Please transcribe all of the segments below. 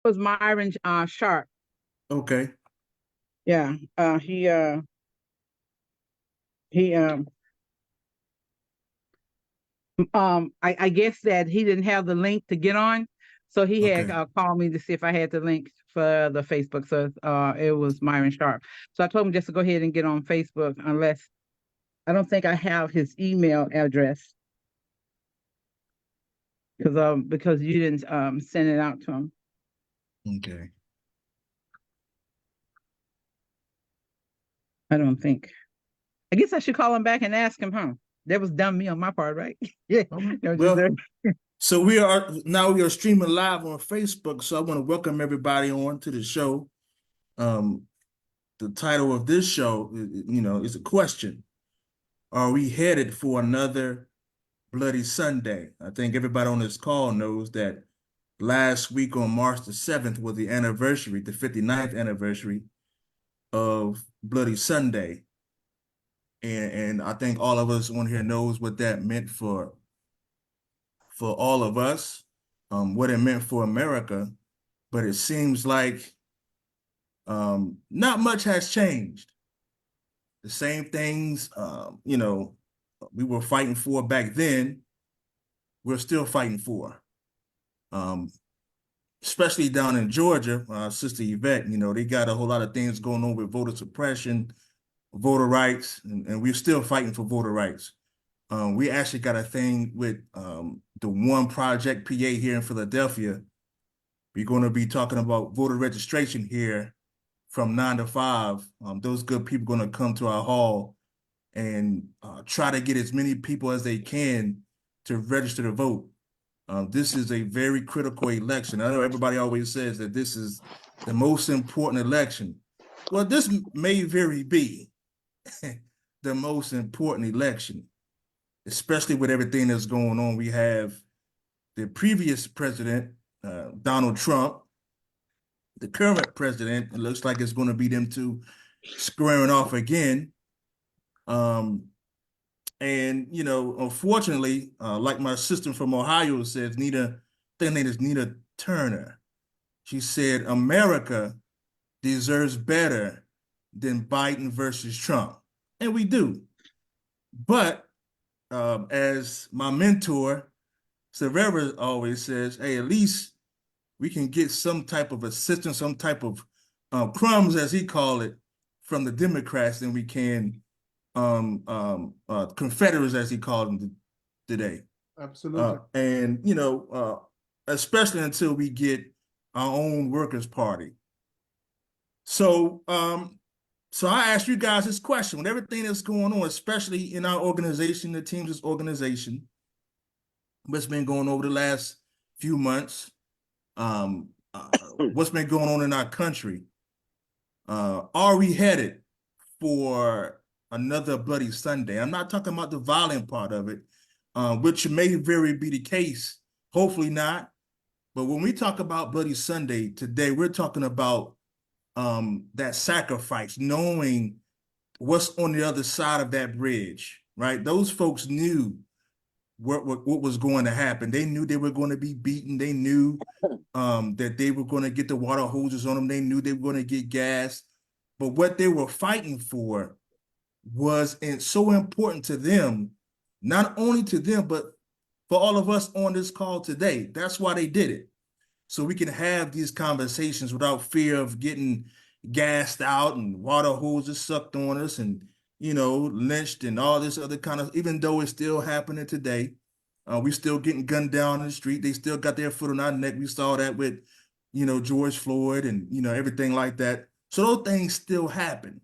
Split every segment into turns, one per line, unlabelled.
was Myron Sharp.
Okay.
Yeah. He I guess that he didn't have the link to get on, so he had
Okay.
called me to see if I had the link for the Facebook. So it was Myron Sharp. So I told him just to go ahead and get on Facebook, unless I don't think I have his email address because you didn't send it out to him.
Okay.
I don't think. I guess I should call him back and ask him, huh? That was dumb me on my part, right? Yeah. No, just
Well, so we are streaming live on Facebook. So I want to welcome everybody on to the show. Um, the title of this show, is a question. Are we headed for another Bloody Sunday? I think everybody on this call knows that last week on March the 7th was the anniversary, the 59th anniversary of Bloody Sunday. And I think all of us on here knows what that meant for all of us, what it meant for America. But it seems like not much has changed. The same things, we were fighting for back then, we're still fighting for. Um, Especially down in Georgia, Sister Yvette, they got a whole lot of things going on with voter suppression, voter rights, and we're still fighting for voter rights. We actually got a thing with the One Project PA here in Philadelphia. We're going to be talking about voter registration here from 9 to 5. Those good people are going to come to our hall and try to get as many people as they can to register to vote. This is a very critical election. I know everybody always says that this is the most important election. Well, this may very be the most important election, especially with everything that's going on. We have the previous president, Donald Trump, the current president. It looks like it's going to be them two squaring off again. Um, and unfortunately, like my sister from Ohio says, I think her name is Nina Turner. She said America deserves better than Biden versus Trump, and we do. But as my mentor Severa always says, hey, at least we can get some type of assistance, some type of crumbs, as he called it, from the Democrats than we can Confederates, as he called them today.
Absolutely.
And especially until we get our own Workers' Party. So, so I asked you guys this question: with everything that's going on, especially in our organization, the Teamsters organization, what's been going on over the last few months, what's been going on in our country. Are we headed for another Bloody Sunday? I'm not talking about the violent part of it, which may very be the case. Hopefully not. But when we talk about Bloody Sunday today, we're talking about that sacrifice, knowing what's on the other side of that bridge, right? Those folks knew what was going to happen. They knew they were going to be beaten. They knew that they were going to get the water hoses on them. They knew they were going to get gas. But what they were fighting for was so important to them, not only to them, but for all of us on this call today. That's why they did it. So we can have these conversations without fear of getting gassed out and water hoses sucked on us and, lynched and all this other kind of, even though it's still happening today. We still getting gunned down in the street. They still got their foot on our neck. We saw that with, George Floyd and, everything like that. So those things still happen.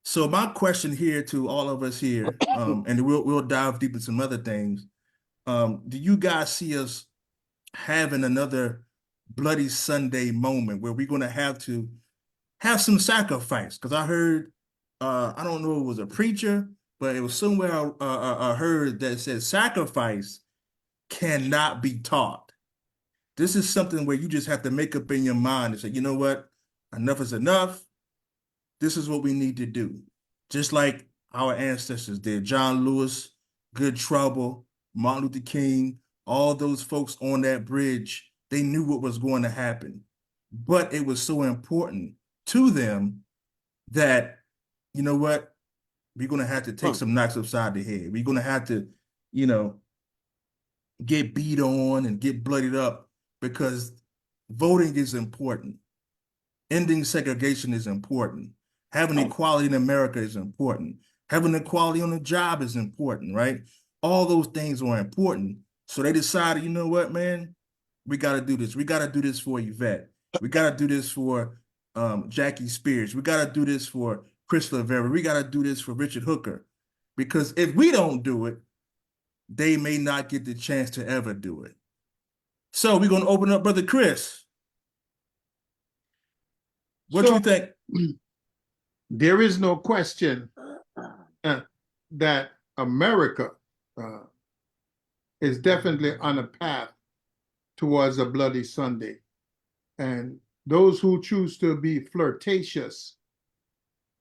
So my question here to all of us here, and we'll dive deep into some other things. Do you guys see us having another Bloody Sunday moment where we're going to have have some sacrifice? Because I heard, I don't know if it was a preacher, but it was somewhere I heard that said sacrifice cannot be taught. This is something where you just have to make up in your mind and say, you know what, enough is enough. This is what we need to do. Just like our ancestors did. John Lewis, Good Trouble, Martin Luther King, all those folks on that bridge They knew what was going to happen, but it was so important to them that, you know what, we're going to have to take some knocks upside the head. We're going to have to, you know, get beat on and get bloodied up because voting is important. Ending segregation is important. Having equality in America is important. Having equality on the job is important, right? All those things are important. So they decided, you know what, man, we got to do this. We got to do this for Yvette. We got to do this for Jackie Spears. We got to do this for Chris Rivera. We got to do this for Richard Hooker. Because if we don't do it, they may not get the chance to ever do it. So we're going to open up Brother Chris. What do you think?
There is no question that America is definitely on a path towards a bloody Sunday. And those who choose to be flirtatious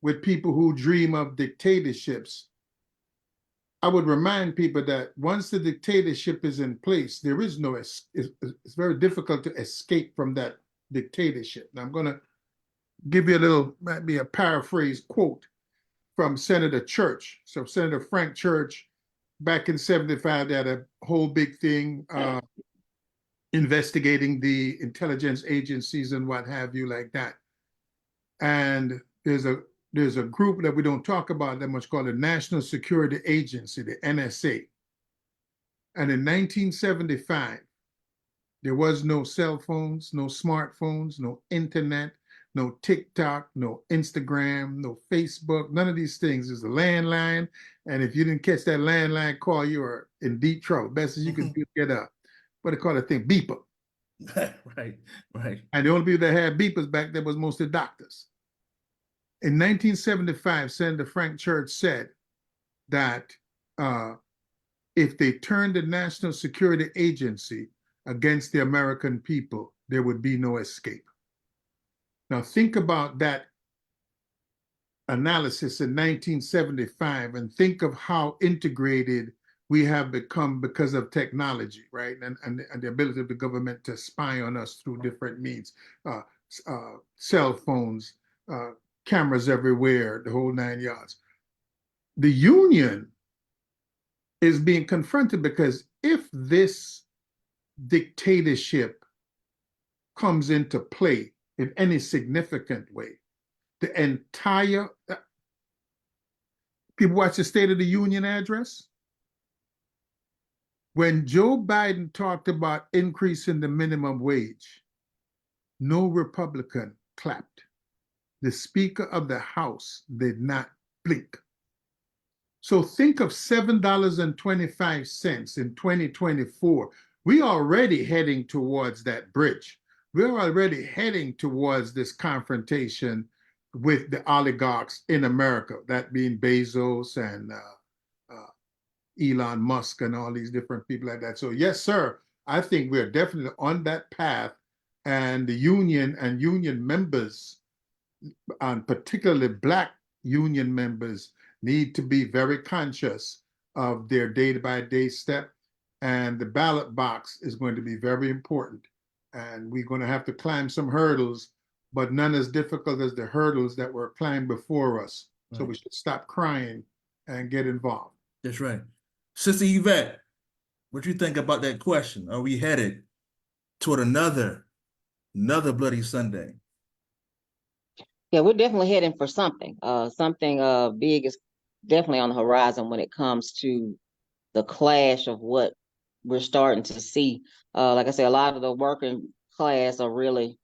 with people who dream of dictatorships, I would remind people that once the dictatorship is in place, there is no, it's very difficult to escape from that dictatorship. Now I'm going to give you a little, might be a paraphrase quote from Senator Church. So Senator Frank Church, back in '75, they had a whole big thing investigating the intelligence agencies and what have you like that. And there's a group that we don't talk about that much called the National Security Agency, the NSA. And in 1975, there was no cell phones, no smartphones, no internet, no TikTok, no Instagram, no Facebook, none of these things. There's a landline. And if you didn't catch that landline call, you were in deep trouble. Best as you could do, get a, what they call that thing, beeper.
Right.
And the only people that had beepers back then was mostly doctors. In 1975, Senator Frank Church said that if they turned the National Security Agency against the American people, there would be no escape. Now think about that analysis in 1975 and think of how integrated we have become because of technology, right? And the ability of the government to spy on us through different means, cell phones, cameras everywhere, the whole 9 yards. The union is being confronted because if this dictatorship comes into play in any significant way, the entire, people watch the State of the Union address. When Joe Biden talked about increasing the minimum wage, no Republican clapped. The Speaker of the House did not blink. So think of $7.25 in 2024. We are already heading towards that bridge. We're already heading towards this confrontation with the oligarchs in America, that being Bezos and Elon Musk and all these different people like that. So yes, sir, I think we're definitely on that path, and the union and union members, and particularly Black union members, need to be very conscious of their day-by-day step, and the ballot box is going to be very important. And we're going to have to climb some hurdles, but none as difficult as the hurdles that were climbed before us. Right. So we should stop crying and get involved.
That's right. Sister Yvette, what do you think about that question? Are we headed toward another bloody Sunday?
Yeah, we're definitely heading for something. Something big is definitely on the horizon when it comes to the clash of what we're starting to see. Like I said, a lot of the working class are really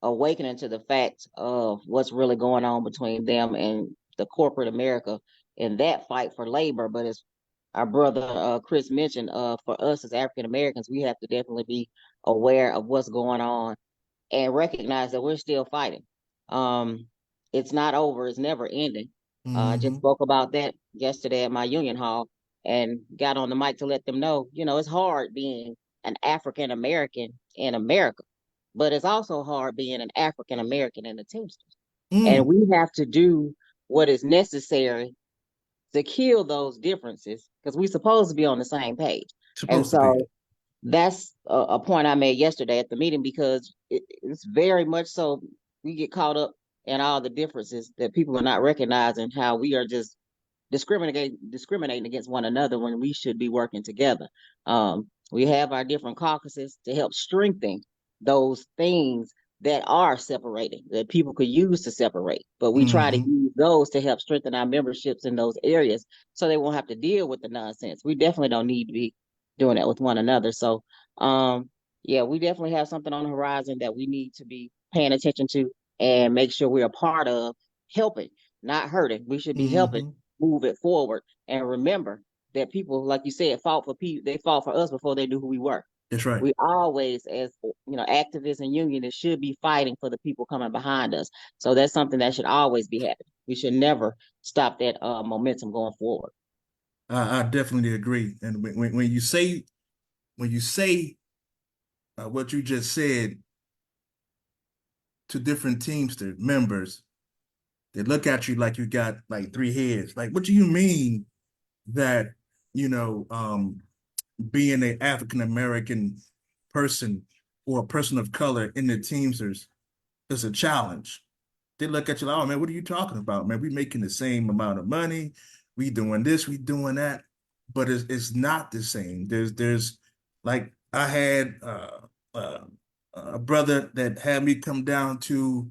awakening to the fact of what's really going on between them and the corporate America in that fight for labor. But as our brother Chris mentioned, for us as African Americans, we have to definitely be aware of what's going on and recognize that we're still fighting. It's not over. It's never ending. I just spoke about that yesterday at my union hall and got on the mic to let them know, you know, it's hard being an African American in America, but it's also hard being an African American in the Teamsters. And we have to do what is necessary to kill those differences because we're supposed to be on the same page. And so that's a point I made yesterday at the meeting, because it's very much so we get caught up in all the differences that people are not recognizing, how we are just discriminating against one another when we should be working together. We have our different caucuses to help strengthen those things that are separating, that people could use to separate. But we try to
Mhm.
use those to help strengthen our memberships in those areas so they won't have to deal with the nonsense. We definitely don't need to be doing that with one another. So yeah, we definitely have something on the horizon that we need to be paying attention to and make sure we're a part of helping, not hurting. We should be helping
Mhm.
move it forward. And remember that people, like you said, fought for people. They fought for us before they knew who we were.
That's right.
We always, as activists and unionists, should be fighting for the people coming behind us. So that's something that should always be happening. We should never stop that momentum going forward.
I definitely agree. And when you say what you just said to different Teamster members, they look at you like you got like three heads. Like, what do you mean that, you know, being an African American person or a person of color in the Teamsters is a challenge? They look at you like, oh man, what are you talking about, man? We making the same amount of money. We doing this, we doing that, but it's not the same. There's like I had uh, a brother that had me come down to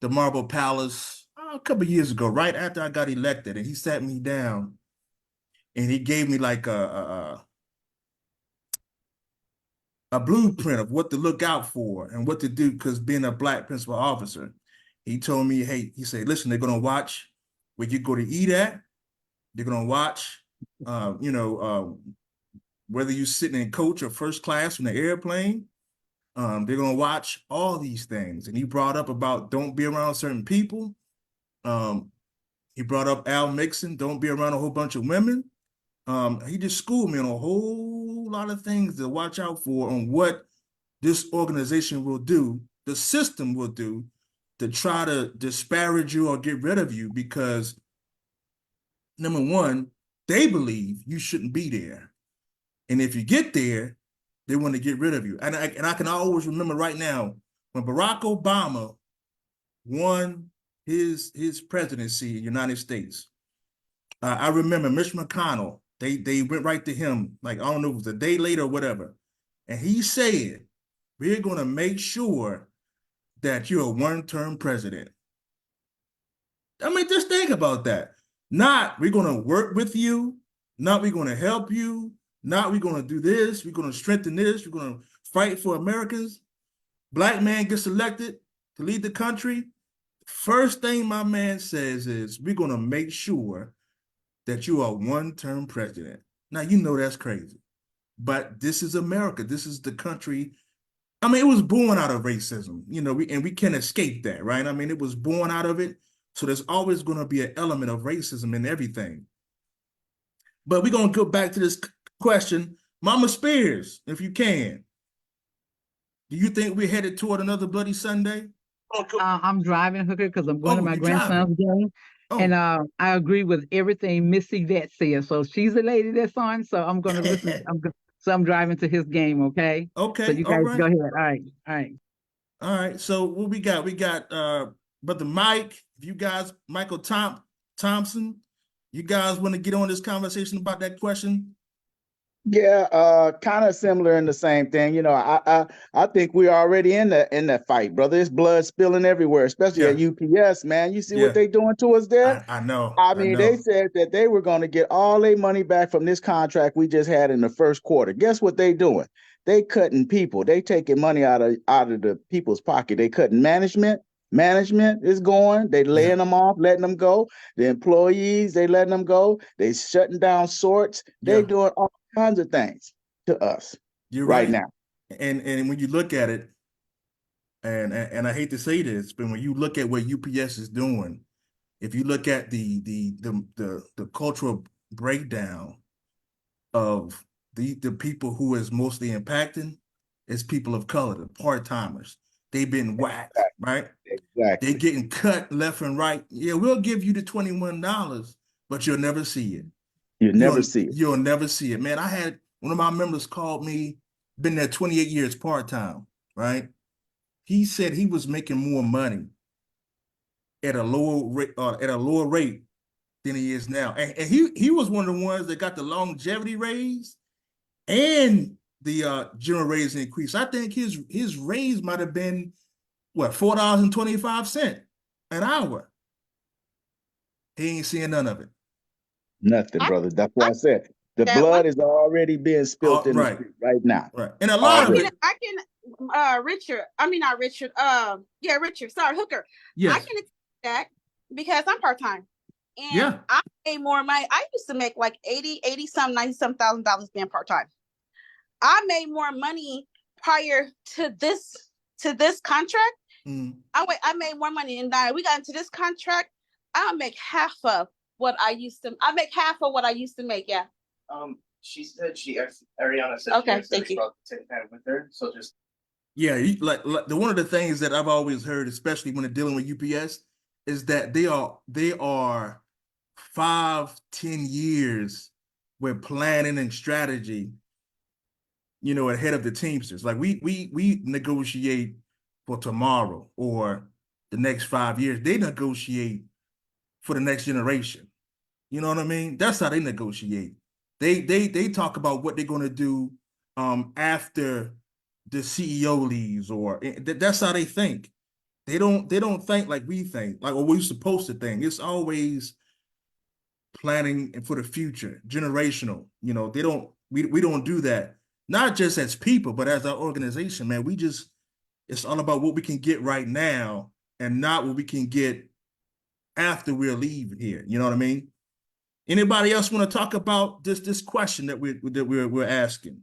the Marble Palace a couple of years ago, right after I got elected, and he sat me down and he gave me like a blueprint of what to look out for and what to do, because being a black principal officer, he told me, hey, he said, listen, they're gonna watch where you go to eat at. They're gonna watch, whether you're sitting in coach or first class from the airplane. They're gonna watch all these things. And he brought up about don't be around certain people. Um, he brought up Al Mixon, don't be around a whole bunch of women. He just schooled me on a whole lot of things to watch out for on what this organization will do, the system will do, to try to disparage you or get rid of you, because number one, they believe you shouldn't be there. And if you get there, they want to get rid of you. And I can always remember right now when Barack Obama won his presidency in the United States. I remember Mitch McConnell, they went right to him, like, I don't know if it was a day later or whatever. And he said, we're going to make sure that you're a one-term president. I mean, just think about that. Not we're going to work with you, not we're going to help you, not we're going to do this, we're going to strengthen this, we're going to fight for Americans. Black man gets elected to lead the country. First thing my man says is, we're going to make sure that you are one-term president. Now, you know that's crazy, but this is America. This is the country. I mean, it was born out of racism, we can't escape that, right? I mean, it was born out of it. So there's always going to be an element of racism in everything. But we're going to go back to this question. Mama Spears, if you can, do you think we're headed toward another Bloody Sunday?
I'm driving, Hooker, because I'm going to
Oh,
my
you
grandson's
driving?
game. And
Oh.
I agree with everything Missy Vet said. So she's the lady that's on. So I'm going to listen. So I'm driving to his game. Okay. So
Okay,
you
all
guys go
right.
ahead. All right. All right.
All right. So what we got? We got Brother Mike, if you guys, Michael Thompson, you guys want to get on this conversation about that question?
Yeah, kind of similar in the same thing. I think we're already in that fight, brother. It's blood spilling everywhere, especially at
Yeah,
UPS, man. You see what
yeah.
they doing to us there?
I know,
I
I
mean, they
know.
said that they were going to get all their money back from this contract we just had in the first quarter. Guess what they doing? They cutting people. They taking money out of the people's pocket. They cutting management. Management is going. They
Yeah,
laying them off, letting them go. The employees, they letting them go. They shutting down sorts. They
yeah.
doing all kinds of things to us
You're
right
right.
now.
And when you look at it, and I hate to say this, but when you look at what UPS is doing, if you look at the cultural breakdown of the people who is mostly impacting, is people of color, the part-timers. They've been whacked, right? They
Exactly.
getting cut left and right. Yeah, we'll give you the $21, but you'll never see it.
You never see it.
You'll never see it. Man, I had one of my members called me been there 28 years part-time, right? He said he was making more money at a lower rate than he is now. And he was one of the ones that got the longevity raise and the general raise increase. I think his raise might have been what, $4.25 an hour. He ain't seeing none of it.
Nothing,
I-
brother. That's why I said the
that
blood
one-
is already being spilled in the
Right.
street right now.
Right. And a lot of
Already.
it,
Richard, I mean, not Richard, yeah, Richard, sorry, Hooker. I
yes.
can accept that because I'm part-time. And
Yeah.
I made more money. I used to make like 80 some, 90 some $1,000 being part-time. I made more money prior to this contract.
Mm.
I made more money, and we got into this contract. I'll make half of what I used to. I make half of what I used to make. Yeah.
She said Ariana said
Okay,
she
thank you.
about to take time with her. So just
Yeah, like the one of the things that I've always heard, especially when they're dealing with UPS, is that they are 5-10 years with planning and strategy, ahead of the Teamsters. Like we negotiate for tomorrow or the next 5 years. They negotiate for the next generation. You know what I mean? That's how they negotiate. They talk about what they're going to do after the CEO leaves, or that's how they think. They don't think like we think, like what we're supposed to think. It's always planning for the future, generational. We don't do that. Not just as people, but as our organization, man. It's all about what we can get right now and not what we can get after we're leaving here. You know what I mean? Anybody else want to talk about this question that we're asking?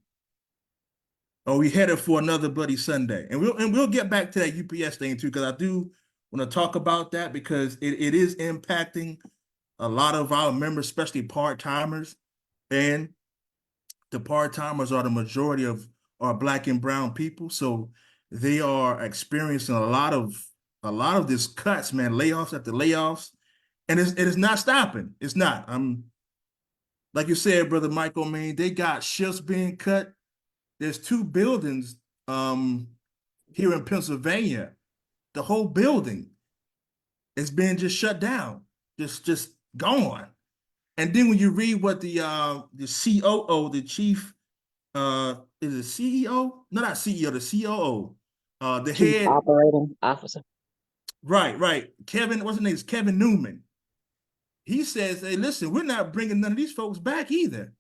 Are we headed for another Bloody Sunday? And we'll get back to that UPS thing too, because I do want to talk about that, because it is impacting a lot of our members, especially part-timers. And the part-timers are the majority of our Black and brown people. So they are experiencing a lot of this cuts, man, layoffs after layoffs. And it is not stopping. It's not. Like you said, Brother Michael, man, they got shifts being cut. There's 2 buildings here in Pennsylvania. The whole building is being just shut down, just gone. And then when you read what the COO, the chief, is it CEO? No, not CEO, the COO, the
Chief
head
Operating Officer.
Right. Kevin, what's his name? It's Kevin Newman. He says, hey, listen, we're not bringing none of these folks back either.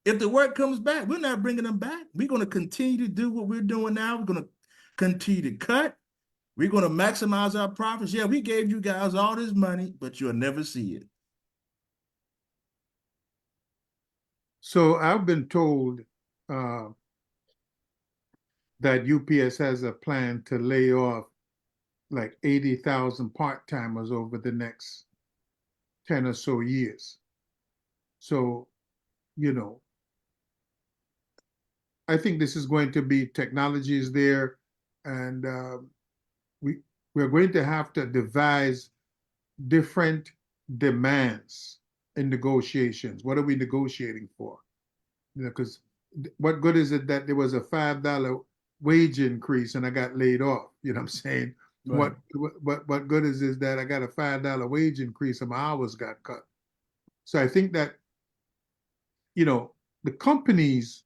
If the work comes back, we're not bringing them back. We're going to continue to do what we're doing now. We're going to continue to cut. We're going to maximize our profits. Yeah, we gave you guys all this money, but you'll never see it.
So I've been told that UPS has a plan to lay off like 80,000 part-timers over the next 10 or so years. So, I think this is going to be, technology is there, and we're going to have to devise different demands in negotiations. What are we negotiating for? Because what good is it that there was a $5 wage increase and I got laid off? You know what I'm saying?
Right.
What good is that I got a $5 wage increase and my hours got cut? So I think that, the companies,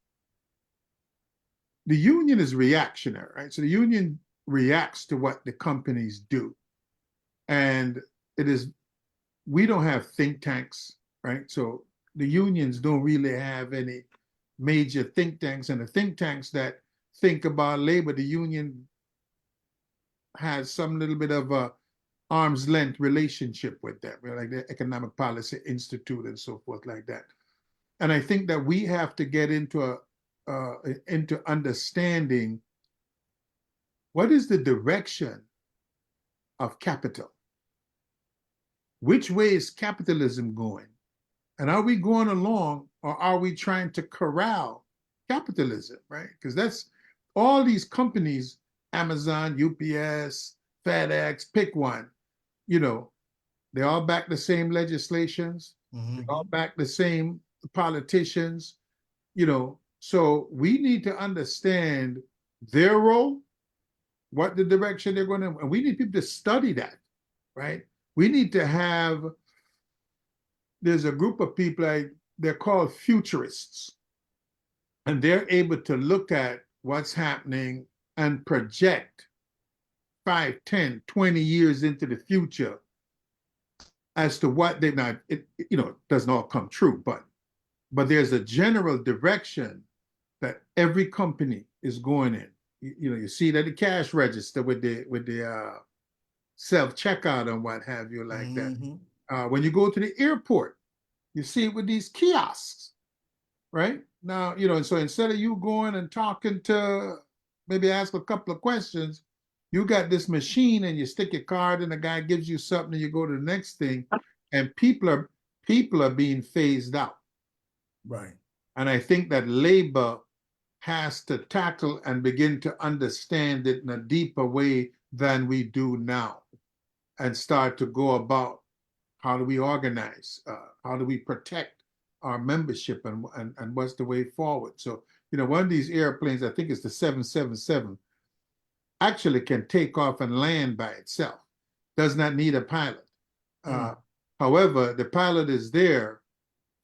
the union is reactionary, right? So the union reacts to what the companies do. And we don't have think tanks, right? So the unions don't really have any major think tanks, and the think tanks that think about labor, the union has some little bit of a arm's length relationship with them, like the Economic Policy Institute and so forth like that. And I think that we have to get into understanding what is the direction of capital. Which way is capitalism going? And are we going along, or are we trying to corral capitalism, right? Because that's all these companies, Amazon, UPS, FedEx, pick one, they all back the same legislations, they all back the same politicians, So we need to understand their role, what the direction they're going to, and we need people to study that, right? We need to have, there's a group of people, they're called futurists, and they're able to look at what's happening and project 5, 10, 20 years into the future as to what they, not, it doesn't all come true, but there's a general direction that every company is going in. You see that the cash register with the self checkout and what have you like that. When you go to the airport, you see it with these kiosks, right? Now, and so instead of you going and talking to, maybe ask a couple of questions, you got this machine and you stick your card and the guy gives you something and you go to the next thing, and people are being phased out.
Right.
And I think that labor has to tackle and begin to understand it in a deeper way than we do now, and start to go about how do we organize, how do we protect our membership, and what's the way forward. So, one of these airplanes, I think it's the 777, actually can take off and land by itself, does not need a pilot. However, the pilot is there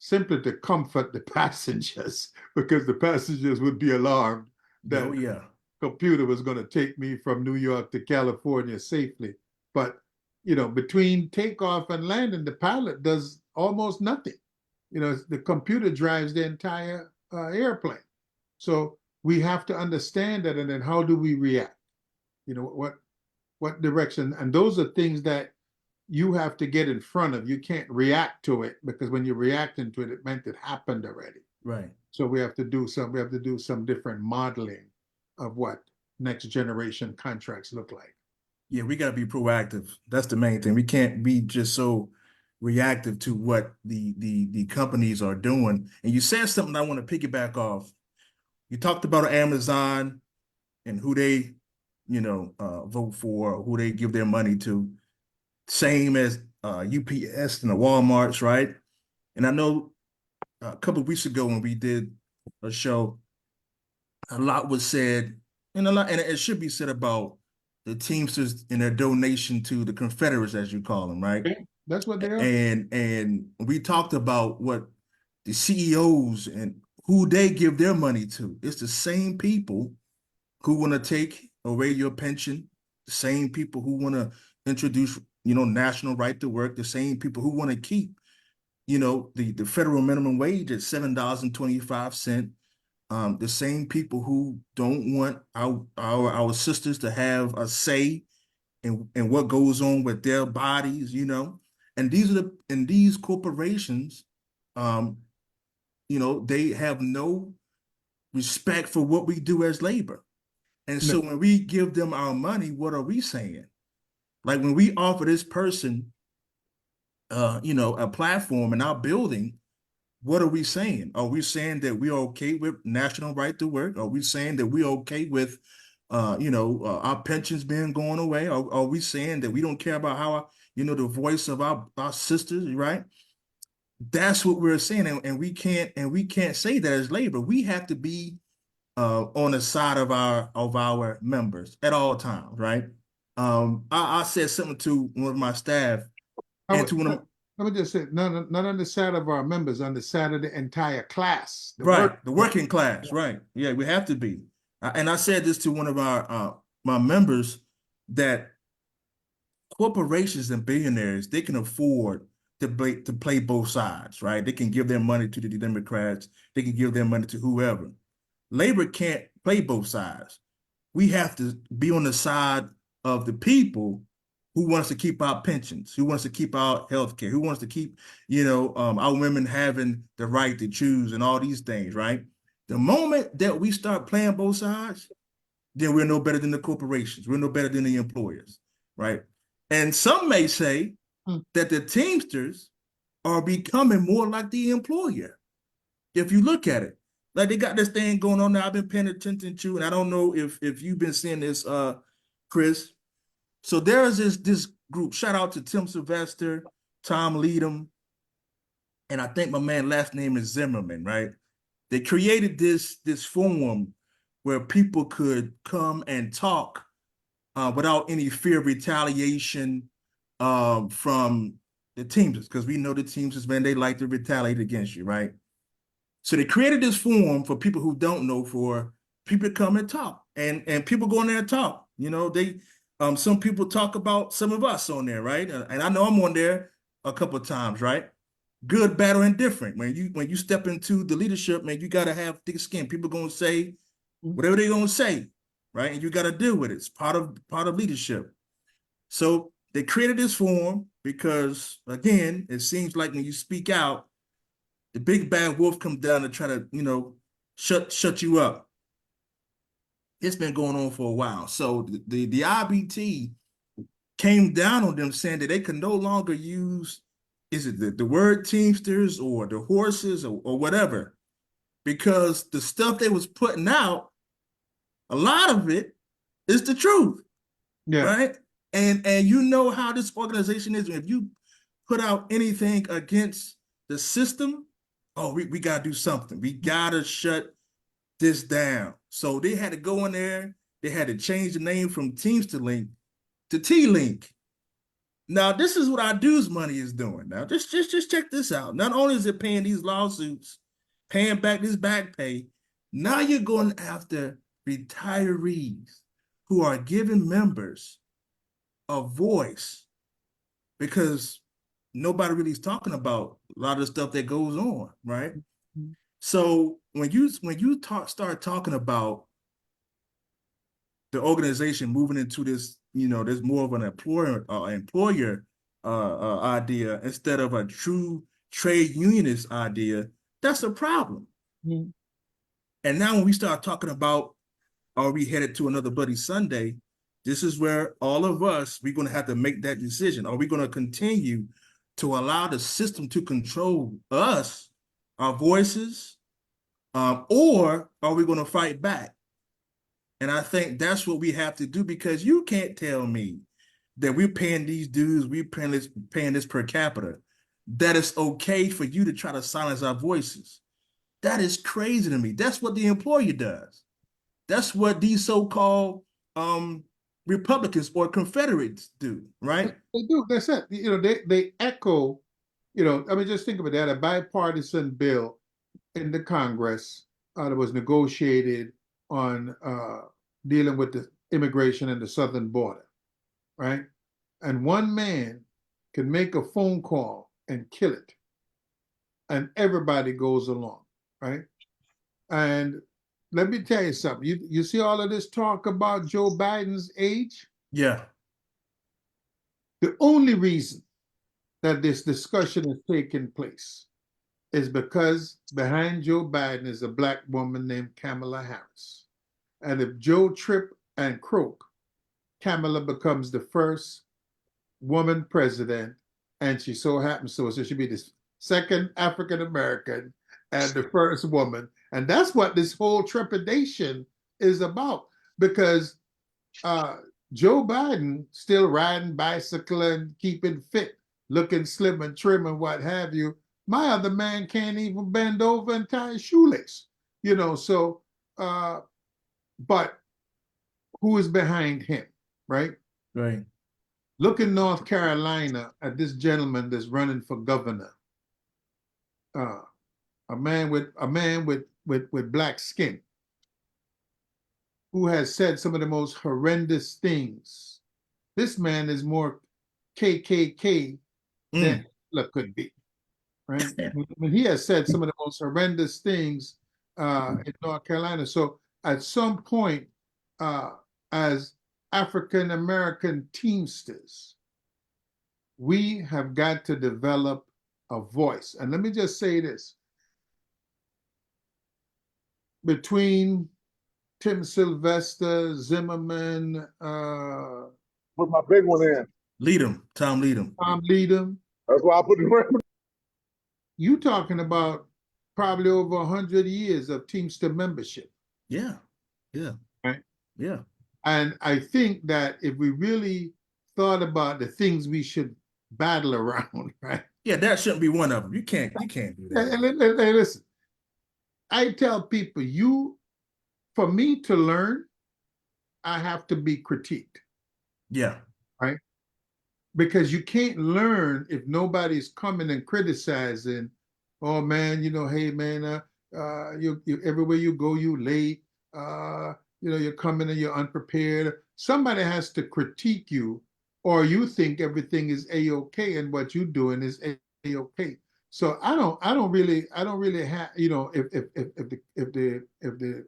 simply to comfort the passengers, because the passengers would be alarmed that
yeah.
computer was going to take me from New York to California safely. But, between takeoff and landing, the pilot does almost nothing. The computer drives the entire airplane. So we have to understand that, and then how do we react? What direction? And those are things that you have to get in front of. You can't react to it, because when you're reacting to it, it meant it happened already.
Right.
So we have to do some different modeling of what next generation contracts look like.
Yeah, we got to be proactive. That's the main thing. We can't be just so reactive to what the companies are doing. And you said something I want to piggyback off. You talked about Amazon and who they, vote for, or who they give their money to. Same as UPS and the Walmarts, right? And I know a couple of weeks ago when we did a show, a lot was said, and it should be said about the Teamsters and their donation to the Confederates, as you call them, right?
That's what they are.
And we talked about what the CEOs and who they give their money to. It's the same people who want to take away your pension, the same people who want to introduce, national right to work, the same people who want to keep, the federal minimum wage at $7.25. The same people who don't want our sisters to have a say in what goes on with their bodies, and these corporations, they have no respect for what we do as labor. And so when we give them our money, what are we saying? Like when we offer this person, a platform in our building, what are we saying? Are we saying that we're okay with national right to work? Are we saying that we're okay with, our pensions being going away? Are we saying that we don't care about how, the voice of our sisters, right? That's what we're saying, and we can't say that as labor. We have to be on the side of our members at all times, right? I said something to one of my staff, and to one of
let me just say, not on the side of our members, on the side of the entire class.
The working class, right? Yeah, we have to be. And I said this to one of my members, that corporations and billionaires, they can afford to play both sides, right? They can give their money to the Democrats, they can give their money to whoever. Labor can't play both sides. We have to be on the side of the people who wants to keep our pensions, who wants to keep our health care, who wants to keep, our women having the right to choose and all these things, right? The moment that we start playing both sides, then we're no better than the corporations. We're no better than the employers, right? And some may say that the Teamsters are becoming more like the employer. If you look at it, like they got this thing going on now I've been paying attention to, and I don't know if you've been seeing this, Chris. So there is this group, shout out to Tim Sylvester, Tom Leadham, and I think my man last name is Zimmerman, right? They created this forum where people could come and talk without any fear of retaliation from the Teamsters, because we know the Teamsters, man, they like to retaliate against you, right? So they created this forum for people who don't know, for people to come and talk, and people go in there and talk. You know, they some people talk about some of us on there, right? And I know I'm on there a couple of times, right? Good, bad, or indifferent. When you step into the leadership, man, you gotta have thick skin. People gonna say whatever they're gonna say, right? And you gotta deal with it. It's part of leadership. So they created this forum because, again, it seems like when you speak out, the big bad wolf comes down to try to, shut you up. It's been going on for a while. So the IBT came down on them, saying that they could no longer use, is it the word Teamsters or the horses or whatever, because the stuff they was putting out, a lot of it is the truth,
Yeah.
right? And you know how this organization is. If you put out anything against the system, oh, we got to do something. We got to shut this down. So they had to go in there. They had to change the name from Teamster Link to T-Link. Now, this is what our dues money is doing. Now, just check this out. Not only is it paying these lawsuits, paying back this back pay, now you're going after retirees who are giving members a voice, because nobody really is talking about a lot of the stuff that goes on, right? Mm-hmm. So when you start talking about the organization moving into this, there's more of an employer idea instead of a true trade unionist idea, that's a problem. Mm-hmm. And now when we start talking about, are we headed to another Bloody Sunday? This is where all of us, we're going to have to make that decision. Are we going to continue to allow the system to control us, our voices, or are we going to fight back? And I think that's what we have to do, because you can't tell me that we're paying these dues, we're paying this per capita, that it's okay for you to try to silence our voices. That is crazy to me. That's what the employer does. That's what these so-called Republicans or Confederates do, right?
They do. That's it. They echo, just think about that. A bipartisan bill in the Congress that was negotiated on dealing with the immigration and the southern border, right? And one man can make a phone call and kill it, and everybody goes along, right? And let me tell you something. You see all of this talk about Joe Biden's age?
Yeah.
The only reason that this discussion is taking place is because behind Joe Biden is a Black woman named Kamala Harris. And if Joe trip and croak, Kamala becomes the first woman president, and she so happens so she'll be the second African American and the first woman. And that's what this whole trepidation is about, because Joe Biden still riding bicycle and keeping fit, looking slim and trim and what have you. My other man can't even bend over and tie his shoelace, so, but who is behind him, right?
Right.
Look in North Carolina at this gentleman that's running for governor. A man with black skin, who has said some of the most horrendous things. This man is more KKK than Hitler could be, right? I mean, he has said some of the most horrendous things in North Carolina. So at some point, as African American Teamsters, we have got to develop a voice. And let me just say this. Between Tim Sylvester, Zimmerman,
put my big one in.
Tom Leadham.
That's why I put it in.
You talking about probably over 100 years of Teamster membership.
Yeah.
Right?
Yeah.
And I think that if we really thought about the things we should battle around, right?
Yeah, that shouldn't be one of them. You can't do that.
Hey, listen. I tell people, for me to learn, I have to be critiqued,
Yeah.
right? Because you can't learn if nobody's coming and criticizing. Oh man, hey man, you everywhere you go, you late. You're coming and you're unprepared. Somebody has to critique you, or you think everything is a-okay and what you're doing is a-okay. So I don't really have, if the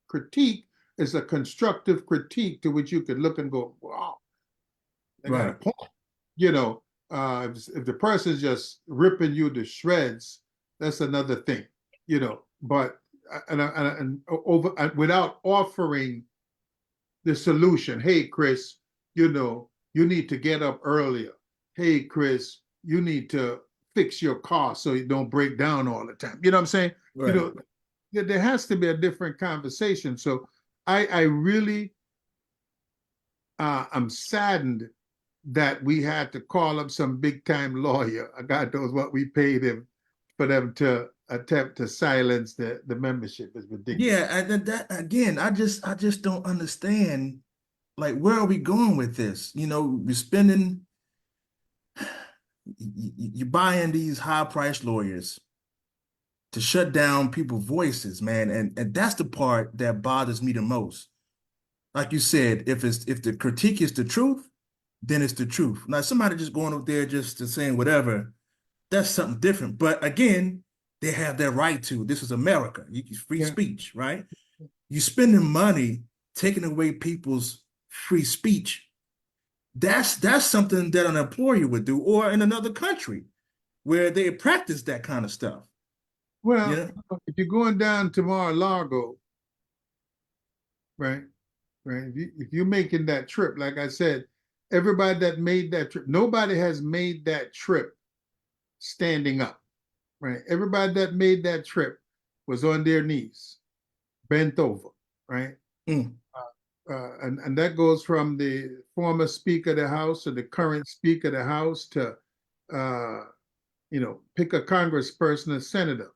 critique is a constructive critique to which you could look and go, wow, they got a
Right.
point. If the person's just ripping you to shreds, that's another thing. But without offering the solution. Hey, Chris, you need to get up earlier. Hey, Chris, you need to fix your car so you don't break down all the time. You know what I'm saying?
Right.
There has to be a different conversation. So I really I'm saddened that we had to call up some big time lawyer. God knows what we paid him for them to attempt to silence the membership. Is ridiculous.
Yeah, and that again, I just don't understand. Like, where are we going with this? We're spending, you're buying these high-priced lawyers to shut down people's voices, man, and that's the part that bothers me the most. Like you said, if the critique is the truth, then it's the truth. Now, somebody just going up there just to saying whatever, that's something different. But again, they have their right to. This is America. It's free speech, right? You're spending money taking away people's free speech. That's something that an employer would do, or in another country where they practice that kind of stuff.
Well, if you're going down to Mar-a-Lago, right? If you're making that trip, like I said, everybody that made that trip, nobody has made that trip standing up, right? Everybody that made that trip was on their knees, bent over, right?
Mm.
And that goes from the former Speaker of the House to the current Speaker of the House to, pick a congressperson, a senator.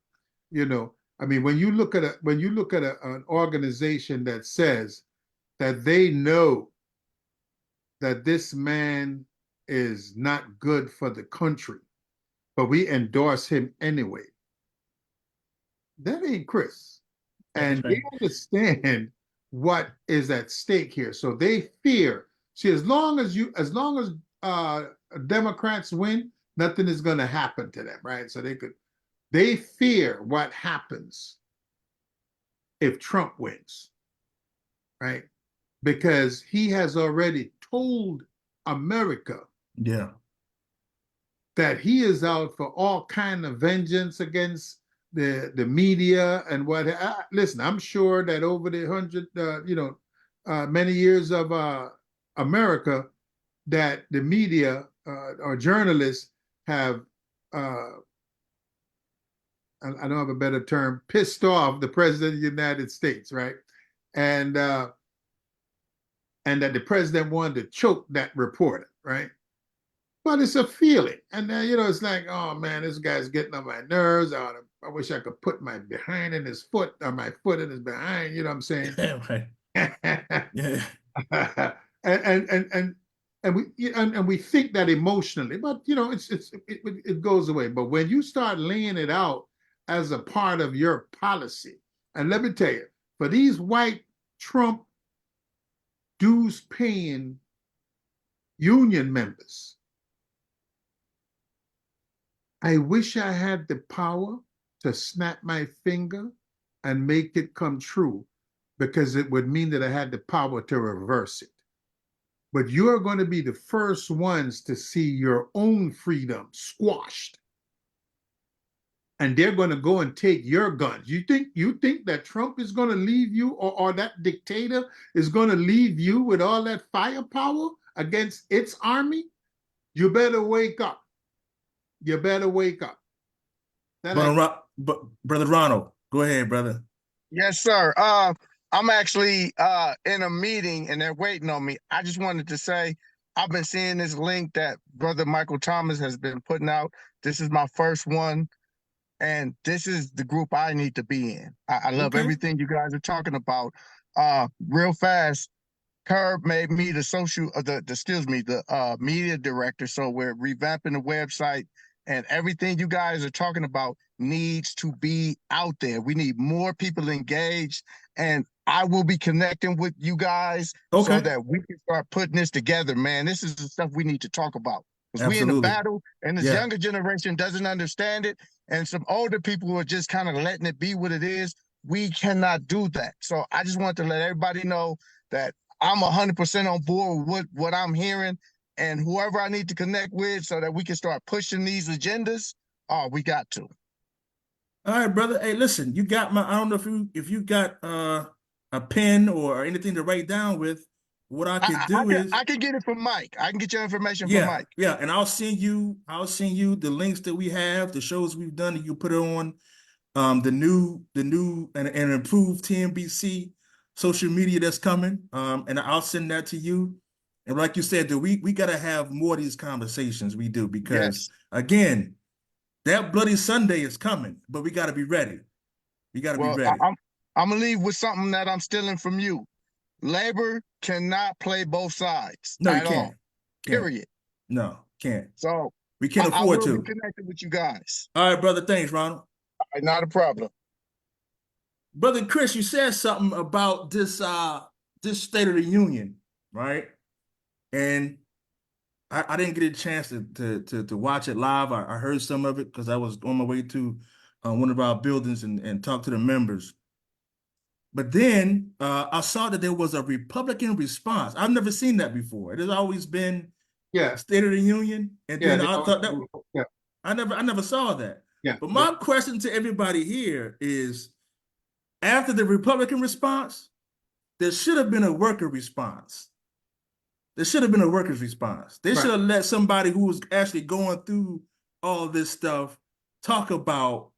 I mean, when you look at an organization that says that they know that this man is not good for the country, but we endorse him anyway, that ain't Chris. And they understand what is at stake here. So they fear. See, as long as Democrats win, nothing is going to happen to them, right? So they fear what happens if Trump wins, right? Because he has already told America that he is out for all kind of vengeance against the media and what. Listen, I'm sure that over the many years of America, that the media or journalists have, I don't have a better term, pissed off the president of the United States, right? And that the president wanted to choke that reporter, right? But it's a feeling. And it's like, oh man, this guy's getting on my nerves. I wish I could put my behind in his foot or my foot in his behind, you know what I'm saying?
Right. Yeah.
and we think that emotionally, but it goes away. But when you start laying it out as a part of your policy, and let me tell you, for these white Trump dues paying union members, I wish I had the power to snap my finger and make it come true, because it would mean that I had the power to reverse it. But you're going to be the first ones to see your own freedom squashed. And they're going to go and take your guns. You think that Trump is going to leave you, or that dictator is going to leave you with all that firepower against its army? You better wake up. You better wake up.
Brother Ronald, go ahead, brother.
Yes, sir. I'm actually in a meeting and they're waiting on me. I just wanted to say, I've been seeing this link that Brother Michael Thomas has been putting out. This is my first one. and this is the group I need to be in. I love
Okay.
everything you guys are talking about. Real fast, Curb made me the media director. So we're revamping the website, and everything you guys are talking about needs to be out there. We need more people engaged, and I will be connecting with you guys so
Okay.
that we can start putting this together, man. This is the stuff we need to talk about. Because we in the
Absolutely.
battle, and this
Yeah.
younger generation doesn't understand it, and some older people are just kind of letting it be what it is. We cannot do that. So I just want to let everybody know that I'm 100% on board with what I'm hearing, and whoever I need to connect with so that we can start pushing these agendas. Oh, we got to.
All right, brother. Hey, listen, you got my, I don't know if you got a pen or anything to write down with. What I could do is,
I can get it from Mike. I can get your information from
yeah,
Mike.
yeah, and I'll send you the links that we have, the shows we've done, and you put it on the new and improved TNBC social media that's coming. And I'll send that to you. And like you said, we gotta have more of these conversations. We do, because
Yes.
again, that Bloody Sunday is coming, but we gotta be ready. We gotta be
Well,
ready.
I'm gonna leave with something that I'm stealing from you. Labor cannot play both sides
No, you
at all.
can't. Can't.
Period.
No, can't.
So
We can't
I
afford
will be
to.
connected with you guys.
All right, brother. Thanks, Ronald.
All right, not a problem.
Brother Chris, you said something about this State of the Union, right? And I didn't get a chance to watch it live. I heard some of it because I was on my way to one of our buildings and talked to the members. But then I saw that there was a Republican response. I've never seen that before. It has always been
Yeah,
State of the Union, and
yeah,
then
they
I
don't-
thought that
yeah,
I never saw that.
yeah.
But my question to everybody here is, after the Republican response, there should have been a worker response. There should have been a workers' response. They
Right.
should have let somebody who was actually going through all this stuff talk about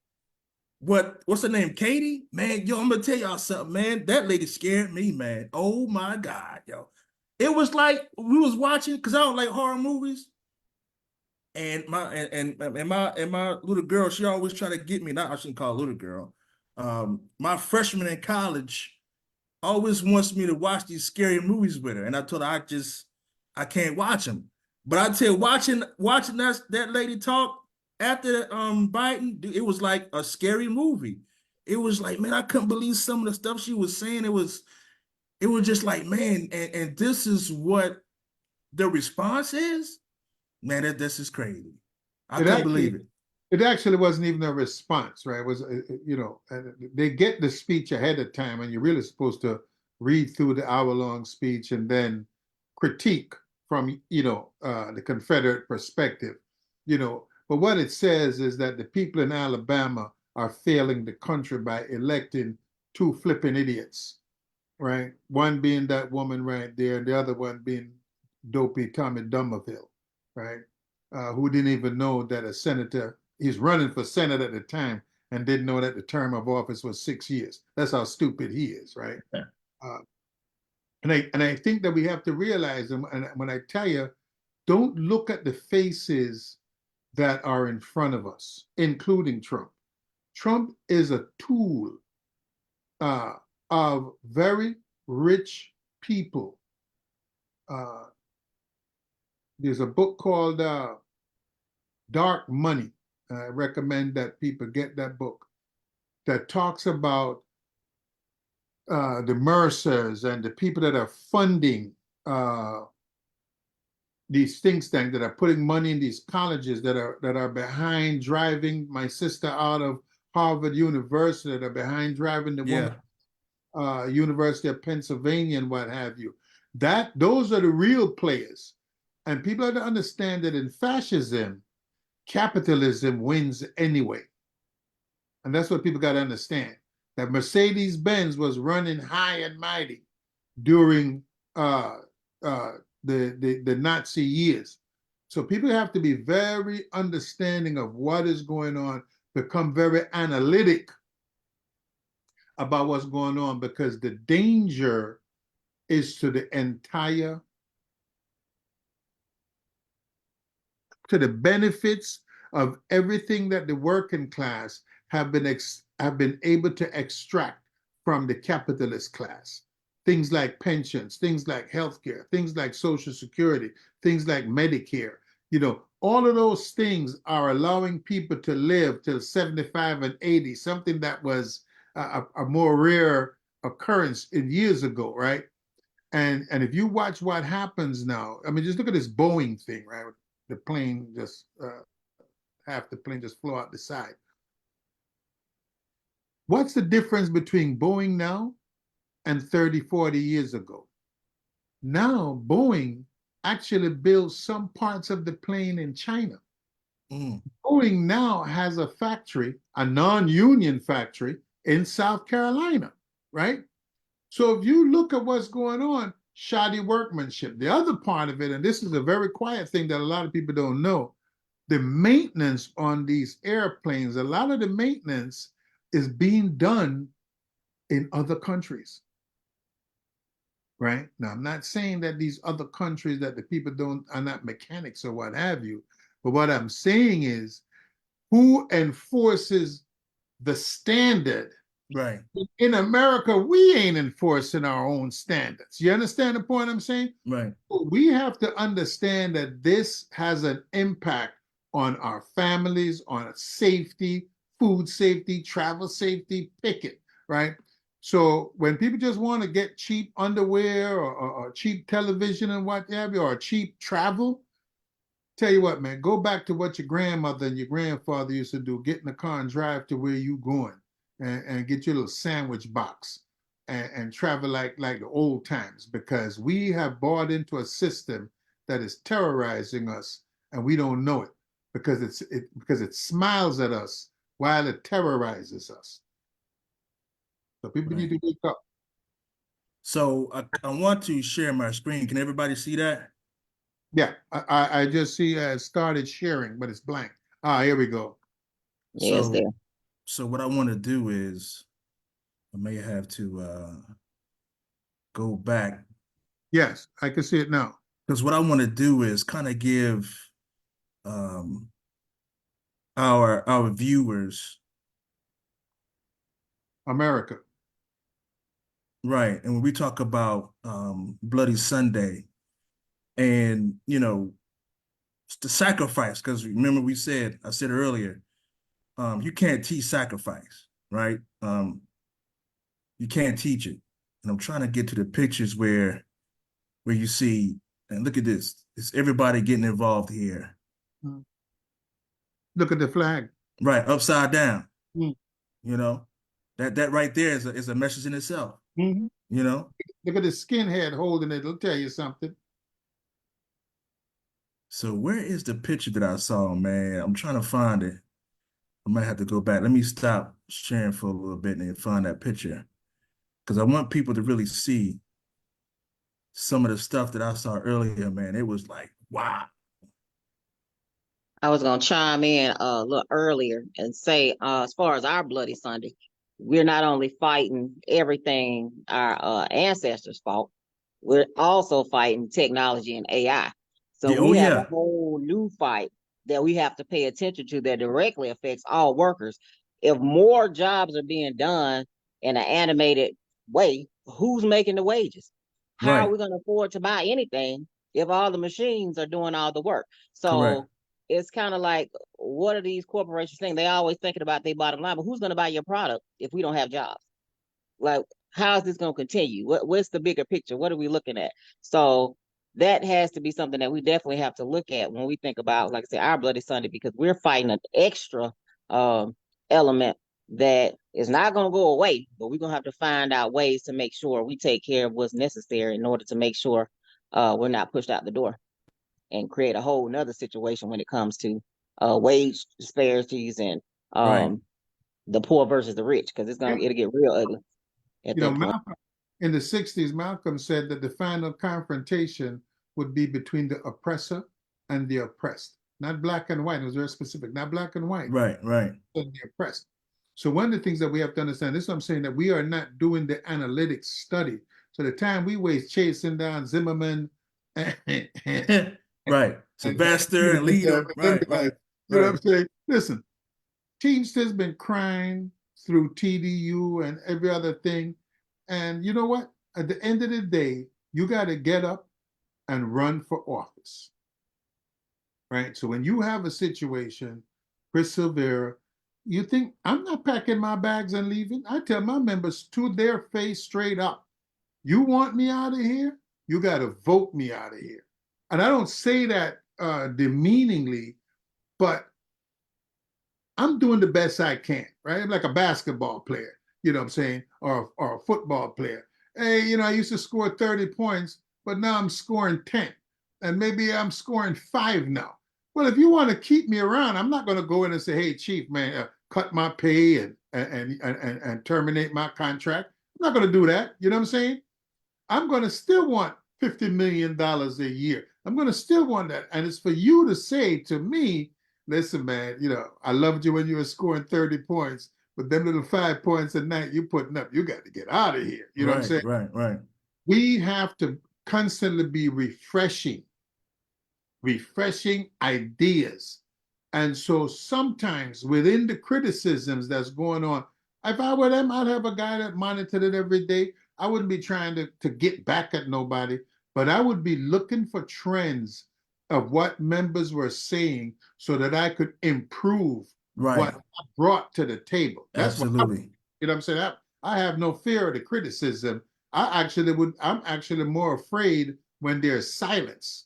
what's her name, Katie? Man, yo, I'm gonna tell y'all something, man. That lady scared me, man. Oh my God, yo. It was like we was watching, because I don't like horror movies. And my little girl, she always try to get me. Not, I shouldn't call her little girl. My freshman in college always wants me to watch these scary movies with her, and I told her I can't watch them. But I tell you, watching that lady talk after Biden, it was like a scary movie. It was like, man, I couldn't believe some of the stuff she was saying. It was just like, man, and this is what the response is. Man, this is crazy. I couldn't believe it.
It actually wasn't even a response, right? It was, they get the speech ahead of time, and you're really supposed to read through the hour-long speech and then critique from, the Confederate perspective, But what it says is that the people in Alabama are failing the country by electing two flipping idiots, right? One being that woman right there, and the other one being dopey Tommy Dumervil, right? Who didn't even know that a senator, he's running for Senate at the time, and didn't know that the term of office was 6 years. That's how stupid he is, right?
Yeah.
And I think that we have to realize, and when I tell you, don't look at the faces that are in front of us, including Trump. Trump is a tool of very rich people. There's a book called Dark Money. I recommend that people get that book, that talks about the Mercers and the people that are funding these think tanks, that are putting money in these colleges, that are behind driving my sister out of Harvard University, that are behind driving the woman University of Pennsylvania and what have you. Those are the real players. And people have to understand that in fascism, capitalism wins anyway. And that's what people got to understand. That Mercedes-Benz was running high and mighty during the Nazi years. So people have to be very understanding of what is going on, become very analytic about what's going on, because the danger is to the benefits of everything that the working class have been able to extract from the capitalist class. Things like pensions, things like healthcare, things like Social Security, things like Medicare. You know, all of those things are allowing people to live till 75 and 80, something that was a more rare occurrence in years ago, right? And if you watch what happens now, I mean, just look at this Boeing thing, right? The plane just half the plane just flew out the side. What's the difference between Boeing now and 30, 40 years ago? Now, Boeing actually builds some parts of the plane in China. Boeing now has a factory, a non-union factory in South Carolina, right? So if you look at what's going on, shoddy workmanship. The other part of it, and this is a very quiet thing that a lot of people don't know, the maintenance on these airplanes, a lot of the maintenance is being done in other countries, right? Now, I'm not saying that these other countries that the people are not mechanics or what have you, but what I'm saying is who enforces the standard?
Right.
In America, we ain't enforcing our own standards. You understand the point I'm saying?
Right.
We have to understand that this has an impact on our families, on safety, food safety, travel safety, pick it, right? So when people just want to get cheap underwear or cheap television and what have you, or cheap travel, tell you what, man, go back to what your grandmother and your grandfather used to do, get in the car and drive to where you going. And get your little sandwich box and travel like the old times, because we have bought into a system that is terrorizing us and we don't know it because it smiles at us while it terrorizes us. So people need to wake up.
So I want to share my screen. Can everybody see that?
Yeah, I just see it started sharing, but it's blank. Here we go.
Yes,
So,
there.
so what I want to do is I may have to go back.
Yes, I can see it now.
Because what I want to do is kind of give our viewers
America.
right. And when we talk about Bloody Sunday and the sacrifice, because remember I said earlier, you can't teach sacrifice, right? You can't teach it. And I'm trying to get to the pictures where you see, and look at this, it's everybody getting involved here.
Look at the flag.
Right, upside down. That right there is a message in itself.
Look at the skinhead holding it. It'll tell you something.
So where is the picture that I saw, man? I'm trying to find it. I might have to go back. Let me stop sharing for a little bit and find that picture, because I want people to really see some of the stuff that I saw earlier, man. It was like, wow.
I was gonna chime in a little earlier and say, as far as our Bloody Sunday, we're not only fighting everything our ancestors fought, we're also fighting technology and AI. So
Yeah,
we have a whole new fight that we have to pay attention to that directly affects all workers. If more jobs are being done in an animated way, who's making the wages? How are we going to afford to buy anything if all the machines are doing all the work? So
Correct.
It's kind of like, what are these corporations thinking? They always thinking about their bottom line, but who's going to buy your product if we don't have jobs? Like, how is this going to continue? What's the bigger picture? What are we looking at? So that has to be something that we definitely have to look at when we think about, like I said, our Bloody Sunday, because we're fighting an extra element that is not going to go away, but we're going to have to find out ways to make sure we take care of what's necessary in order to make sure we're not pushed out the door and create a whole nother situation when it comes to wage disparities and the poor versus the rich, because it'll get real ugly.
Malcolm, in the 60s, Malcolm said that the final confrontation would be between the oppressor and the oppressed, not black and white. It was very specific, not black and white.
Right.
And the oppressed. So one of the things that we have to understand, this is what I'm saying, that we are not doing the analytics study. So the time we waste chasing down Zimmerman
right, Sylvester and Leader. Right.
You know what I'm saying? Listen, Teamsters been crying through TDU and every other thing. And you know what? At the end of the day, you got to get up and run for office. Right? So when you have a situation, Chris Silvera, you think, I'm not packing my bags and leaving. I tell my members to their face straight up, you want me out of here? You got to vote me out of here. And I don't say that demeaningly, but I'm doing the best I can, right? I'm like a basketball player, you know what I'm saying? Or a football player. Hey, you know, I used to score 30 points, but now I'm scoring 10. And maybe I'm scoring 5 now. Well, if you want to keep me around, I'm not going to go in and say, hey, chief, man, cut my pay and terminate my contract. I'm not going to do that. You know what I'm saying? I'm going to still want $50 million a year. I'm going to still want that. And it's for you to say to me, listen, man, you know, I loved you when you were scoring 30 points, but them little 5 points a night you putting up, you got to get out of here. You know what I'm saying?
Right.
We have to constantly be refreshing ideas. And so sometimes within the criticisms that's going on, if I were them, I'd have a guy that monitored it every day. I wouldn't be trying to get back at nobody, but I would be looking for trends of what members were saying so that I could improve what I brought to the table. That's
Absolutely.
you know what I'm saying? I have no fear of the criticism. I'm actually more afraid when there's silence.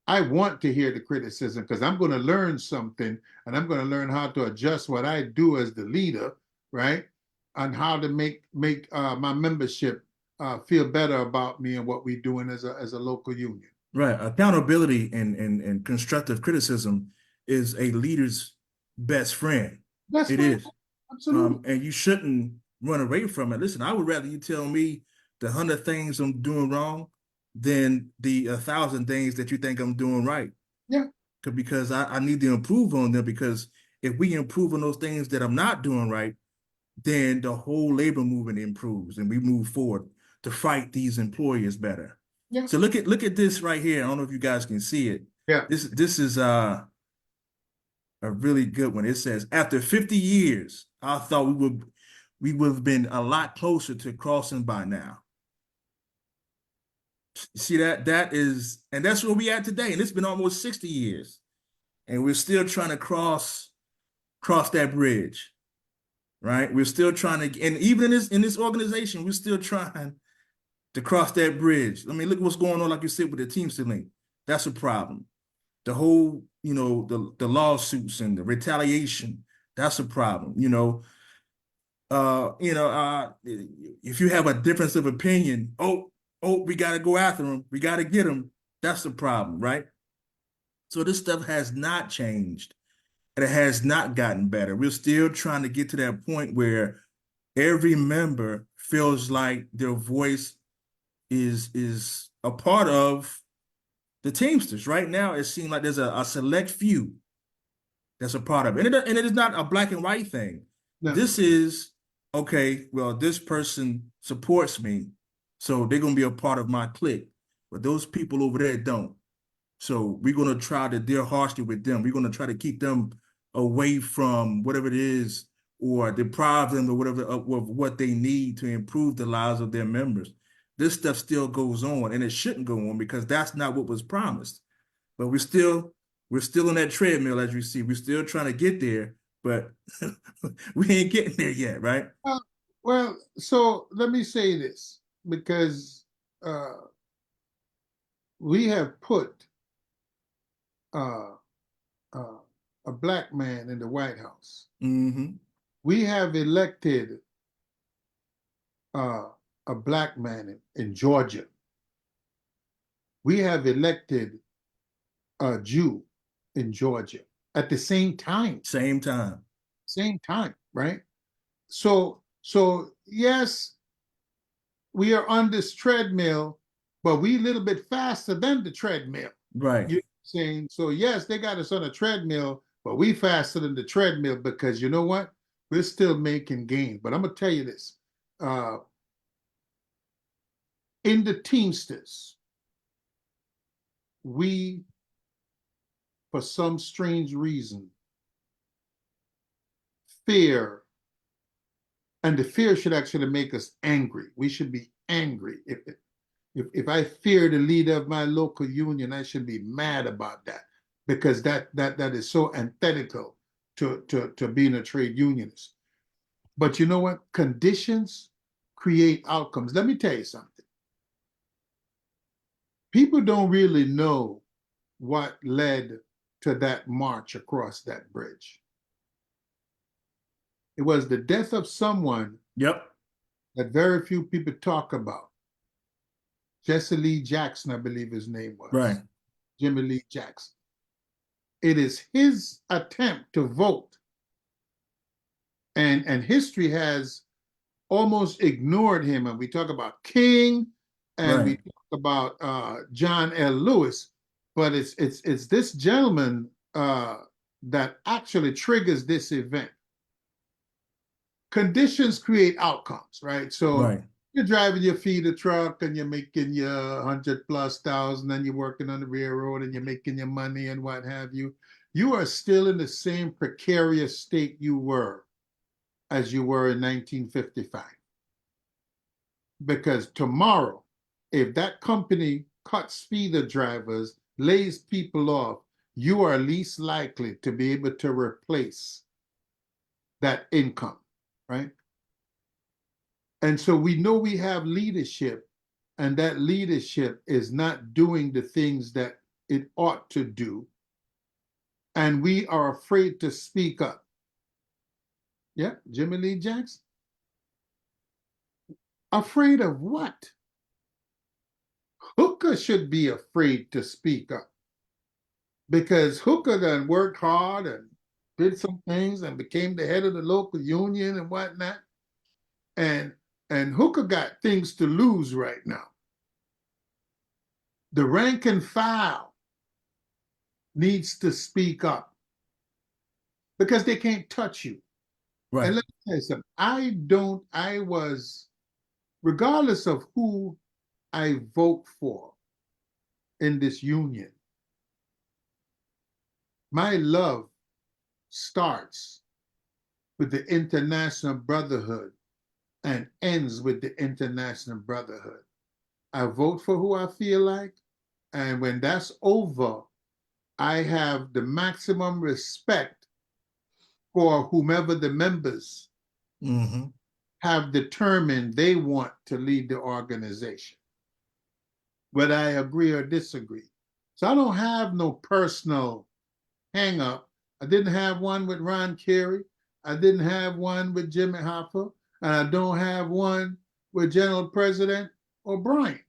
I want to hear the criticism because I'm going to learn something and I'm going to learn how to adjust what I do as the leader, right? And how to make my membership feel better about me and what we're doing as a local union.
Right. Accountability and constructive criticism is a leader's best friend.
That's
It
right.
is.
Absolutely.
And you shouldn't run away from it. Listen, I would rather you tell me the 100 things I'm doing wrong than the 1,000 things that you think I'm doing right.
Yeah.
Because I need to improve on them, because if we improve on those things that I'm not doing right, then the whole labor movement improves and we move forward to fight these employers better.
Yeah.
So look at this right here. I don't know if you guys can see it.
Yeah.
This is a really good one. It says, after 50 years, I thought we would have been a lot closer to crossing by now. See that? And that's where we at today. And it's been almost 60 years. And we're still trying to cross that bridge. Right? We're still trying to, and even in this organization, we're still trying to cross that bridge. I mean, look what's going on, like you said, with the Teamster link. That's a problem. The whole, you know, the lawsuits and the retaliation, that's a problem. If you have a difference of opinion, we got to go after them. We got to get them. That's the problem, right? So this stuff has not changed, and it has not gotten better. We're still trying to get to that point where every member feels like their voice is a part of the Teamsters. Right now, it seems like there's a select few that's a part of it. And it is not a black and white thing. No. This is, okay, well, this person supports me, so they're going to be a part of my clique. But those people over there don't. So we're going to try to deal harshly with them. We're going to try to keep them away from whatever it is, or deprive them of whatever of what they need to improve the lives of their members. This stuff still goes on, and it shouldn't go on because that's not what was promised. But we're still on that treadmill, as you see. We're still trying to get there, but we ain't getting there yet, right?
Well, so let me say this, because we have put a black man in the White House.
Mm-hmm.
We have elected a black man in Georgia. We have elected a Jew in Georgia at the same time.
Same time,
right? So yes, we are on this treadmill, but we a little bit faster than the treadmill.
Right.
You know what I'm saying? So yes, they got us on a treadmill, but we faster than the treadmill because you know what? We're still making gains. But I'm gonna tell you this. In the Teamsters, we, for some strange reason, fear, and the fear should actually make us angry. We should be angry. If I fear the leader of my local union, I should be mad about that, because that is so antithetical to being a trade unionist. But you know what? Conditions create outcomes. Let me tell you something. People don't really know what led to that march across that bridge. It was the death of someone
Yep.
that very few people talk about. Jesse Lee Jackson, I believe his name was.
Right.
Jimmy Lee Jackson. It is his attempt to vote. And history has almost ignored him. And we talk about King, and we
Right.
talk about John L. Lewis, but it's this gentleman that actually triggers this event. Conditions create outcomes, right? So
Right.
you're driving your feeder truck and you're making your 100,000+, and you're working on the railroad and you're making your money and what have you. You are still in the same precarious state you were as you were in 1955. Because tomorrow, if that company cuts feeder drivers, lays people off, you are least likely to be able to replace that income, right? And so we know we have leadership, and that leadership is not doing the things that it ought to do. And we are afraid to speak up. Yeah, Jimmy Lee Jackson. Afraid of what? Hooker should be afraid to speak up, because Hooker done worked hard and did some things and became the head of the local union and whatnot. And Hooker got things to lose right now. The rank and file needs to speak up, because they can't touch you.
Right.
And let me tell you something. I was, regardless of who I vote for in this union, my love starts with the International Brotherhood and ends with the International Brotherhood. I vote for who I feel like, and when that's over, I have the maximum respect for whomever the members
Mm-hmm.
have determined they want to lead the organization, whether I agree or disagree. So I don't have no personal hang up. I didn't have one with Ron Carey. I didn't have one with Jimmy Hoffa. And I don't have one with General President O'Brien,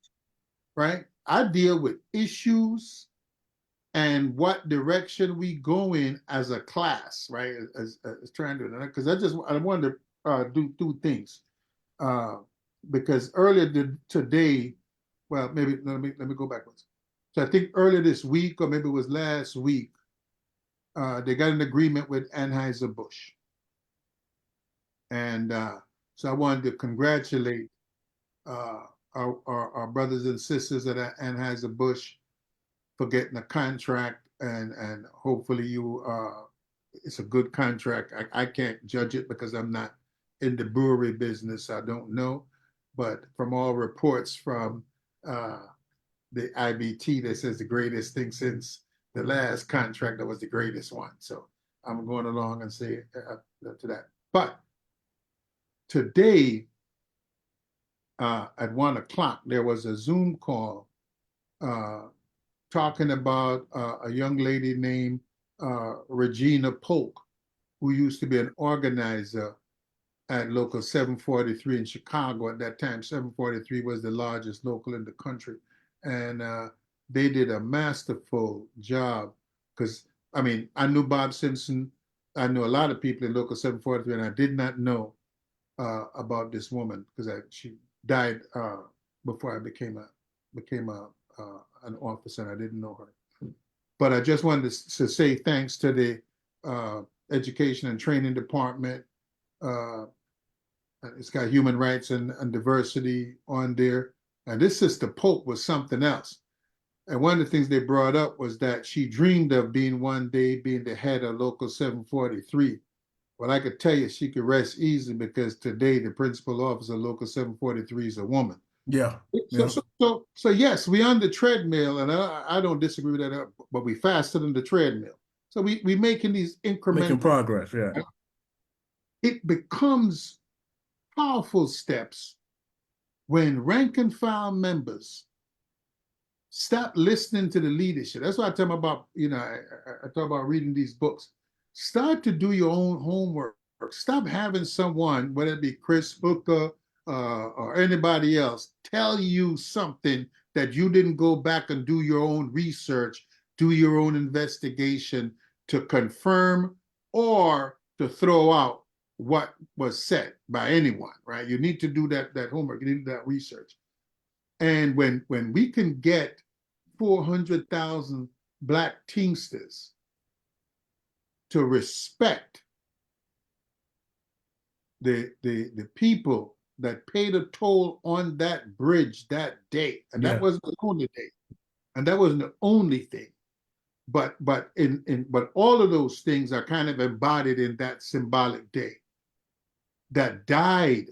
right? I deal with issues and what direction we go in as a class, right? As trying to, because I wanted to do two things. Because earlier today, well, maybe let me go backwards. So I think earlier this week, or maybe it was last week, they got an agreement with Anheuser-Busch. And so I wanted to congratulate our brothers and sisters at Anheuser-Busch for getting a contract, and hopefully it's a good contract. I can't judge it because I'm not in the brewery business. I don't know. But from all reports from the IBT, that says the greatest thing since the last contract, that was the greatest one. So I'm going along and say to that. But today, at 1 o'clock, there was a Zoom call talking about a young lady named Regina Polk, who used to be an organizer at Local 743 in Chicago. At that time, 743 was the largest local in the country. And they did a masterful job, because, I mean, I knew Bob Simpson. I knew a lot of people in Local 743, and I did not know about this woman, because she died before I became an officer, and I didn't know her. But I just wanted to say thanks to the Education and Training Department. It's got human rights and diversity on there. And this Sister Polk was something else. And one of the things they brought up was that she dreamed of being one day being the head of Local 743. Well, I could tell you she could rest easy because today the principal officer, Local 743, is a woman.
Yeah.
So,
Yeah.
so yes, we on the treadmill, and I don't disagree with that, but we faster than the treadmill. So we making these incremental.
Making progress. Yeah.
It becomes powerful steps when rank and file members stop listening to the leadership. That's why I tell them about, I talk about reading these books. Start to do your own homework. Stop having someone, whether it be Chris Booker or anybody else, tell you something that you didn't go back and do your own research, do your own investigation to confirm or to throw out what was said by anyone, right? You need to do that homework, you need to do that research. And when we can get 400,000 Black Teamsters to respect the people that paid a toll on that bridge that day, and that wasn't the only day, and that wasn't the only thing, but all of those things are kind of embodied in that symbolic day that died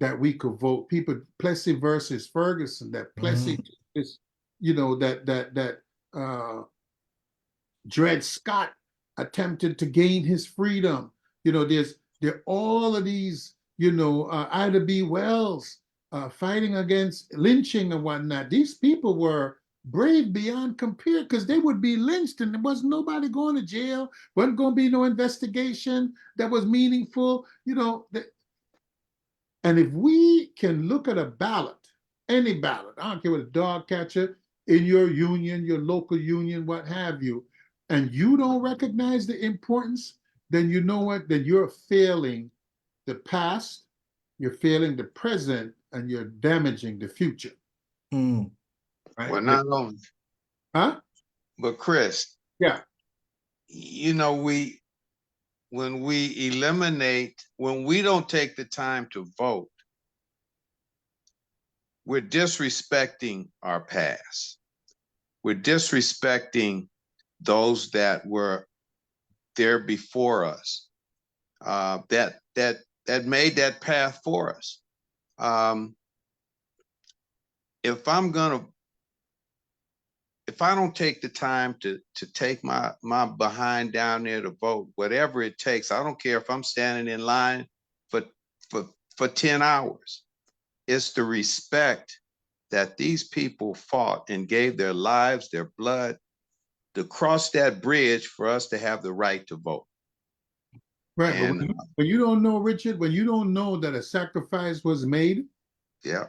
that we could vote. People, Plessy versus Ferguson, that Plessy is, that Dred Scott attempted to gain his freedom. There are all of these, Ida B. Wells fighting against lynching and whatnot. These people were brave beyond compare because they would be lynched and there wasn't nobody going to jail, wasn't going to be no investigation that was meaningful, and if we can look at a ballot, any ballot, I don't care what a dog catcher in your union, your local union, what have you, and you don't recognize the importance, then you know what? Then you're failing the past, you're failing the present, and you're damaging the future. Right?
Well, not only.
Huh?
But Chris.
Yeah.
When we don't take the time to vote, we're disrespecting our past. We're disrespecting those that were there before us, that made that path for us. If I don't take the time to take my behind down there to vote, whatever it takes, I don't care if I'm standing in line for 10 hours. It's the respect that these people fought and gave their lives, their blood, to cross that bridge for us to have the right to vote.
Right,
And,
but when you don't know, Richard, when you don't know that a sacrifice was made,
yeah,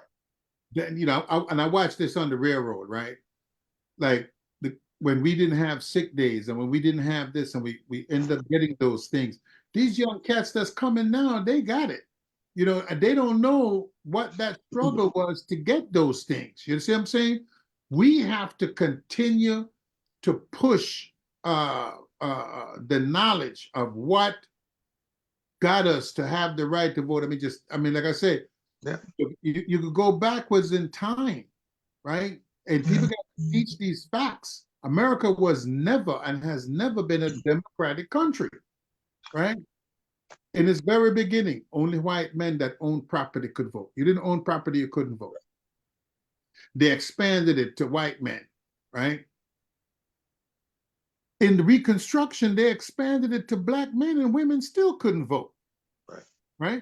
then I watched this on the railroad, right? Like when we didn't have sick days and when we didn't have this and we end up getting those things. These young cats that's coming now, they got it. And they don't know what that struggle was to get those things. You see what I'm saying? We have to continue to push the knowledge of what got us to have the right to vote. Like I said,
yeah.
You could go backwards in time, right? And people got to teach these facts. America was never and has never been a democratic country, right? In its very beginning, only white men that owned property could vote. You didn't own property, you couldn't vote. They expanded it to white men, right? In the Reconstruction, they expanded it to Black men and women still couldn't vote, right?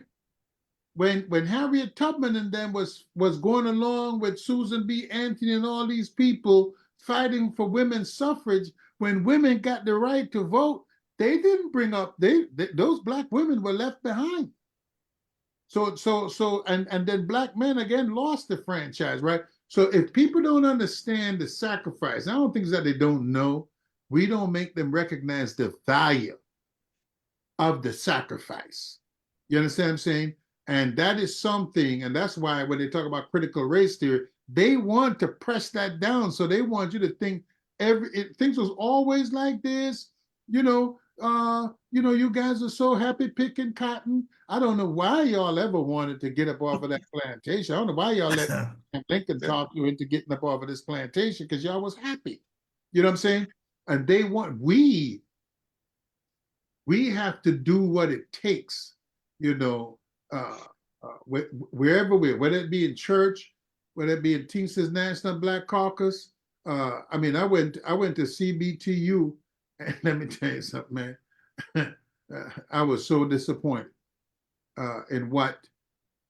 When Harriet Tubman and them was going along with Susan B. Anthony and all these people fighting for women's suffrage, when women got the right to vote, they didn't bring up those Black women were left behind. So and then Black men again lost the franchise, right? So if people don't understand the sacrifice, I don't think it's that they don't know. We don't make them recognize the value of the sacrifice. You understand what I'm saying? And that is something, and that's why when they talk about critical race theory, they want to press that down. So they want you to think things was always like this. You guys are so happy picking cotton. I don't know why y'all ever wanted to get up off of that plantation. I don't know why y'all let Lincoln talk you into getting up off of this plantation because y'all was happy. You know what I'm saying? And they want we have to do what it takes, you know, wherever we're, whether it be in church, whether it be in Teamsters National Black Caucus. I mean, I went to CBTU, and let me tell you something, man. I was so disappointed in what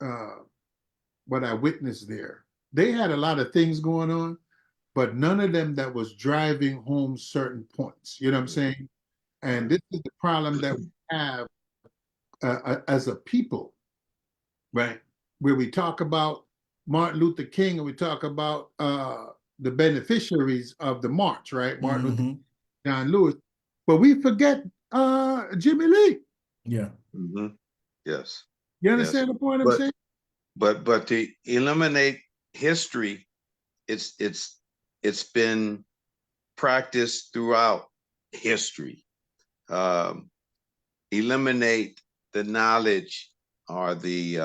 I witnessed there. They had a lot of things going on, but none of them that was driving home certain points. You know what I'm saying? And this is the problem that we have as a people, right? Where we talk about Martin Luther King and we talk about the beneficiaries of the march, right? Martin Luther King, John Lewis, but we forget Jimmy Lee.
Yeah.
Mhm. Yes.
You understand the point I'm saying?
But to eliminate history, it's been practiced throughout history. Eliminate the knowledge or the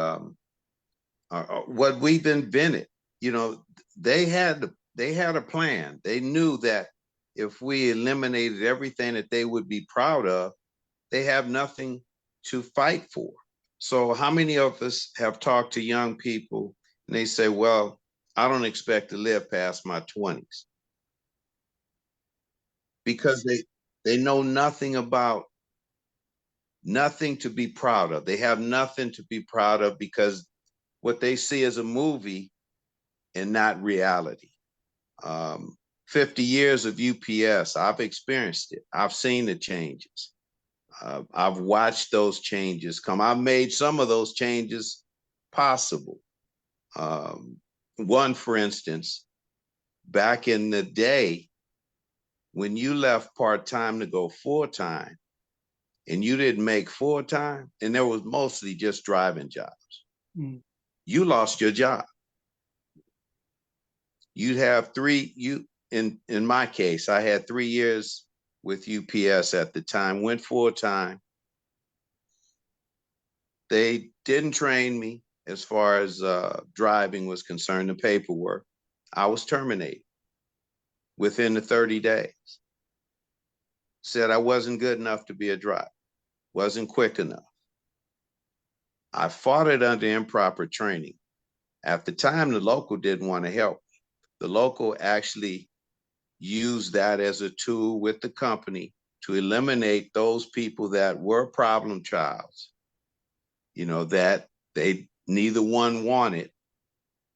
what we've invented. You know, they had a plan. They knew that if we eliminated everything that they would be proud of, they have nothing to fight for. So how many of us have talked to young people and they say, well, I don't expect to live past my 20s? Because they know nothing about, nothing to be proud of. They have nothing to be proud of because what they see is a movie and not reality. 50 years of UPS, I've experienced it. I've seen the changes. I've watched those changes come. I've made some of those changes possible. One, for instance, back in the day, when you left part-time to go full-time and you didn't make full-time, and there was mostly just driving jobs, you lost your job. You'd have in my case, I had 3 years with UPS at the time, went full-time. They didn't train me as far as driving was concerned, the paperwork. I was terminated within the 30 days. Said I wasn't good enough to be a driver, wasn't quick enough. I fought it under improper training. At the time, the local didn't want to help me. The local actually used that as a tool with the company to eliminate those people that were problem childs, you know, that they neither one wanted,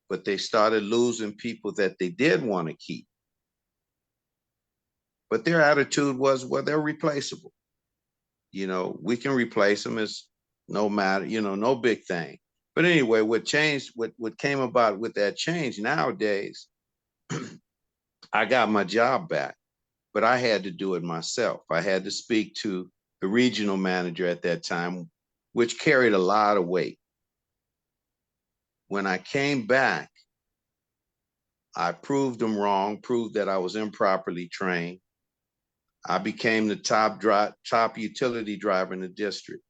but they started losing people that they did want to keep. But their attitude was, well, they're replaceable. You know, we can replace them, as no matter, you know, no big thing. But anyway, what changed, what came about with that change nowadays, I got my job back, but I had to do it myself. I had to speak to the regional manager at that time, which carried a lot of weight. When I came back, I proved them wrong, proved that I was improperly trained. I became the top utility driver in the district,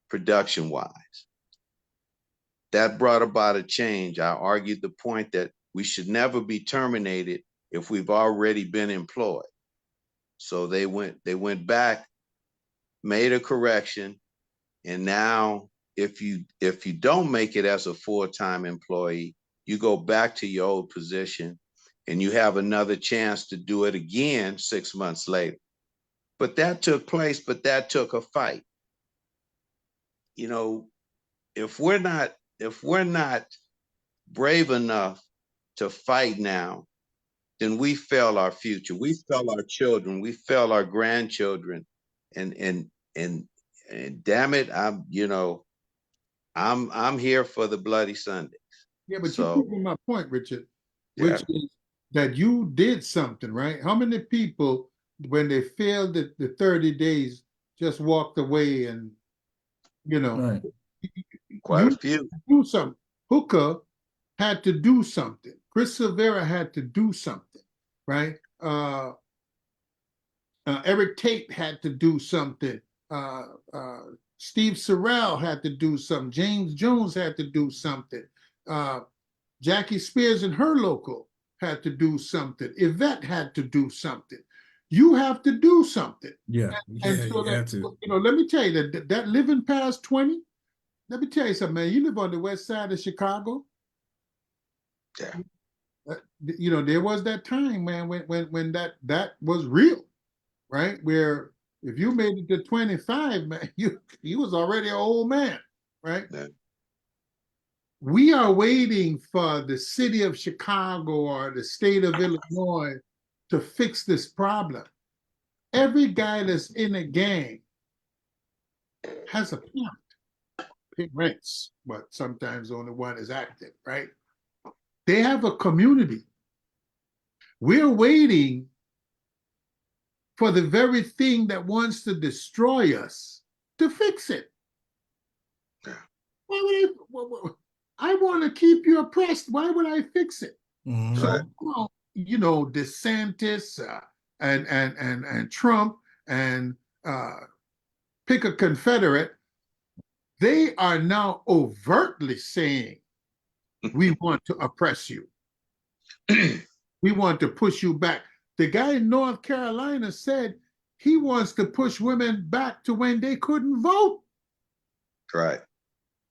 production-wise. That brought about a change. I argued the point that we should never be terminated if we've already been employed. So they went back, made a correction, and now if you don't make it as a full-time employee, you go back to your old position and you have another chance to do it again 6 months later. But that took place, but that took a fight. You know, if we're not brave enough to fight now, then we fail our future. We fail our children. We fail our grandchildren. And damn it, I'm here for the Bloody Sundays.
Yeah, but
So,
you're proving my point, Richard,
yeah.
which is that you did something, right? How many people, when they failed the 30 days, just walked away and, you know,
Right.
Quite a few.
Do something. Hooker had to do something. Chris Silvera had to do something, right? Eric Tate had to do something. Steve Sorrell had to do something. James Jones had to do something. Jackie Spears and her local had to do something. Yvette had to do something. you have to do something.
Yeah,
And
yeah,
so
you
that,
have to.
let me tell you that living past 20, let me tell you something, man. You live on the west side of Chicago.
Yeah.
There was that time, man, when that was real, right? Where if you made it to 25, man, you was already an old man, right?
Yeah.
We are waiting for the city of Chicago or the state of Illinois to fix this problem. Every guy that's in a gang has a parent, parents, but sometimes only one is active, right? They have a community. We're waiting for the very thing that wants to destroy us to fix it.
Yeah.
Why would I want to keep you oppressed. Why would I fix it?
Mhm.
So, DeSantis and Trump and pick a Confederate, they are now overtly saying, we want to oppress you. We want to push you back. The guy in North Carolina said he wants to push women back to when they couldn't vote.
Right.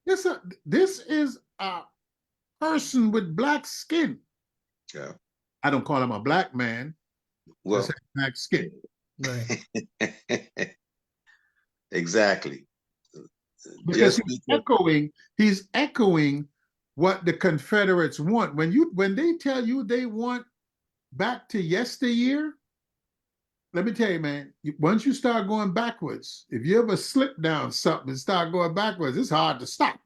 This is a person with black skin.
Yeah.
I don't call him a black man.
Well,
Just black skin.
Right.
exactly.
Because
Just
he's echoing what the Confederates want. When they tell you they want back to yesteryear, let me tell you, man, once you start going backwards, if you ever slip down something and start going backwards, it's hard to stop.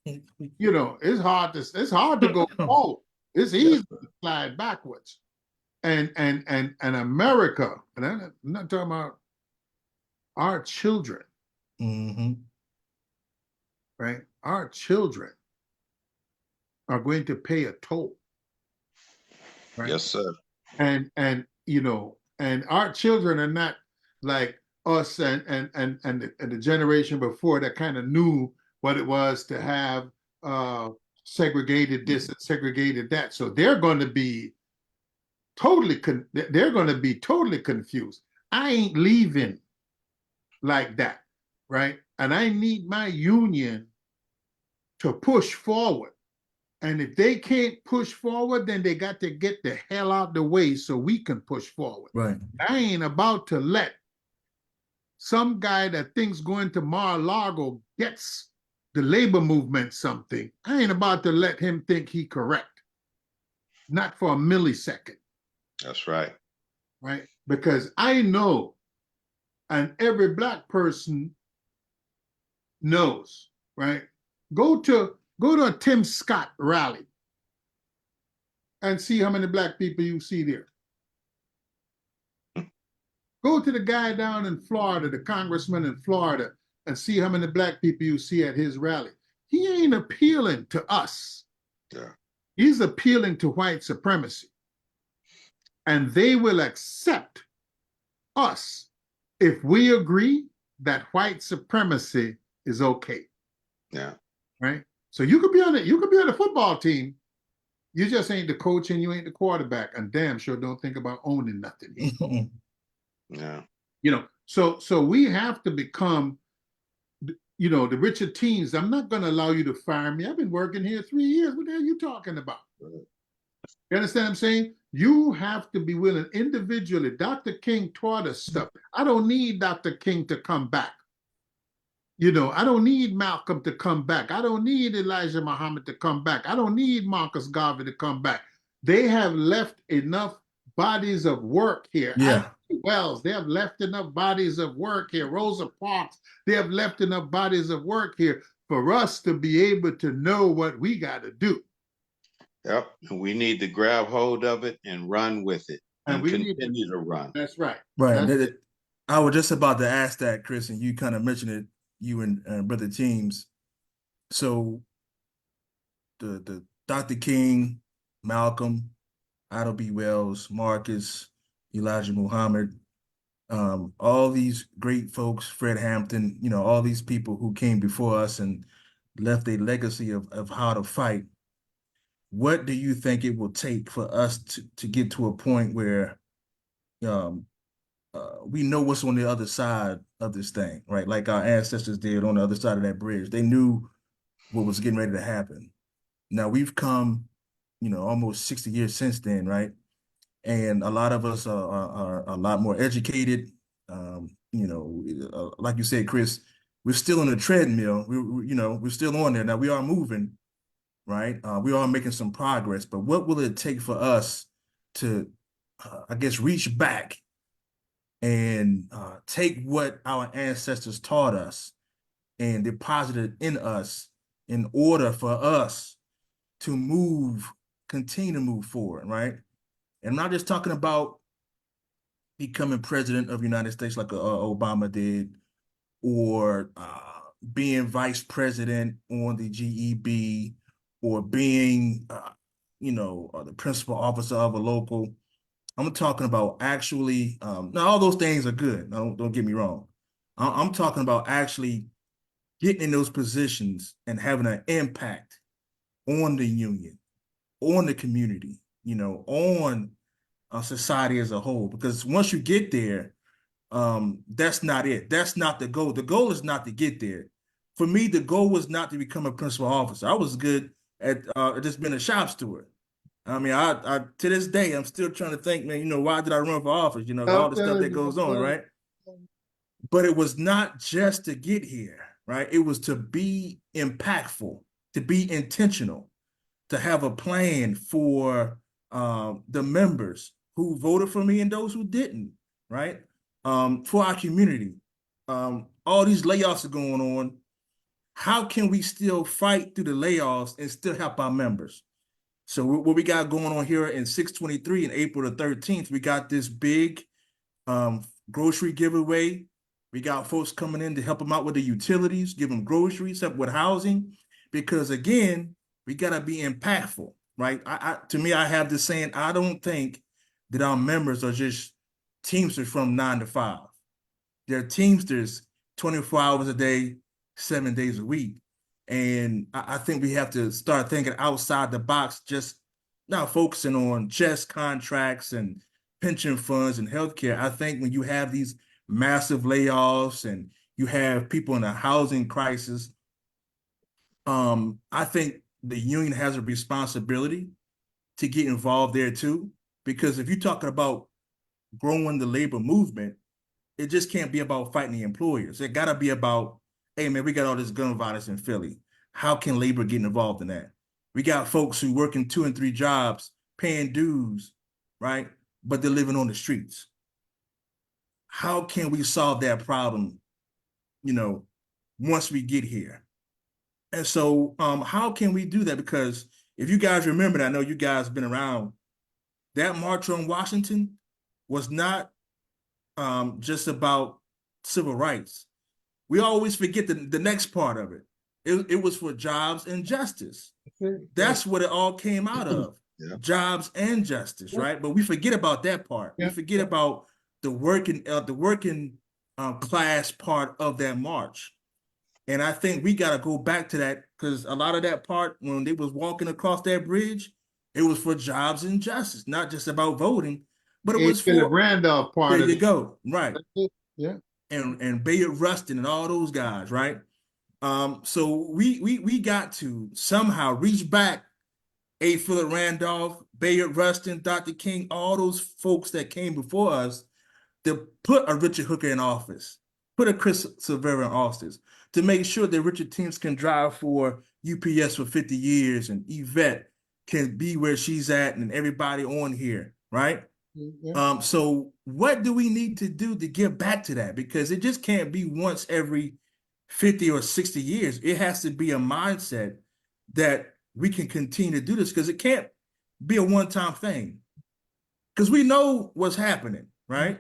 It's hard to go forward. It's easy to slide backwards. And America, and I'm not talking about our children,
Mm-hmm.
right? Our children are going to pay a toll. Right?
Yes, sir.
And our children are not like us and the generation before that kind of knew what it was to have segregated this and segregated that. So they're going to be totally confused. I ain't leaving like that, right? And I need my union to push forward. And if they can't push forward, then they got to get the hell out the way so we can push forward.
Right.
I ain't about to let some guy that thinks going to Mar-a-Lago gets the labor movement something. I ain't about to let him think he correct. Not for a millisecond.
That's right.
Right? Because I know, and every black person knows, right? Go to a Tim Scott rally and see how many black people you see there. Go to the guy down in Florida, the congressman in Florida, and see how many black people you see at his rally. He ain't appealing to us.
Yeah.
He's appealing to white supremacy. And they will accept us if we agree that white supremacy is okay.
Yeah.
Right? So you could be on a football team. You just ain't the coach and you ain't the quarterback, and damn sure don't think about owning nothing.
Yeah.
So we have to become, the richer teams. I'm not going to allow you to fire me. I've been working here 3 years. What the hell are you talking about? You understand what I'm saying? You have to be willing individually. Dr. King taught us stuff. I don't need Dr. King to come back. I don't need Malcolm to come back. I don't need Elijah Muhammad to come back. I don't need Marcus Garvey to come back. They have left enough bodies of work here.
Yeah.
Wells, they have left enough bodies of work here. Rosa Parks, they have left enough bodies of work here for us to be able to know what we got to do.
Yep. And we need to grab hold of it and run with it and we continue to run.
That's right.
Right. I was just about to ask that, Chris, and you kind of mentioned it, you and Brother Teams. So the Dr. King, Malcolm, Ida B. Wells, Marcus, Elijah Muhammad, all these great folks, Fred Hampton, all these people who came before us and left a legacy of how to fight. What do you think it will take for us to get to a point where um, we know what's on the other side of this thing, right? Like our ancestors did on the other side of that bridge. They knew what was getting ready to happen. Now we've come, almost 60 years since then, right? And a lot of us are a lot more educated. Like you said, Chris, we're still on the treadmill. We're still on there. Now we are moving, right? We are making some progress, but what will it take for us to, I guess, reach back and take what our ancestors taught us and deposited in us in order for us to continue to move forward, right? And I'm not just talking about becoming president of the United States like Obama did, or being vice president on the GEB, or being, the principal officer of a local. I'm talking about actually, now all those things are good. Don't get me wrong. I'm talking about actually getting in those positions and having an impact on the union, on the community, on society as a whole. Because once you get there, that's not it. That's not the goal. The goal is not to get there. For me, the goal was not to become a principal officer. I was good at just being a shop steward. I mean, I to this day, I'm still trying to think, man, why did I run for office? All the stuff that goes on, right? But it was not just to get here, right? It was to be impactful, to be intentional, to have a plan for the members who voted for me and those who didn't, right? For our community. All these layoffs are going on. How can we still fight through the layoffs and still help our members? So what we got going on here in 623 in April the 13th, we got this big grocery giveaway. We got folks coming in to help them out with the utilities, give them groceries, help with housing, because again, we got to be impactful, right? To me, I have this saying, I don't think that our members are just Teamsters from 9 to 5. They're Teamsters 24 hours a day, 7 days a week. And I think we have to start thinking outside the box, just not focusing on just contracts and pension funds and healthcare. I think when you have these massive layoffs and you have people in a housing crisis, I think the union has a responsibility to get involved there too. Because if you're talking about growing the labor movement, it just can't be about fighting the employers. It got to be about, hey, man, we got all this gun violence in Philly. How can labor get involved in that? We got folks who working 2 and 3 jobs, paying dues, right? But they're living on the streets. How can we solve that problem, once we get here? And so how can we do that? Because if you guys remember, I know you guys have been around, that march on Washington was not just about civil rights. We always forget the next part of it. It was for jobs and justice. That's what it all came out of.
Yeah.
Jobs and justice, right? But we forget about that part. We forget about the working class part of that march. And I think we got to go back to that, because a lot of that part, when they was walking across that bridge, it was for jobs and justice, not just about voting, but it was for
the Randolph part.
There you go, right?
Yeah.
And Bayard Rustin and all those guys, right? So we got to somehow reach back. A. Philip Randolph, Bayard Rustin, Dr. King, all those folks that came before us, to put a Richard Hooker in office, put a Chris Silvera in office, to make sure that Richard Teams can drive for UPS for 50 years and Yvette can be where she's at and everybody on here, right?
Yeah.
So what do we need to do to get back to that? Because it just can't be once every 50 or 60 years. It has to be a mindset that we can continue to do this, because it can't be a one-time thing. Because we know what's happening, right?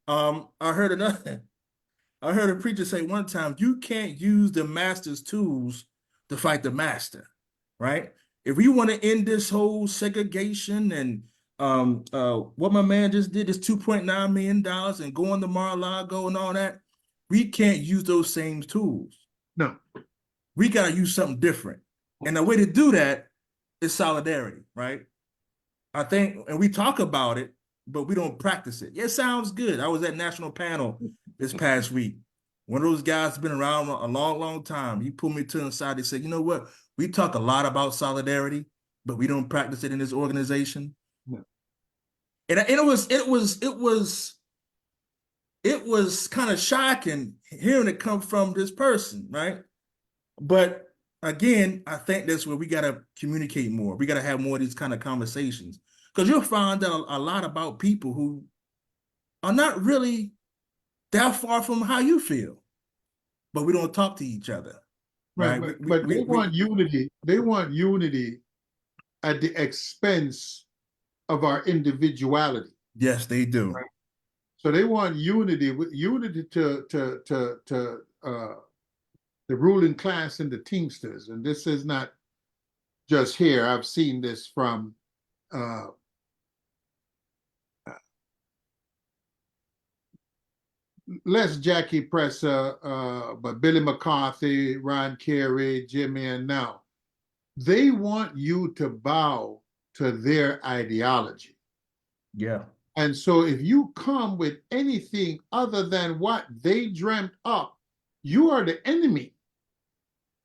I heard a preacher say one time, you can't use the master's tools to fight the master, right? If we want to end this whole segregation and what my man just did, this $2.9 million and going to Mar-a-Lago and all that, we can't use those same tools.
No.
We got to use something different. And the way to do that is solidarity, right? I think, and we talk about it, but we don't practice it. Yeah, it sounds good. I was at national panel this past week. One of those guys has been around a long, long time. He pulled me to the side. He said, you know what? We talk a lot about solidarity, but we don't practice it in this organization.
Yeah.
And it was kind of shocking hearing it come from this person, right? But again, I think that's where we got to communicate more. We got to have more of these kind of conversations, because you'll find out a lot about people who are not really that far from how you feel, but we don't talk to each other, right?
But they want unity. They want unity at the expense of our individuality.
Yes, they do.
Right. So they want unity to the ruling class and the Teamsters. And this is not just here. I've seen this from less Jackie Presser, but Billy McCarthy, Ron Carey, Jimmy, and now. They want you to bow to their ideology.
Yeah.
And so if you come with anything other than what they dreamt up, you are the enemy,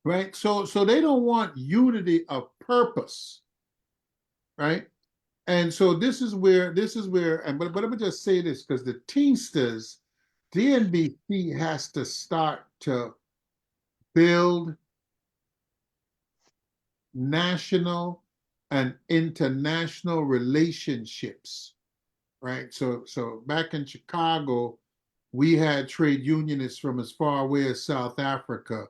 right? So they don't want unity of purpose, right? And so this is where, and but let me just say this, because the Teamsters, DNBC has to start to build national and international relationships, right? So back in Chicago, we had trade unionists from as far away as South Africa,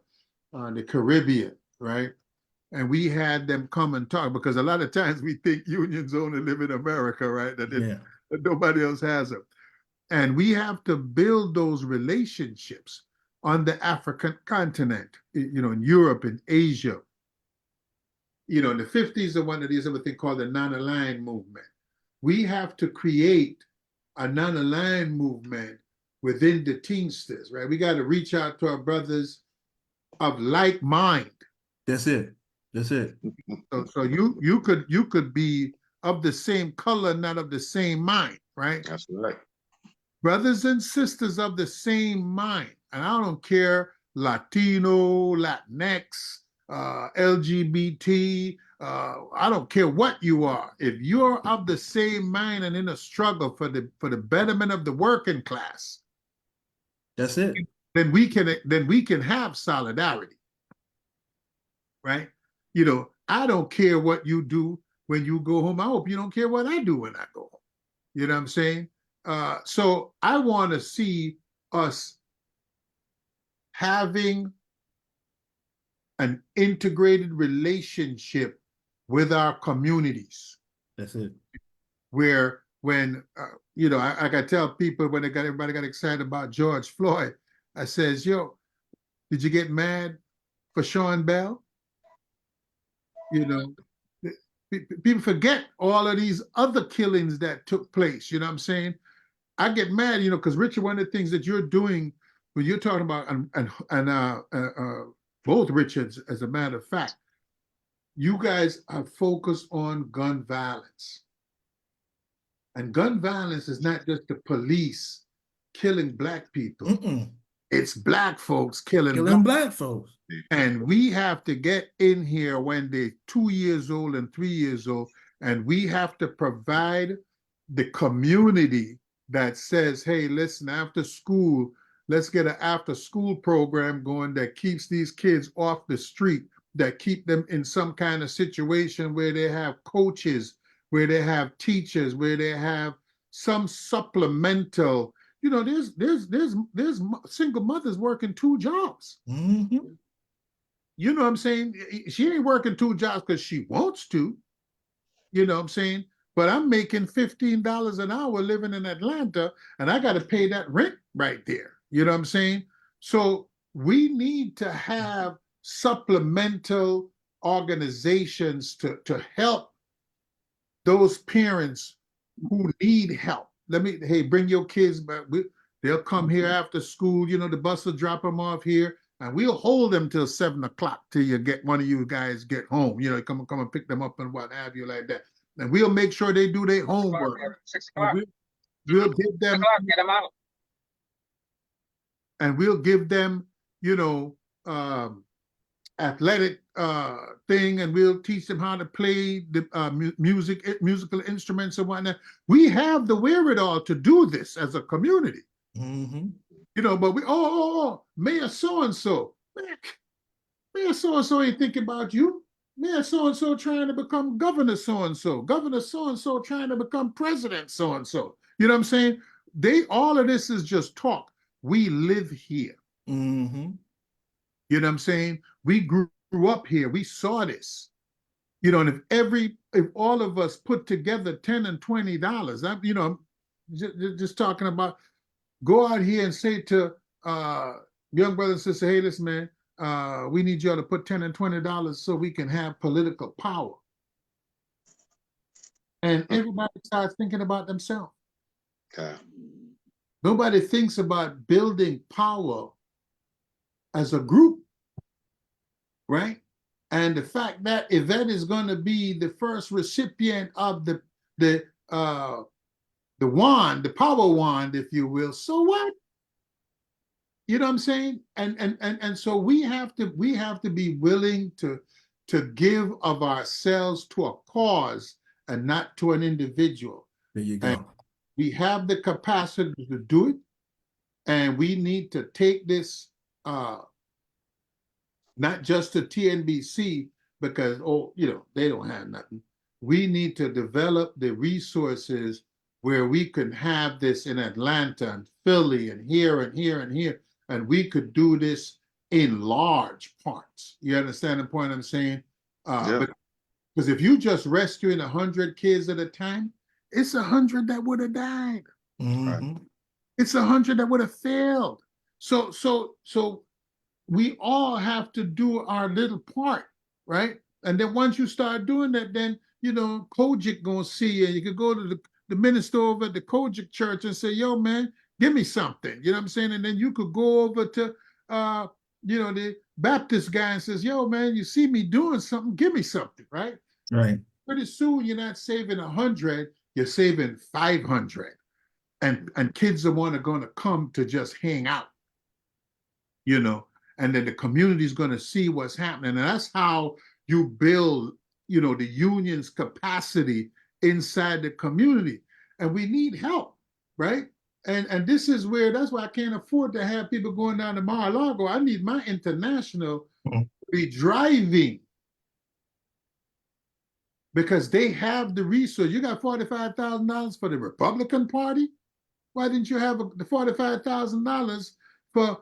the Caribbean, right? And we had them come and talk, because a lot of times we think unions only live in America, right? That nobody else has them. And we have to build those relationships on the African continent, you know, in Europe and Asia. You know, in the 50s, there one of these other thing called the non-aligned movement. We have to create a non-aligned movement within the Teamsters, right? We got to reach out to our brothers of like mind.
That's it. That's it.
So you could be of the same color, not of the same mind, right?
That's right.
Brothers and sisters of the same mind. And I don't care, Latino, Latinx, LGBT, I don't care what you are. If you're of the same mind and in a struggle for the betterment of the working class,
that's it.
Then we can have solidarity, right? You know, I don't care what you do when you go home. I hope you don't care what I do when I go home. You know what I'm saying? So I want to see us having an integrated relationship with our communities.
That's it.
Where when, you know, I got to tell people when everybody got excited about George Floyd, I says, yo, did you get mad for Sean Bell? You know, people forget all of these other killings that took place. You know what I'm saying? I get mad, you know, because Richard, one of the things that you're doing when you're talking about, and both Richards, as a matter of fact, you guys are focused on gun violence. And gun violence is not just the police killing Black people. It's Black folks killing
Black folks.
And we have to get in here when they're 2 years old and 3 years old, and we have to provide the community that says, hey, listen, after school, let's get an after school program going that keeps these kids off the street, that keep them in some kind of situation where they have coaches, where they have teachers, where they have some supplemental, you know, there's single mothers working 2 jobs.
Mm-hmm.
You know what I'm saying? She ain't working 2 jobs because she wants to, you know what I'm saying? But I'm making $15 an hour living in Atlanta, and I got to pay that rent right there. You know what I'm saying? So we need to have supplemental organizations to help those parents who need help. Hey, bring your kids back. They'll come here after school. You know, the bus will drop them off here, and we'll hold them till 7 o'clock till you get one of you guys get home. You know, come and pick them up and what have you like that. And we'll make sure they do their homework. we'll give them, and we'll give them, you know, athletic thing, and we'll teach them how to play the musical instruments and whatnot. We have the wherewithal to do this as a community.
Mm-hmm.
You know, but Mayor so-and-so, Mayor so-and-so ain't thinking about you. Mayor so-and-so trying to become governor so-and-so, governor so-and-so trying to become president so-and-so. You know what I'm saying? All of this is just talk. We live here.
Mm-hmm.
You know what I'm saying? We grew up here. We saw this. You know, and if all of us put together $10 and $20, I'm, you know, just talking about, go out here and say to young brother and sister, hey, listen, man, we need y'all to put $10 and $20 so we can have political power. And everybody starts thinking about themselves.
Okay.
Nobody thinks about building power as a group, right? And the fact that Yvette is going to be the first recipient of the wand, the power wand, if you will, so what? You know what I'm saying? And so we have to be willing to give of ourselves to a cause and not to an individual.
There you go.
And we have the capacity to do it, and we need to take this not just to TNBC because, oh, you know, they don't have nothing. We need to develop the resources where we can have this in Atlanta and Philly and here and here and here, and we could do this in large parts. You understand the point I'm saying?
Yeah.
Because if you just rescuing 100 kids at a time, it's 100 that would have died.
Mm-hmm.
It's 100 that would have failed. So we all have to do our little part, right? And then once you start doing that, then, you know, Kojic gonna see you. You could go to the minister over at the Kojic church and say, yo, man, give me something. You know what I'm saying? And then you could go over to, you know, the Baptist guy and says, yo, man, you see me doing something, give me something, right?
Right.
Pretty soon you're not saving 100, you're saving 500. And kids are going to come to just hang out, you know, and then the community is going to see what's happening. And that's how you build, you know, the union's capacity inside the community. And we need help, right? And this is where, that's why I can't afford to have people going down to Mar-a-Lago. I need my international to be driving, because they have the resource. You got $45,000 for the Republican Party. Why didn't you have the $45,000 for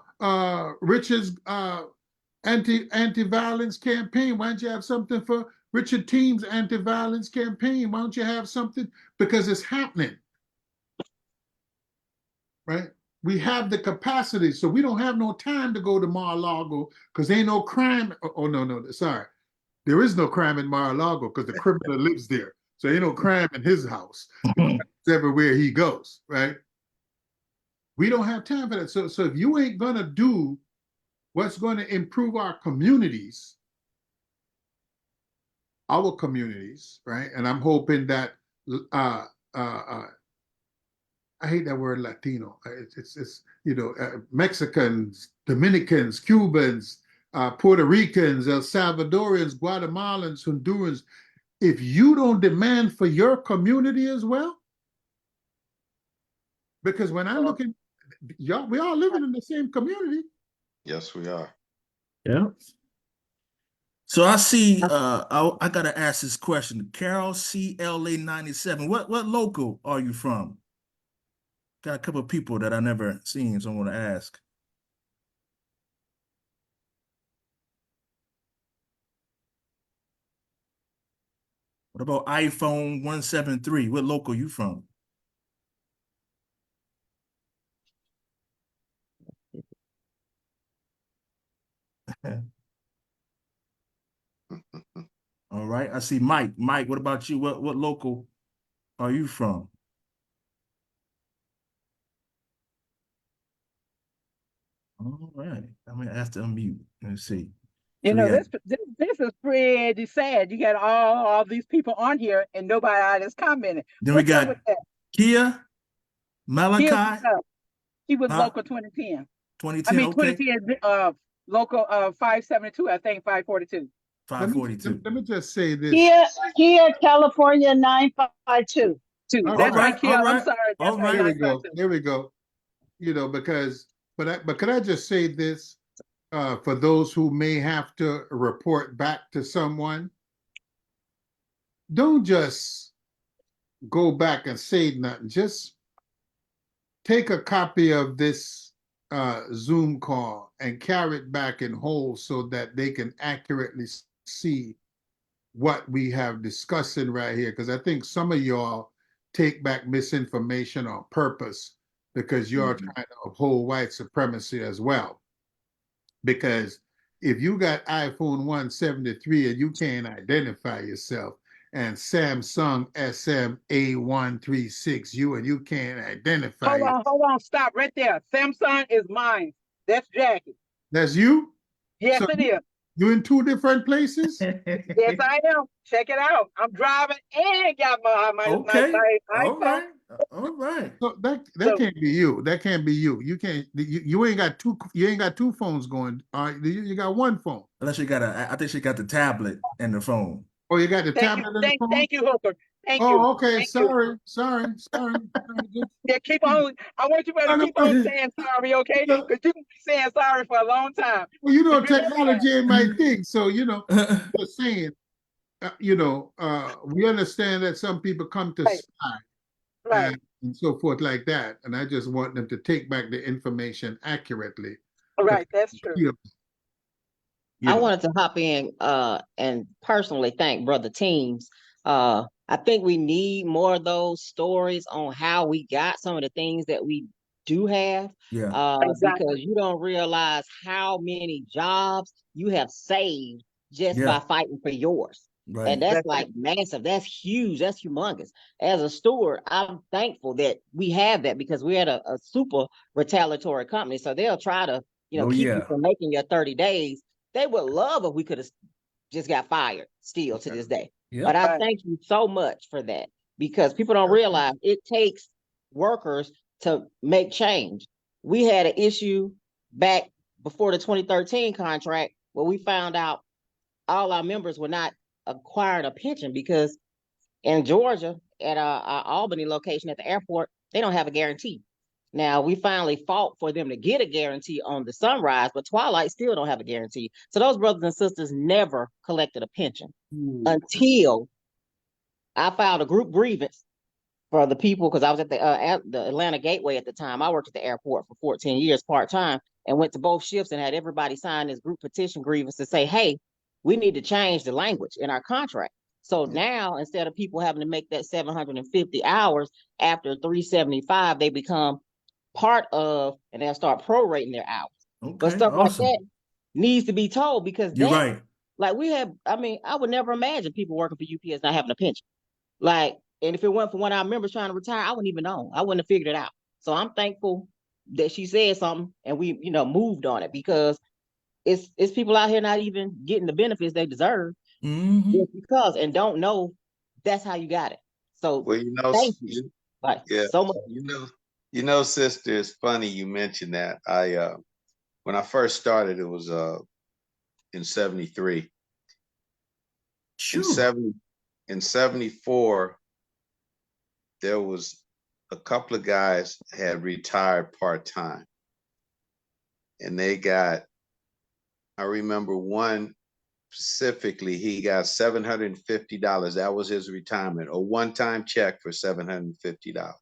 Richard's anti-violence campaign? Why don't you have something for Richard Team's anti-violence campaign? Why don't you have something? Because it's happening, right? We have the capacity, so we don't have no time to go to Mar-a-Lago because ain't no crime. Oh, no, sorry. There is no crime in Mar-a-Lago because the criminal lives there. So ain't no crime in his house. It's everywhere he goes, right? We don't have time for that. So if you ain't gonna do what's going to improve our communities, right? And I'm hoping that I hate that word Latino. It's you know, Mexicans, Dominicans, Cubans, Puerto Ricans, El Salvadorians, Guatemalans, Hondurans. If you don't demand for your community as well, because when I look at y'all, we all living in the same community.
Yes, we are.
Yeah. So I see, I gotta ask this question. Carol CLA 97. What local are you from? Got a couple of people that I never seen, so I want to ask. What about iPhone 173? What local you from? All right, I see Mike. Mike, what about you? What local are you from? All right, I'm gonna ask to unmute. Let's see.
You
So
know,
we got-
this is pretty sad. You got all these people on here and nobody is commenting.
Then we
What's up
got
with that?
Kia. Malachi,
He was
huh?
local 2010. I
2010,
mean,
okay,
2010, local, 572, I think 542.
Let me,
542.
let me just say this.
Kia, California 952.
Two.
All
That's
right,
right, Kia.
all
I'm
right,
sorry. That's
all
right.
There
right.
we go.
952.
There we go. You know, because, but could I just say this, for those who may have to report back to someone? Don't just go back and say nothing. Just take a copy of this Zoom call and carry it back in whole so that they can accurately see what we have discussing right here. Because I think some of y'all take back misinformation on purpose because you're trying to uphold white supremacy as well. Because if you got iPhone 173 and you can't identify yourself, and Samsung SM-A136U and you can't identify it,
Hold on, stop right there. Samsung is mine. That's Jackie.
that's you?
Yes,
So
it is.
you in two different places?
Yes, I am. Check it out. I'm driving and got my
Okay, all
iPhone.
right, all right.
So that
So-
can't be you. That can't be you. You can't. You ain't got two phones going. All right, you got one phone.
Unless I think she got the tablet and the phone.
Oh, you got the
Thank you,
tablet and the phone.
thank you, Hooker. Thank you.
Oh, okay.
Thank you.
Sorry.
Yeah, keep on. I want you to keep on saying sorry, okay? Because you've been saying sorry for a long time.
Well, you know,
If you never
technology ain't my thing. So, you know, just saying, we understand that some people come to
Right.
spy
Right.
and so forth like that. And I just want them to take back the information accurately.
Right. That's true.
I wanted to hop in and personally thank Brother Teams. I think we need more of those stories on how we got some of the things that we do have.
Yeah.
Exactly.
Because you don't realize how many jobs you have saved just by
Yeah.
fighting for yours.
Right.
And that's
That's
like massive. That's huge. That's humongous. As a steward, I'm thankful that we have that because we're at a super retaliatory company. So they'll try to,
Oh,
keep
yeah.
you from making your 30 days. They would love if we could have just got fired still to this day.
Yeah.
But I
Right.
thank you so much for that because people don't realize it takes workers to make change. We had an issue back before the 2013 contract where we found out all our members were not acquiring a pension because in Georgia at our Albany location at the airport, they don't have a guarantee. Now we finally fought for them to get a guarantee on the Sunrise, but Twilight still don't have a guarantee. So those brothers and sisters never collected a pension until I filed a group grievance for the people because I was at the Atlanta Gateway at the time. I worked at the airport for 14 years part-time and went to both shifts and had everybody sign this group petition grievance to say, hey, we need to change the language in our contract. So now instead of people having to make that 750 hours after 375, they become part of and they'll start prorating their hours.
Okay.
But stuff
Awesome.
like that needs to be told because
You're
that,
right.
like I would never imagine people working for UPS not having a pension. Like, and if it weren't for one of our members trying to retire, I wouldn't even know. I wouldn't have figured it out. So I'm thankful that she said something and we, moved on it because it's people out here not even getting the benefits they deserve just because and don't know that's how you got it. So
Well,
thank you. Like so much.
Sister, it's funny you mentioned that. When I first started, it was in 73. In 74, there was a couple of guys had retired part-time. And I remember one specifically, he got $750. That was his retirement, a one-time check for $750.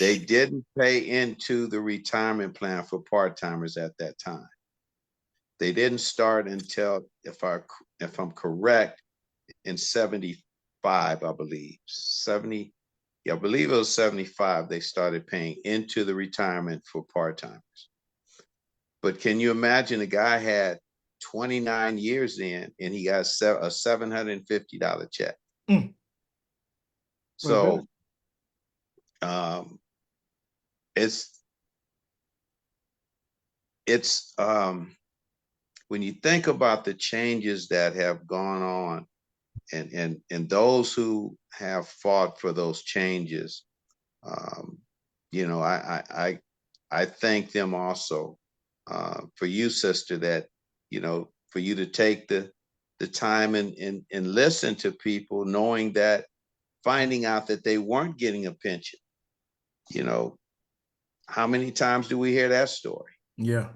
They didn't pay into the retirement plan for part-timers at that time. They didn't start until, if I'm correct, in 75, I believe. I believe it was 75, they started paying into the retirement for part-timers. But can you imagine a guy had 29 years in and he got a $750 check? So it's when you think about the changes that have gone on and those who have fought for those changes, you know, I thank them also for you, sister, that, you know, for you to take the time and listen to people, knowing that, finding out that they weren't getting a pension. You know, how many times do we hear that story?
Yeah.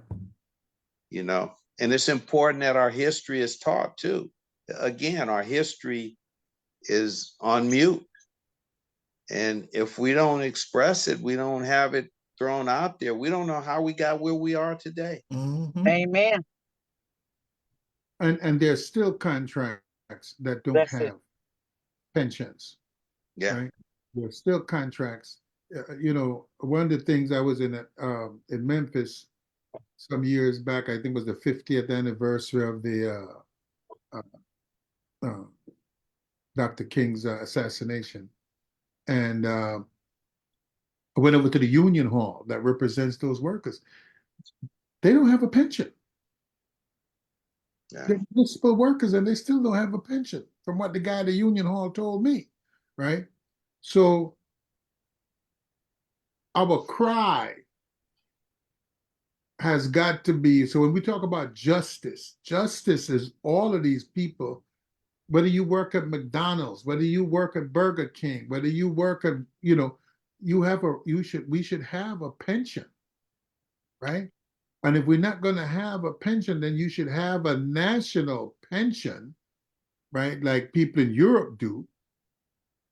You know, and it's important that our history is taught too. Again, our history is on mute. And if we don't express it, we don't have it thrown out there, we don't know how we got where we are today.
Mhm.
Amen.
And there's still contracts that don't
That's it.
have pensions,
Yeah.
right? There's still contracts. You know, one of the things I was in Memphis some years back, I think it was the 50th anniversary of the Dr. King's assassination. And I went over to the Union Hall that represents those workers. They don't have a pension.
Yeah.
They're municipal workers and they still don't have a pension, from what the guy at the Union Hall told me, right? So our cry has got to be, so when we talk about justice, justice is all of these people, whether you work at McDonald's, whether you work at Burger King, whether you work at, you know, we should have a pension, right? And if we're not going to have a pension, then you should have a national pension, right? Like people in Europe do,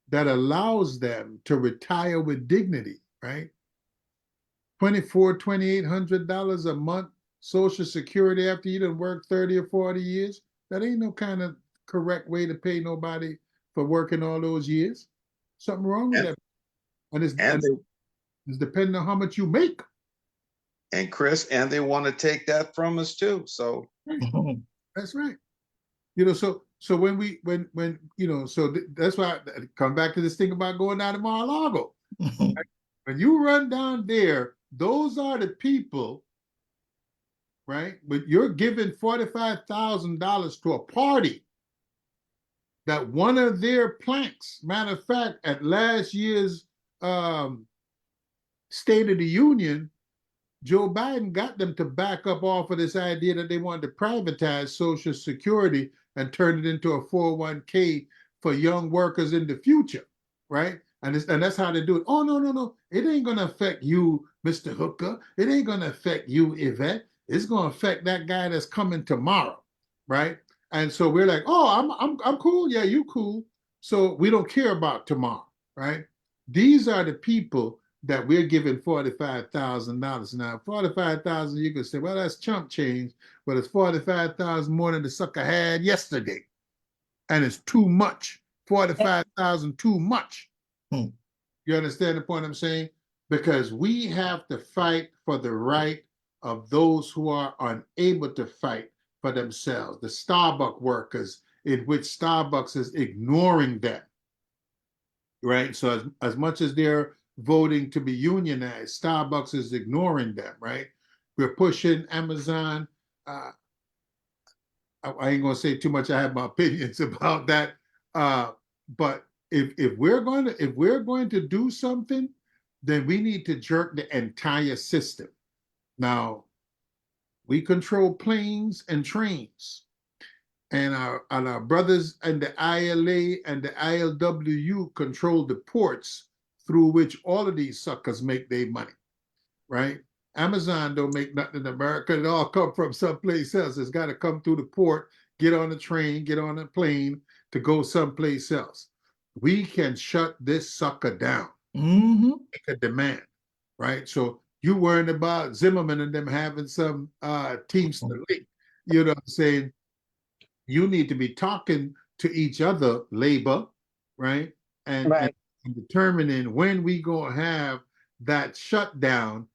that allows them to retire with dignity, right? $2,800 a month, Social Security after you done worked 30 or 40 years. That ain't no kind of correct way to pay nobody for working all those years. Something wrong with that. And it's depending on how much you make.
And Chris, and they want to take that from us too. So
That's right. You know, so when you know, so that's why I come back to this thing about going down to Mar-a-Lago. When you run down there, those are the people, right? But you're giving $45,000 to a party that one of their planks, matter of fact, at last year's State of the Union, Joe Biden got them to back up off of this idea that they wanted to privatize Social Security and turn it into a 401k for young workers in the future, right? And that's how they do it. Oh, no. It ain't going to affect you, Mr. Hooker. It ain't going to affect you, Yvette. It's going to affect that guy that's coming tomorrow, right? And so we're like, oh, I'm cool. Yeah, you cool. So we don't care about tomorrow, right? These are the people that we're giving $45,000 now. $45,000, you could say, well, that's chump change, but it's $45,000 more than the sucker had yesterday, and it's too much. $45,000 too much. You understand the point I'm saying? Because we have to fight for the right of those who are unable to fight for themselves. The Starbucks workers, in which Starbucks is ignoring them, right? So as much as they're voting to be unionized, Starbucks is ignoring them, right? We're pushing Amazon. I ain't gonna say too much. I have my opinions about that. But if we're going to do something, then we need to jerk the entire system. Now, we control planes and trains, and our brothers and the ILA and the ILWU control the ports through which all of these suckers make their money, right? Amazon don't make nothing in America. It all come from someplace else. It's got to come through the port, get on a train, get on a plane to go someplace else. We can shut this sucker down. Make a demand, right? So you worrying about Zimmerman and them having some Teamster link, you know what I'm saying? You need to be talking to each other, labor, right? And determining when we gonna have that shutdown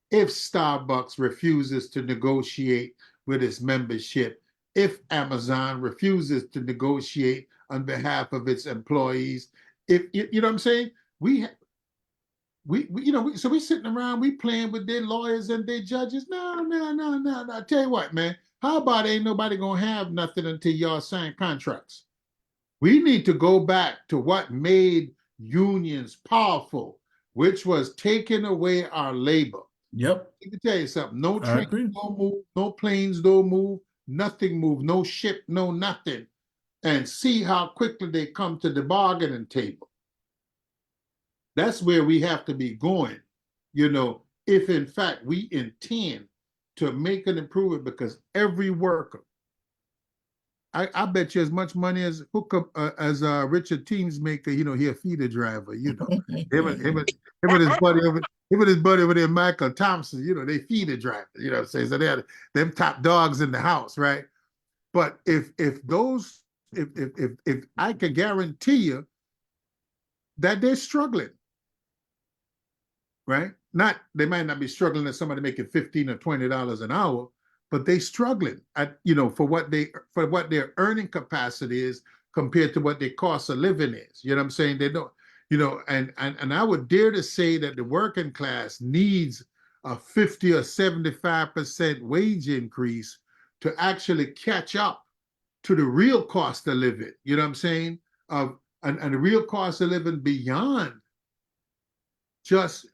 if Starbucks refuses to negotiate with its membership, if Amazon refuses to negotiate on behalf of its employees, if you know what I'm saying, we you know, so we sitting around, we playing with their lawyers and their judges. No. I tell you what, man, how about ain't nobody gonna have nothing until y'all sign contracts? We need to go back to what made unions powerful. which was taking away our labor.
Yep,
Let me tell you something. No
I agree.
trains don't move, no planes don't move, nothing move, no ship, no nothing. And see how quickly they come to the bargaining table. That's where we have to be going, if in fact we intend to make an improvement, because every worker, I bet you as much money as as Richard Teams maker, he a feeder driver, him and his buddy over there, Michael Thompson, they feeder drivers, what I'm saying? So they had them top dogs in the house, right? But if I can guarantee you that they're struggling, right? They might not be struggling as somebody making $15 or $20 an hour, but they struggling at, for what their earning capacity is compared to what their cost of living is. You know what I'm saying? They don't, and I would dare to say that the working class needs a 50 or 75% wage increase to actually catch up to the real cost of living. You know what I'm saying? And the real cost of living beyond just,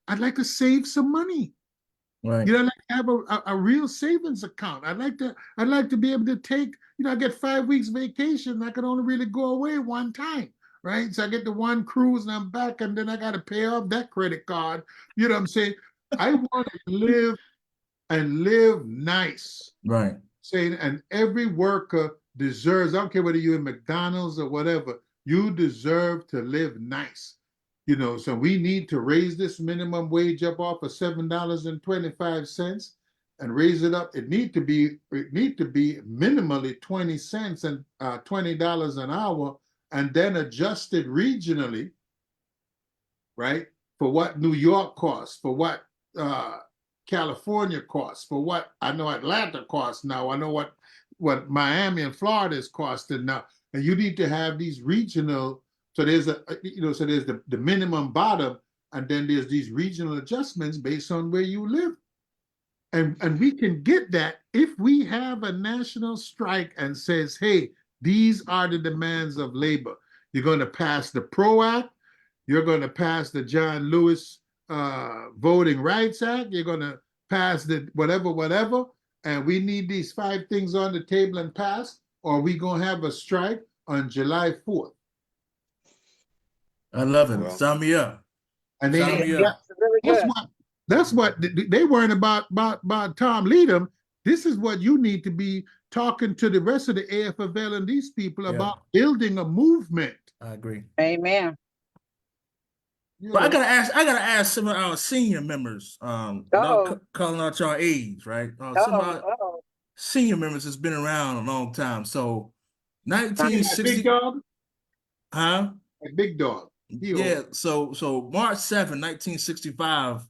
I'd like to save some money.
Right.
I'd like to have a real savings account. I'd like to be able to take, I get 5 weeks vacation. I can only really go away one time, right? So I get the one cruise and I'm back, and then I got to pay off that credit card. You know what I'm saying? I want to live nice.
Right.
Saying, and every worker deserves, I don't care whether you're in McDonald's or whatever, you deserve to live nice. So we need to raise this minimum wage up off of $7.25 and raise it up. It need to be minimally 20 cents and $20 an hour, and then adjusted regionally, right? For what New York costs, for what California costs, for what I know Atlanta costs now. I know what Miami and Florida is costing now. And you need to have these regional. So there's there's the minimum bottom, and then there's these regional adjustments based on where you live. And we can get that if we have a national strike and says, hey, these are the demands of labor. You're going to pass the PRO Act. You're going to pass the John Lewis Voting Rights Act. You're going to pass the whatever. And we need these 5 things on the table and pass, or we going to have a strike on July 4th.
I love it.
Well,
Sign me up.
And
Sign me up.
that's what they weren't about Tom Leadham. This is what you need to be talking to the rest of the AFL and these people about, building a movement.
I agree.
Amen.
But I gotta ask some of our senior members, without calling out your age, right? Some of our senior members has been around a long time. So 1960.
Big Dog?
Huh?
Big Dog.
Yeah, so March 7, 1965,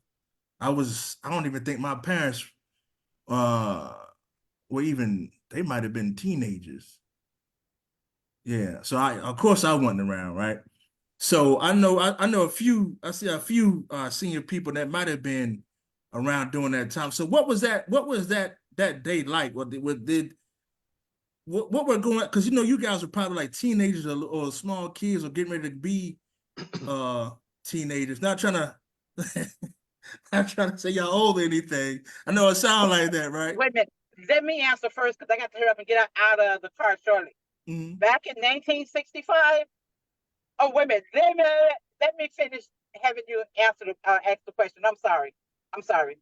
I don't even think my parents were even, they might have been teenagers. Yeah, so of course I wasn't around, right? So I see a few senior people that might have been around during that time. So what was that day like? What were going, because you guys were probably like teenagers or small kids or getting ready to be teenagers. Not trying to say y'all old or anything. I know it sounds like that, right?
Wait a minute. Let me answer first, because I got to hurry up and get out of the car shortly.
Mm-hmm.
Back in 1965. Oh, wait a minute. Let me finish having you ask the question. I'm sorry.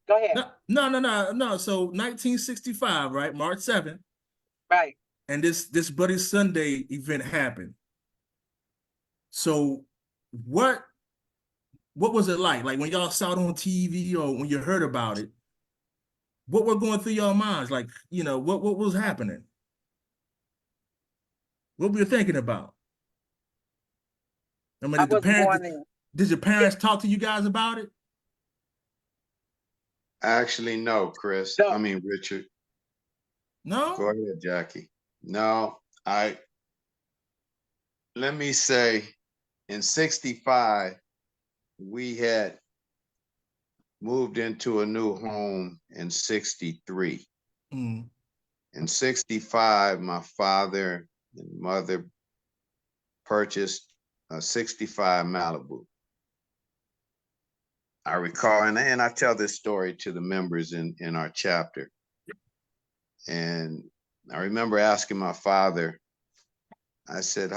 Go ahead.
No. So 1965, right? March 7th.
Right.
And this Bloody Sunday event happened. So what was it like? Like when y'all saw it on TV or when you heard about it, what were going through your minds? Like, what was happening? What were you thinking about? I mean, did your parents talk to you guys about it?
Actually, no, Chris.
No.
I mean, Richard.
No?
Go ahead, Jackie. No, let me say, in 65, we had moved into a new home in 63.
Mm.
In 65, my father and mother purchased a 65 Malibu. I recall, and I tell this story to the members in our chapter. And I remember asking my father, I said,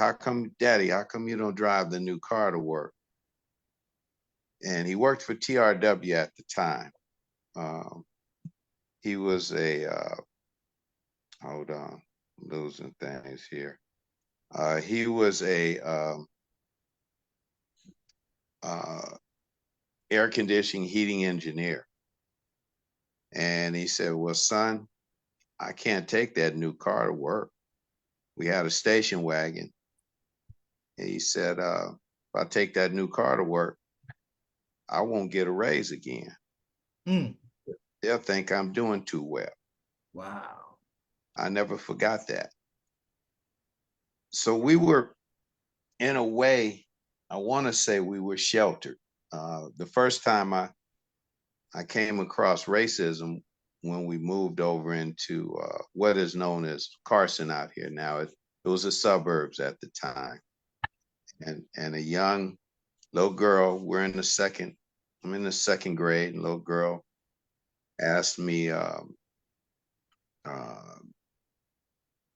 Daddy, how come you don't drive the new car to work? And he worked for TRW at the time. He was hold on, I'm losing things here. He was a air conditioning heating engineer. And he said, well, son, I can't take that new car to work. We had a station wagon. And he said, if I take that new car to work, I won't get a raise again. They'll think I'm doing too well.
Wow.
I never forgot that. So we were, in a way, I want to say we were sheltered. The first time I came across racism when we moved over into what is known as Carson out here now. It was the suburbs at the time. And a young little girl, I'm in the second grade, and little girl asked me,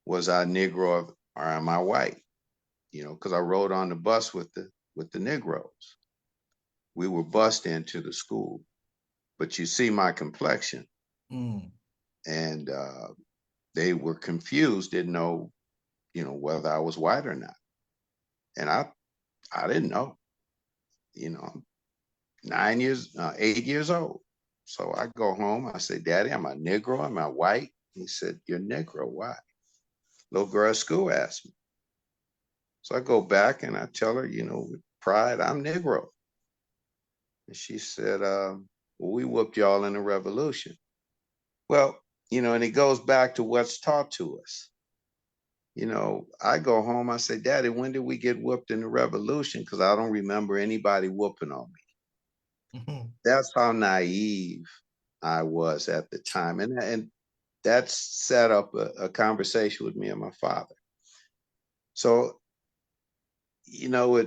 was I Negro or am I white? You know, because I rode on the bus with the Negroes. We were bused into the school, but you see my complexion. And they were confused, didn't know, you know, whether I was white or not. And I didn't know, you know, 8 years old. So I go home, I say, Daddy, am I Negro? Am I white? He said, you're Negro, why? Little girl at school asked me. So I go back and I tell her, you know, with pride, I'm Negro. And she said, well, we whooped y'all in the revolution. Well, you know, and it goes back to what's taught to us. You know, I go home, I say, Daddy, when did we get whooped in the revolution? Because I don't remember anybody whooping on me. That's how naive I was at the time. And that set up a conversation with me and my father. So, you know,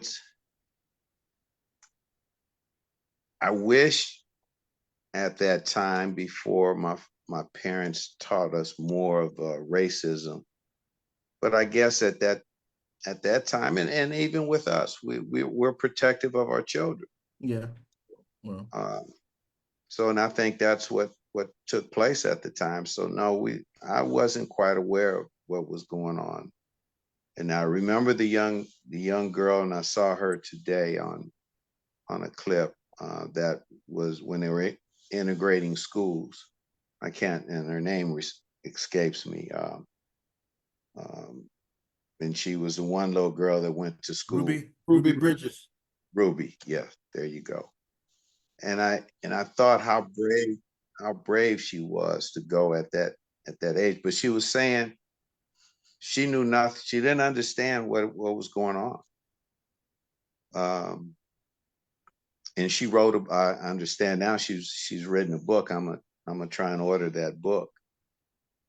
I wish at that time, before my parents taught us more of racism, but I guess at that time, and even with us, we're protective of our children.
Yeah. Well.
So, and I think that's what took place at the time. So no, I wasn't quite aware of what was going on. And I remember the young girl, and I saw her today on a clip that was when they were integrating schools. I can't, and her name escapes me. And she was the one little girl that went to school.
Ruby Bridges.
Ruby, yes, there you go. And I thought how brave she was to go at that age. But she was saying she knew nothing. She didn't understand what was going on. And she wrote. I understand now. She's written a book. I'm gonna try and order that book.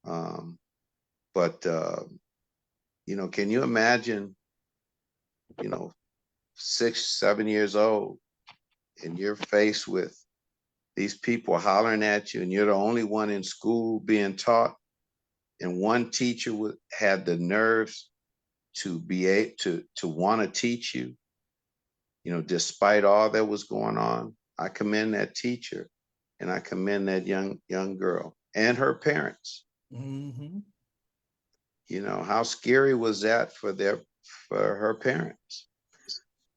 But you know, can you imagine? You know, 6, 7 years old, and you're faced with these people hollering at you, and you're the only one in school being taught, and one teacher had the nerves to be able to want to teach you, you know, despite all that was going on. I commend that teacher, and I commend that young girl and her parents.
Mm-hmm.
You know, how scary was that for her parents?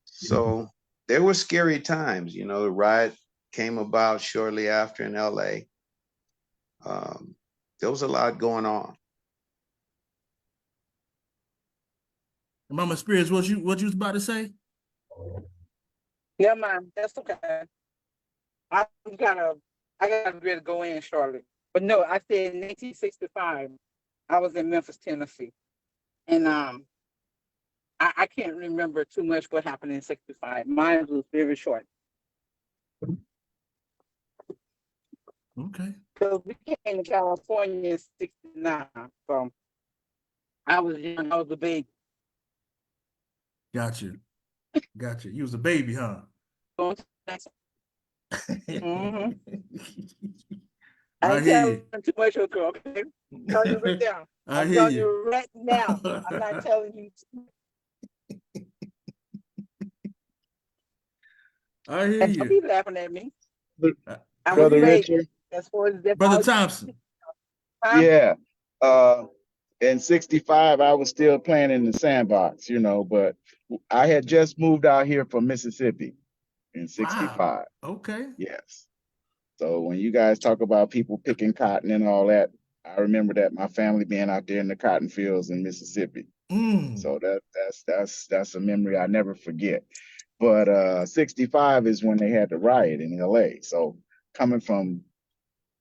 So there were scary times. You know, the riot came about shortly after in LA. There was a lot going on.
Mama Spears, what you was about to say?
Yeah, man, that's okay. I gotta ready to go in shortly. But no, I said in 1965, I was in Memphis, Tennessee. And I can't remember too much what happened in 65. Mine was very short.
Okay.
So we came to California in 69. So I was young, I was a baby.
Got you. You was a baby, huh?
Mhm. I
I
ain't
hear
telling
you.
too much, okay? I'm telling you right now.
I
I'm
hear
telling
you.
you right now. I'm not telling you.
I hear
And don't
you.
be laughing at me.
Uh,
I was
Brother
Vegas.
Richard.
That's for that's
Brother
all.
Thompson.
Huh?
Yeah. In 65, I was still playing in the sandbox, but I had just moved out here from Mississippi in
Wow.
65.
Okay.
Yes. So when you guys talk about people picking cotton and all that, I remember that my family being out there in the cotton fields in Mississippi.
Mm.
So that's a memory I never forget. But 65 is when they had the riot in LA. So coming from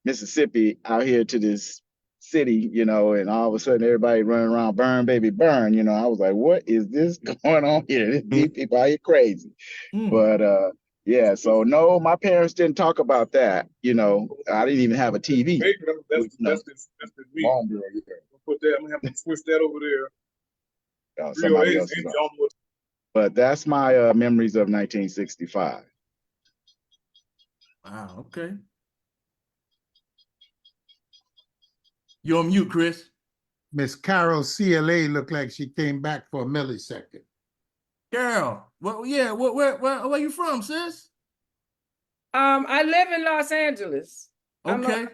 Mississippi out here to this city, and all of a sudden everybody running around, burn, baby, burn. I was like, what is this going on here? These people out here crazy.
Mm.
But yeah, so no, my parents didn't talk about that. I didn't even have a TV.
Maybe that's the week.
Long Bureau, yeah.
Put that. I'm gonna have to switch that over there.
Somebody
308
else is
and
on.
John Wood.
But that's my memories of 1965.
Wow. Okay. You're on mute, Chris.
Miss Carol CLA looked like she came back for a millisecond.
Carol. Well, yeah. Where you from, sis?
I live in Los Angeles.
Okay.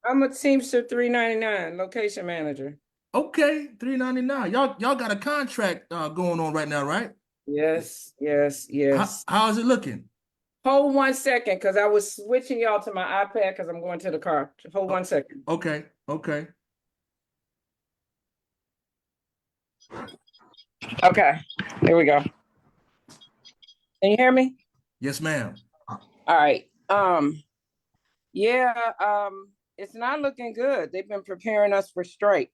I'm a Teamster 399 location manager.
Okay. 399. Y'all got a contract going on right now, right?
Yes.
How is it looking?
Hold 1 second, because I was switching y'all to my iPad because I'm going to the car. Hold 1 second.
Okay.
Okay, here we go. Can you hear me?
Yes, ma'am.
All right. It's not looking good. They've been preparing us for strike.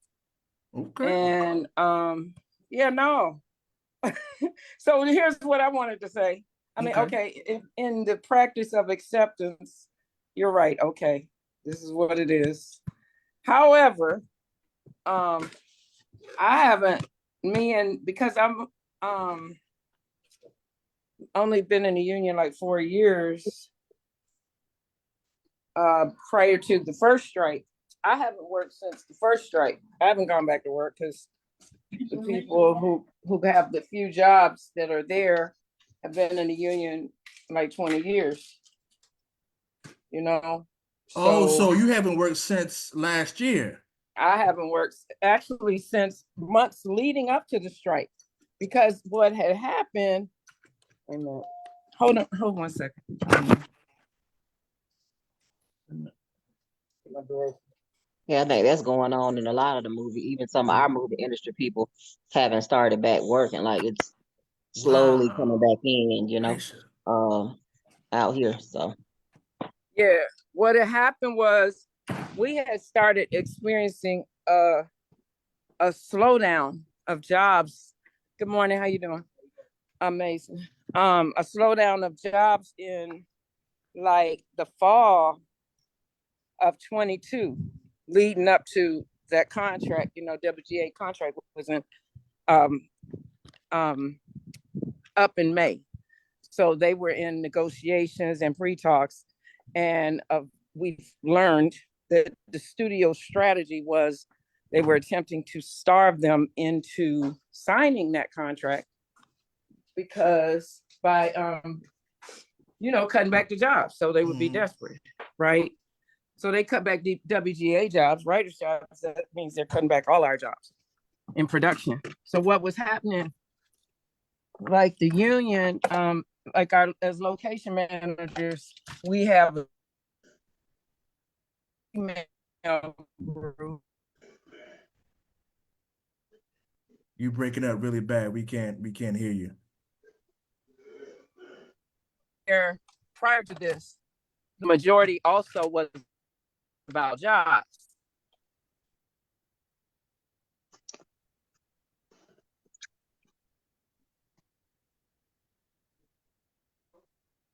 Okay.
And no. So here's what I wanted to say. I mean, okay, in the practice of acceptance, you're right. Okay, this is what it is. However, I haven't, because I'm only been in the union like 4 years prior to the first strike. I haven't worked since the first strike. I haven't gone back to work because the people who have the few jobs that are there have been in the union like 20 years.
So you haven't worked since last year?
I haven't worked actually since months leading up to the strike, because what had happened, wait a minute, hold 1 second.
Yeah, I think that's going on in a lot of the movie. Even some of our movie industry people haven't started back working. Like it's slowly coming back in, out here. So
yeah, what had happened was we had started experiencing a slowdown of jobs. Good morning, how you doing? Amazing. A slowdown of jobs in like the fall of 22, leading up to that contract. WGA contract wasn't up in May. So they were in negotiations and pre-talks, and we've learned that the studio strategy was they were attempting to starve them into signing that contract, because by cutting back the jobs, so they would be desperate, right? So they cut back the WGA jobs, writers' jobs. That means they're cutting back all our jobs in production. So what was happening, like the union, like as location managers, we have a email group.
You breaking up really bad. We can't hear you.
Prior to this, the majority also was about jobs.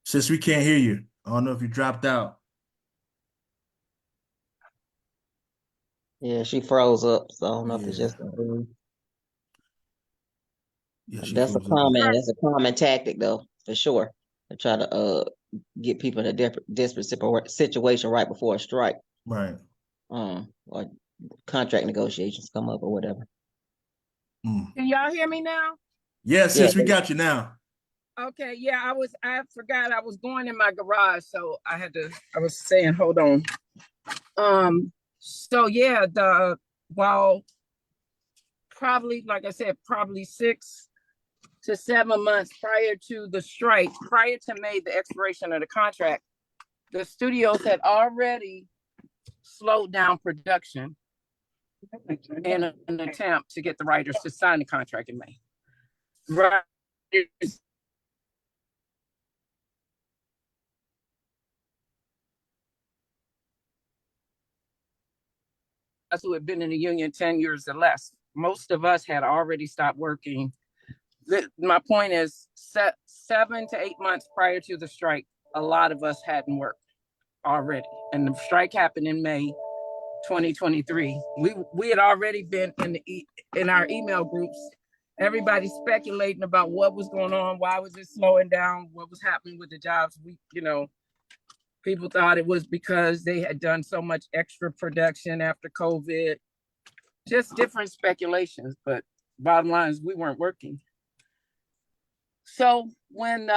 Sis, we can't hear you. I don't know if you dropped out.
yeah, she froze up. So I don't know if it's
Yeah.
just
Yeah, she
that's a
froze up.
common tactic though, for sure. To try to get people in a desperate situation right before a strike,
Right.
or contract negotiations come up or whatever.
Mm.
Can y'all hear me now?
Yes,
Yeah.
sis, we got you now.
Okay, yeah, I forgot I was going in my garage, so I was saying, hold on. So yeah, while probably, like I said, probably 6 to 7 months prior to the strike, prior to May, the expiration of the contract, the studios had already slowed down production in an attempt to get the writers to sign the contract in May. Writers who had been in the union 10 years or less. Most of us had already stopped working. My point is 7 to 8 months prior to the strike, a lot of us hadn't worked already. And the strike happened in May 2023. We had already been in our email groups, everybody speculating about what was going on, why was it slowing down, what was happening with the jobs. People thought it was because they had done so much extra production after COVID, just different speculations. But bottom line is we weren't working. So and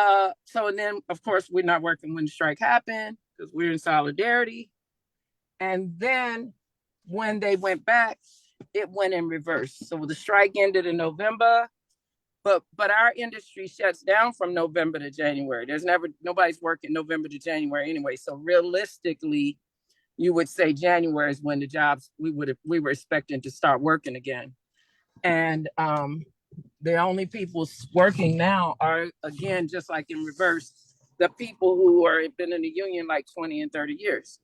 then of course we're not working when the strike happened because we're in solidarity. And then when they went back, it went in reverse. So the strike ended in November, but our industry shuts down from November to January. Nobody's working November to January anyway. So realistically, you would say January is when the jobs we were expecting to start working again. And the only people working now are, again, just like in reverse, the people who are been in the union like 20 and 30 years.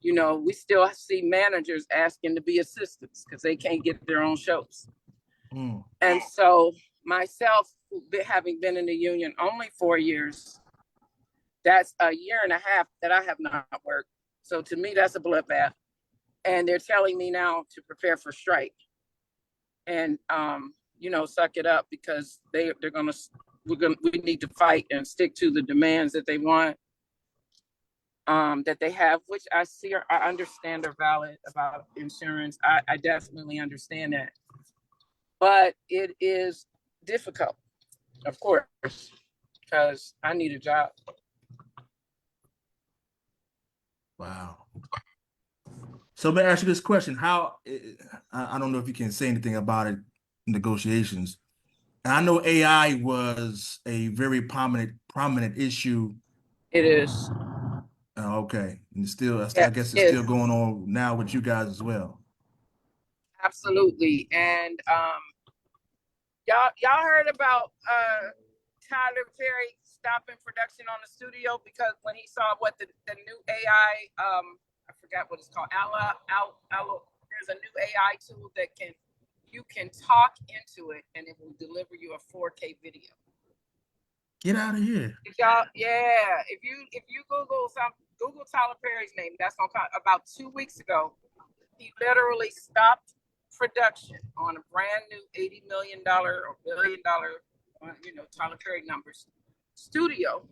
We still see managers asking to be assistants because they can't get their own shows. Mm. And so myself, having been in the union only 4 years, that's a year and a half that I have not worked. So to me, that's a bloodbath. And they're telling me now to prepare for strike and, suck it up because we need to fight and stick to the demands that they want, that they have, which I understand are valid about insurance. I definitely understand that. But it is difficult, of course, because I need a job.
Wow. So let me ask you this question. How, I don't know if you can say anything about it, negotiations. I know AI was a very prominent issue.
It is.
Okay. And still, I guess it's
Yes.
still going on now with you guys as well.
Absolutely. And y'all heard about Tyler Perry stopping production on the studio because when he saw what the new AI, I forgot what it's called, there's a new AI tool that you can talk into it and it will deliver you a 4K video.
Get out of here.
If you Google Tyler Perry's name, that's gonna come. About 2 weeks ago, he literally stopped production on a brand new $80 million or $1 billion, Tyler Perry numbers, studio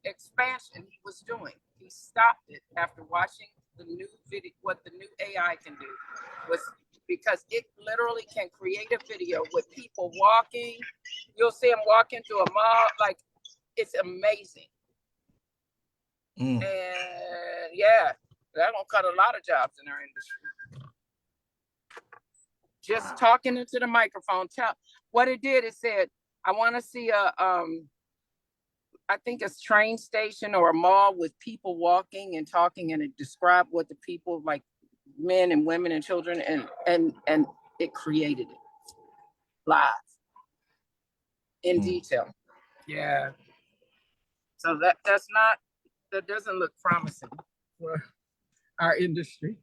expansion he was doing. He stopped it after watching the new video, what the new AI can do, was because it literally can create a video with people walking. You'll see them walk into a mall, like it's amazing. And yeah, that gonna cut a lot of jobs in our industry. Just talking into the microphone. What it did, it said, I want to see I think a train station or a mall with people walking and talking, and it described what the people, like men and women and children, and it created it live in detail. Yeah. So that doesn't look promising for our industry.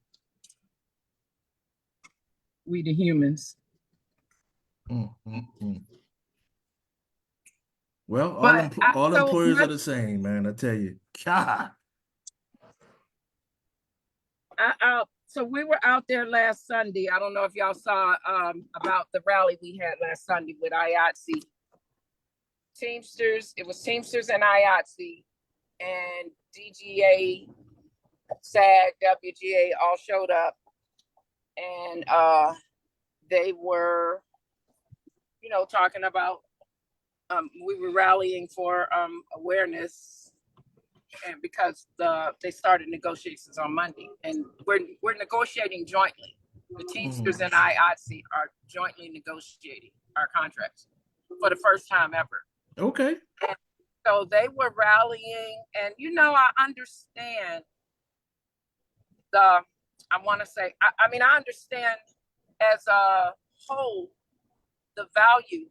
We the humans.
Well, all employers are the same, man. I tell you. God.
So we were out there last Sunday. I don't know if y'all saw about the rally we had last Sunday with IATSE. Teamsters, it was Teamsters and IATSE and DGA, SAG, WGA all showed up, and they were, you know, talking about we were rallying for awareness, and because they started negotiations on Monday, and we're negotiating jointly. The Teamsters and IATSE are jointly negotiating our contracts for the first time ever.
Okay.
And so they were rallying, and you know, I understand I understand as a whole the value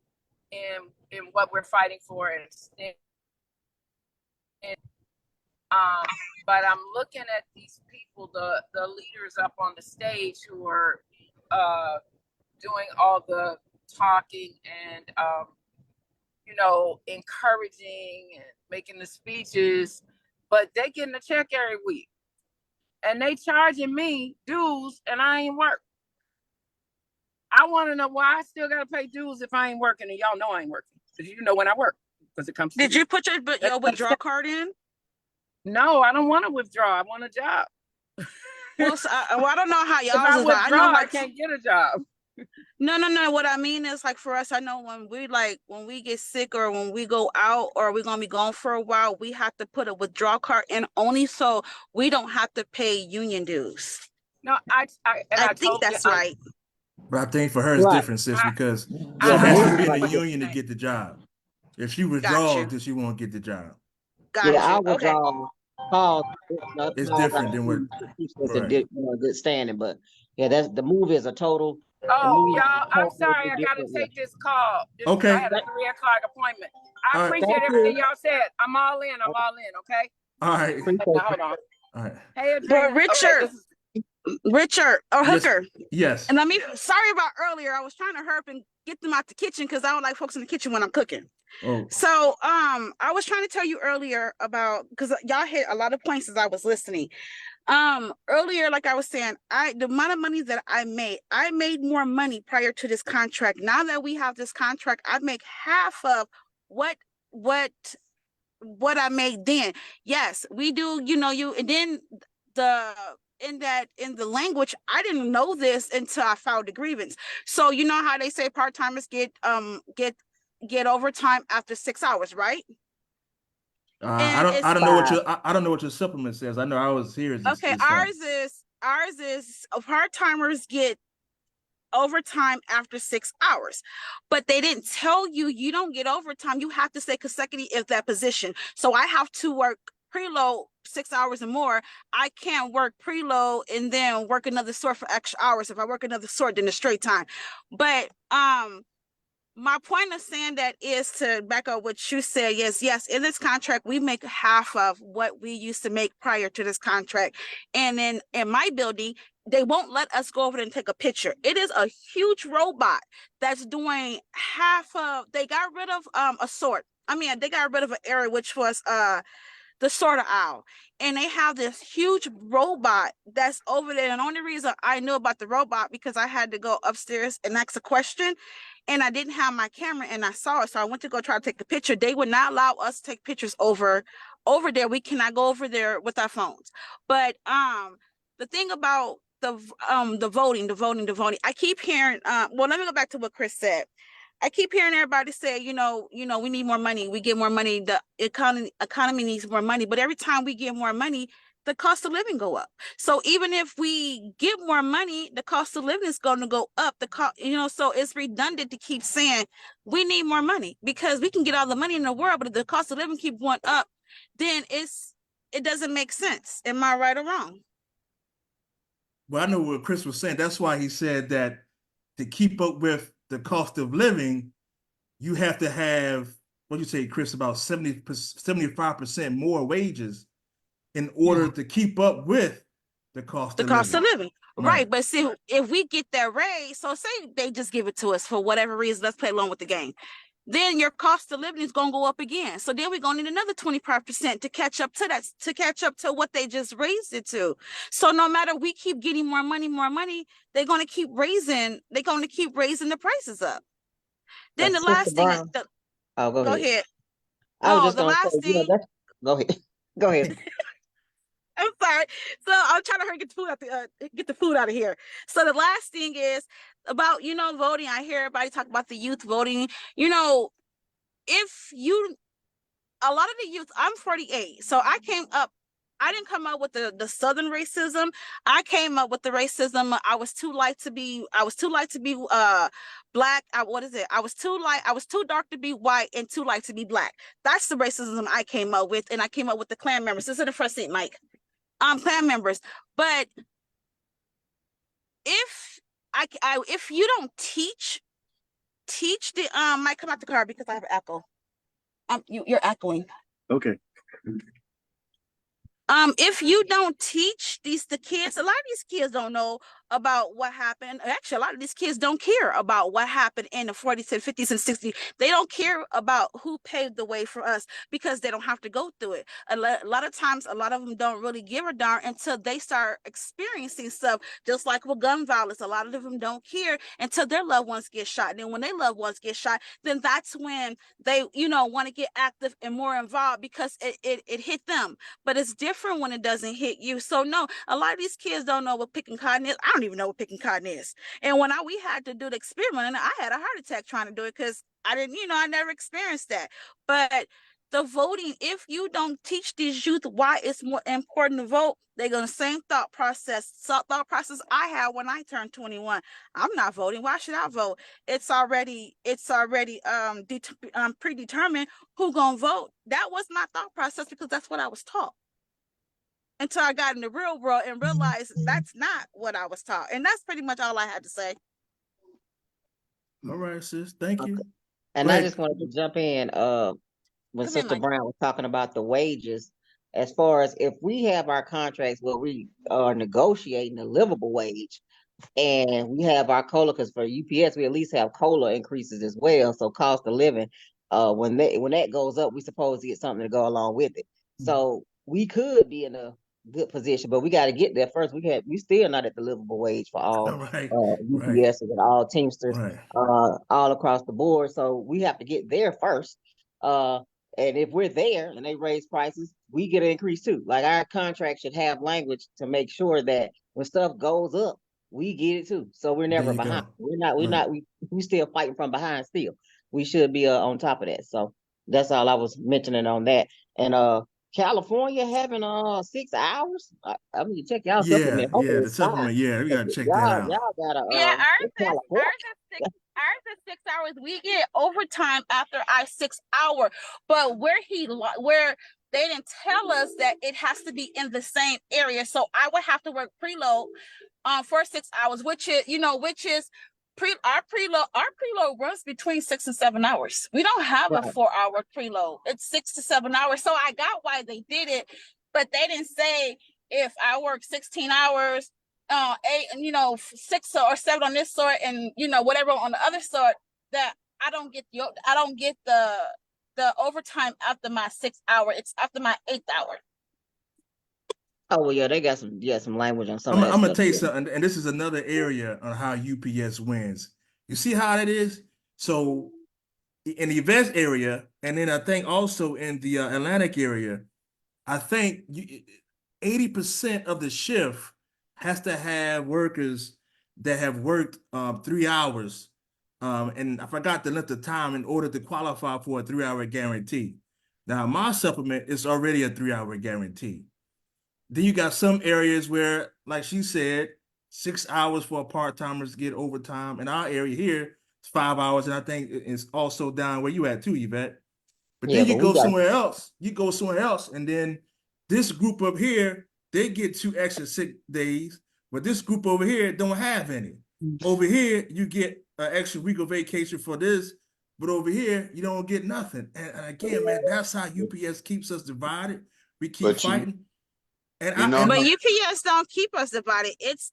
in what we're fighting for, but I'm looking at these people, the leaders up on the stage who are doing all the talking and you know, encouraging and making the speeches, but they getting a check every week, and they charging me dues, and I ain't work. I want to know why I still gotta pay dues if I ain't working, and y'all know I ain't working, because you know when I work, because it comes.
Did you put your withdrawal card in?
No, I don't want to withdraw. I want a job.
Well, so, I don't know how y'all.
If I withdraw,
I know
I can't get a job.
No. What I mean is, like, for us, I know when we get sick or when we go out or we're gonna be gone for a while, we have to put a withdrawal card in only so we don't have to pay union dues.
No, I
think that's right.
But I think for her it's different, sis, because she has to be in a union to get the job. If she withdraws, then she won't get the job.
I withdraw.
It's different than what.
Good standing, but yeah, that's the move is a total.
Oh, y'all, I'm sorry, I gotta take this call.
Okay.
I had a 3:00 appointment. I appreciate everything y'all said. I'm all in. Okay.
All right.
Hold on.
All right.
Hey,
but Richard or Hooker.
Yes.
And sorry about earlier. I was trying to hurry up and get them out the kitchen because I don't like folks in the kitchen when I'm cooking.
Oh.
So I was trying to tell you earlier about, because y'all hit a lot of points as I was listening. Earlier, like I was saying, the amount of money that I made more money prior to this contract. Now that we have this contract, I make half of what I made then. Yes, we do, and then in the language, I didn't know this until I filed the grievance. So you know how they say part-timers get overtime after 6 hours, right?
I don't know what your supplement says. I know ours here is
okay. Ours is part-timers get overtime after 6 hours, but they didn't tell you don't get overtime. You have to stay consecutive in that position. So I have to work preload 6 hours or more. I can't work preload and then work another sort for extra hours. If I work another sort, then it's straight time. But my point of saying that is to back up what you said. Yes, in this contract, we make half of what we used to make prior to this contract. And then in my building, they won't let us go over there and take a picture. It is a huge robot that's doing half of, they got rid of a sort. They got rid of an area, which was the sorter aisle. And they have this huge robot that's over there. And the only reason I knew about the robot because I had to go upstairs and ask a question. And I didn't have my camera and I saw it. So I went to go try to take the picture. They would not allow us to take pictures over there. We cannot go over there with our phones. But the thing about the voting, I keep hearing, let me go back to what Chris said. I keep hearing everybody say, we need more money. We get more money. The economy needs more money. But every time we get more money, the cost of living go up. So even if we get more money, the cost of living is going to go up. So it's redundant to keep saying we need more money because we can get all the money in the world, but if the cost of living keep going up, then it doesn't make sense. Am I right or wrong?
Well, I know what Chris was saying. That's why he said that to keep up with the cost of living, you have to have, what do you say, Chris, about 75% more wages in order to keep up with the cost of living.
Right. But see, if we get that raise, so say they just give it to us for whatever reason, let's play along with the game. Then your cost of living is going to go up again. So then we're going to need another 25% to catch up to that, to catch up to what they just raised it to. So no matter we keep getting more money, they're going to keep raising the prices up. Then the last thing,
go ahead.
Oh, the last thing.
Go ahead. Go ahead.
I'm sorry. So I'm trying to hurry get the food out of here. So the last thing is about, voting. I hear everybody talk about the youth voting. If you, a lot of the youth, I'm 48, so I didn't come up with the Southern racism. I came up with the racism. I was too light to be black. I was too dark to be white and too light to be black. That's the racism I came up with, and I came up with the Klan members. This is the first seat, Mike. Klan members. But if you don't teach the Mike, come out the car because I have an echo. You're echoing.
Okay.
If you don't teach the kids, a lot of these kids don't know about what happened. Actually, a lot of these kids don't care about what happened in the 40s and 50s and 60s. They don't care about who paved the way for us because they don't have to go through it. A lot of times, a lot of them don't really give a darn until they start experiencing stuff, just like with gun violence. A lot of them don't care until their loved ones get shot. And then when their loved ones get shot, then that's when they, want to get active and more involved because it hit them. But it's different when it doesn't hit you. So no, a lot of these kids don't know what picking cotton is. I don't even know what picking cotton is. And when we had to do the experiment, and I had a heart attack trying to do it because I didn't, I never experienced that. But the voting, if you don't teach these youth why it's more important to vote, they're going to same thought process I had when I turned 21. I'm not voting. Why should I vote? It's already predetermined who gonna vote. That was my thought process because that's what I was taught. Until I got in the real world and realized that's not what I was taught. And that's pretty much all I had to say.
All right, sis. Thank you.
And
Go
I
ahead.
just wanted to jump in when
Come in,
Sister
Mike.
Brown was talking about the wages. As far as if we have our contracts where we are negotiating a livable wage, and we have our COLA, because for UPS we at least have COLA increases as well. So cost of living, when that goes up, we supposed to get something to go along with it. So we could be in a good position, but we got to get there first. We still not at the livable wage for all
Right.
UPS and all Teamsters,
Right.
all across the board. So we have to get there first. And if we're there and they raise prices, we get an increase too. Like our contract should have language to make sure that when stuff goes up, we get it too. So we're never
There you
behind.
go.
We still fighting from behind still. We should be on top of that. So that's all I was mentioning on that. And California having 6 hours. I mean, check y'all supplement.
Yeah,
Hopefully
the
it's 5.
supplement. Yeah, we gotta check that
Y'all
out.
gotta
Yeah,
it's California.
ours is 6 hours. We get overtime after our 6 hour. But where they didn't tell us that it has to be in the same area. So I would have to work preload for 6 hours, which is our preload runs between 6 and 7 hours. We don't have a 4-hour preload. It's 6 to 7 hours. So I got why they did it, but they didn't say if I work 16 hours, 8, 6 or 7 on this sort, and whatever on the other sort, that I don't get the overtime after my 6 hour. It's after my 8th hour.
Oh well, yeah, they got some language on some
I'm
of that
gonna
stuff,
tell you
yeah.
something, and this is another area on how UPS wins. You see how that is? So in the West area, and then I think also in the Atlantic area, I think 80% of the shift has to have workers that have worked 3 hours. And I forgot the length of time in order to qualify for a 3-hour guarantee. Now, my supplement is already a 3-hour guarantee. Then you got some areas where, like she said, 6 hours for part-timers get overtime. In our area here, it's 5 hours, and I think it's also down where you at too, Yvette. But then you go somewhere else. And then this group up here, they get 2 extra sick days, but this group over here don't have any. Over here, you get an extra week of vacation for this, but over here, you don't get nothing. And again, man, that's how UPS keeps us divided. We keep fighting. And
You know,
But UPS don't keep us divided. It's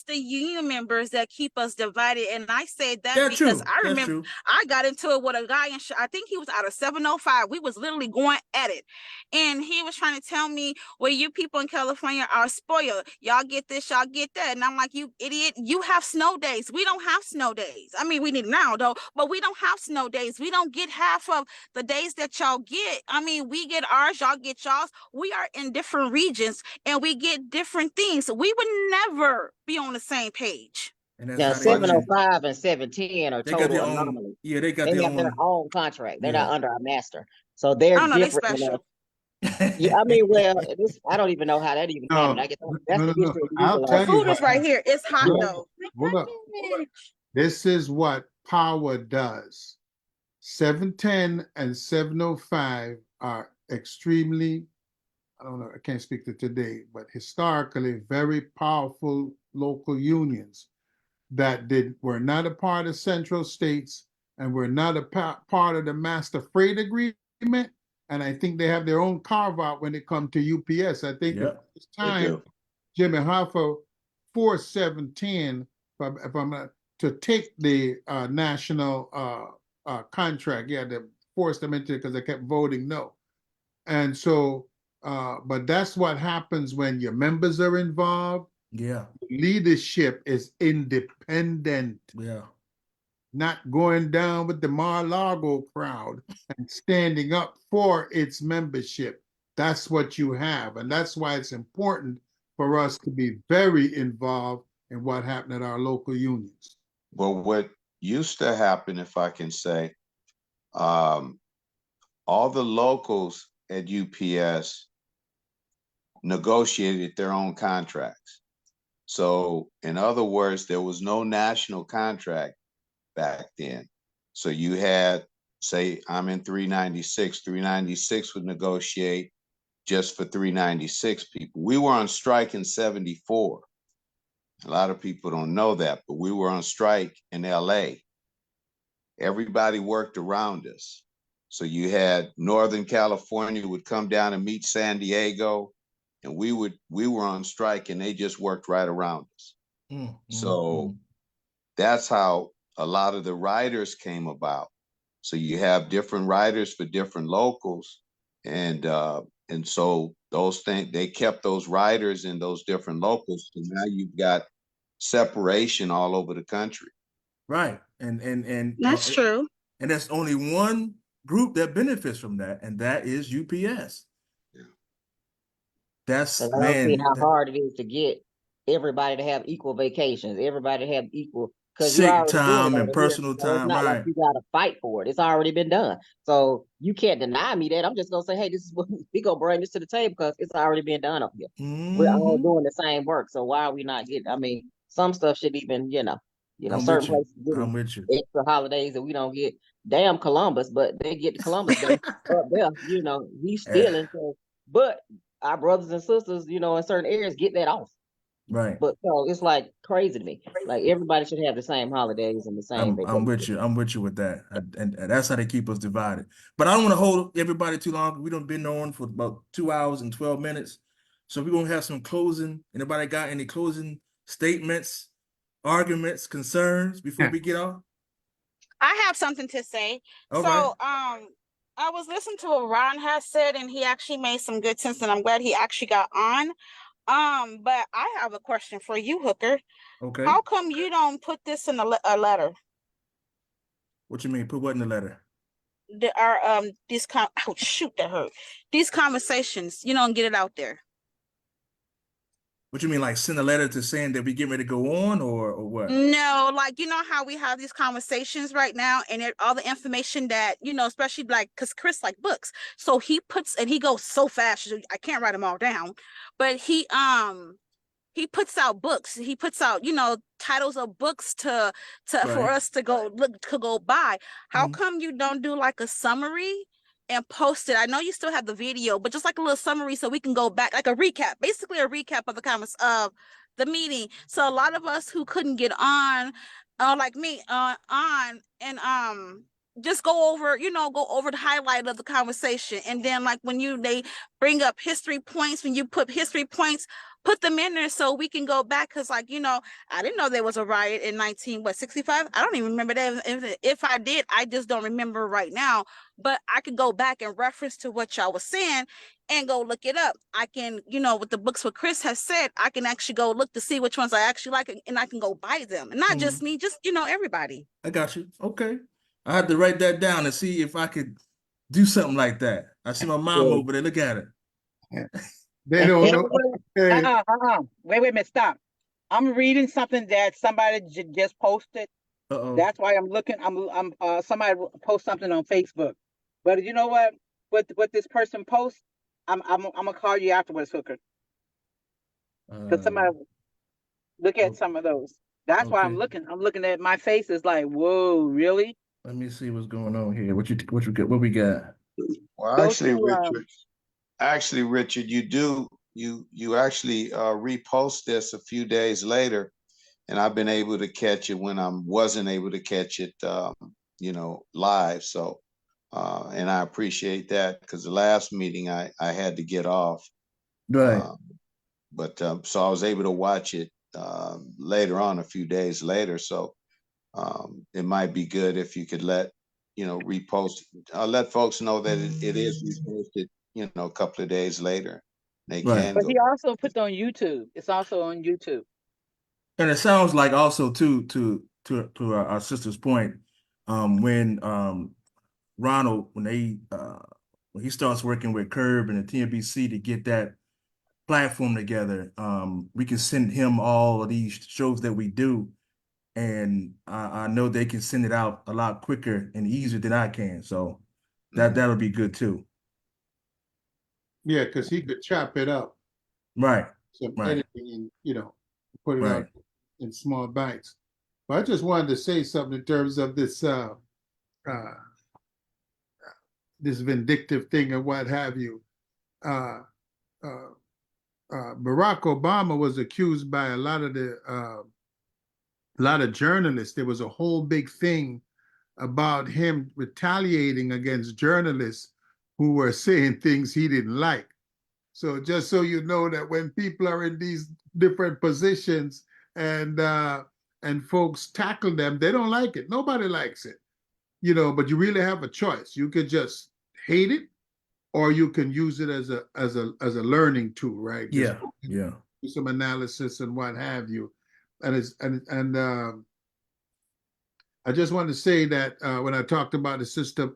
the union members that keep us divided. And I say that
that's
because
true.
I
That's
remember
true.
I got into it with a guy in I think he was out of 705. We was literally going at it. And he was trying to tell me, well, you people in California are spoiled. Y'all get this, y'all get that. And I'm like, you idiot, you have snow days. We don't have snow days. I mean, we need it now though, but we don't have snow days. We don't get half of the days that y'all get. I mean, we get ours, y'all get y'all's. We are in different regions and we get different things. We would never be on the same page.
And that's
Now,
how they do.
705 and 710 are
They got
total
their own.
anomalies.
Yeah, they got
They
their
have their
own.
own contract. They're
Yeah.
not under a master. So they're
I don't know, they
different than us.
special.
Yeah, I mean, well, I don't even know how that even happened. I guess that's
no,
the
no,
history of
I'll
legal
tell
The
you
food
what
is right here. It's hot
Yeah.
though.
Hold up. This is what power does. 710 and 705 are extremely, I don't know, I can't speak to today, but historically very powerful local unions that were not a part of Central States and were not a part of the Master Freight Agreement. And I think they have their own carve out when it comes to UPS. I think
Yep.
this time Jimmy Hoffa forced 710, if I'm not, to take the national contract. Yeah, they forced them into it because they kept voting no. And so, but that's what happens when your members are involved.
Yeah.
Leadership is independent,
Yeah.
not going down with the Mar-a-Lago crowd and standing up for its membership. That's what you have. And that's why it's important for us to be very involved in what happened at our local unions.
well, what used to happen, if I can say, all the locals at UPS negotiated their own contracts. So, in other words, there was no national contract back then. So you had, say, I'm in 396. 396 would negotiate just for 396 people. We were on strike in 74. A lot of people don't know that, but we were on strike in LA. Everybody worked around us. So you had Northern California would come down and meet San Diego, and we were on strike and they just worked right around us. So that's how a lot of the riders came about. So you have different riders for different locals, and so those things, they kept those riders in those different locals. So now you've got separation all over the country.
Right. And
That's true.
And there's only one group that benefits from that, and that is UPS.
Yeah.
That's
I don't see how hard it is to get everybody to have equal vacations, everybody to have equal, because you're
sick
already doing
time
it
and
over here.
personal
So it's
time,
not like
right?
you got to fight for it. It's already been done. So you can't deny me that. I'm just gonna say, hey, this is what we gonna bring this to the table because it's already been done up here. We're all doing the same work. So why are we not getting? I mean, some stuff should even,
I'm
certain
with
places
you. I'm
get
with you.
extra holidays that we don't get. Damn Columbus, but they get the Columbus Day up there. He's stealing. So, but our brothers and sisters, in certain areas get that off.
Right.
But so it's like crazy to me. Like everybody should have the same holidays and the same vacations.
I'm with you. I'm with you with that. And that's how they keep us divided. But I don't want to hold everybody too long. We done been on for about 2 hours and 12 minutes. So we're gonna have some closing. Anybody got any closing statements, arguments, concerns before we get off?
I have something to say.
All
so
right.
I was listening to what Ron has said, and he actually made some good sense, and I'm glad he actually got on. But I have a question for you, Hooker.
Okay.
How come you don't put this in a letter?
What you mean? Put what in the letter?
That hurt. These conversations, and get it out there.
What you mean, like send a letter to saying that we get ready to go on, or what?
No, like how we have these conversations right now, and all the information that especially like because Chris like books, so he goes so fast, I can't write them all down, but he puts out books. He puts out titles of books for us to go buy. How come you don't do like a summary and post it? I know you still have the video, but just like a little summary so we can go back, like a recap, basically a recap of the comments of the meeting. So a lot of us who couldn't get on, like me, on and just go over, go over the highlight of the conversation. And then like when they bring up history points, when you put history points, put them in there so we can go back. Cause like, I didn't know there was a riot in 1965. I don't even remember that. If I did, I just don't remember right now. But I could go back and reference to what y'all was saying and go look it up. I can, with the books what Chris has said, I can actually go look to see which ones I actually like, and I can go buy them. And not just me, just everybody.
I got you. Okay. I had to write that down and see if I could do something like that. I see my mom over there. Look at it.
They don't know.
Wait a minute, stop. I'm reading something that somebody just posted. That's why I'm looking. I'm somebody post something on Facebook. But you know what? What this person posts, I'm gonna call you afterwards, Hooker. Because somebody look at some of those. That's why I'm looking. I'm looking at my face. It's like, whoa, really?
Let me see what's going on here. What we got?
Well, actually, Richard, you actually repost this a few days later, and I've been able to catch it when I wasn't able to catch it, live. So, and I appreciate that because the last meeting I had to get off.
Right.
But so I was able to watch it later on, a few days later. So it might be good if you could let folks know that it is reposted, a couple of days later. They can.
But he also put on YouTube. It's also on YouTube.
And it sounds like also to our sister's point, when Ronald, when he starts working with Curb and the TNBC to get that platform together, we can send him all of these shows that we do, and I know they can send it out a lot quicker and easier than I can. So that'll be good too.
Yeah, because he could chop it up.
Right.
Some
right.
editing and put it out in small bites. But I just wanted to say something in terms of this this vindictive thing and what have you. Barack Obama was accused by a lot of journalists. There was a whole big thing about him retaliating against journalists who were saying things he didn't like. So just so you know that when people are in these different positions and folks tackle them, they don't like it. Nobody likes it, but you really have a choice. You could just hate it, or you can use it as a learning tool, right?
Yeah,
do some analysis and what have you. And I just wanted to say that when I talked about the system,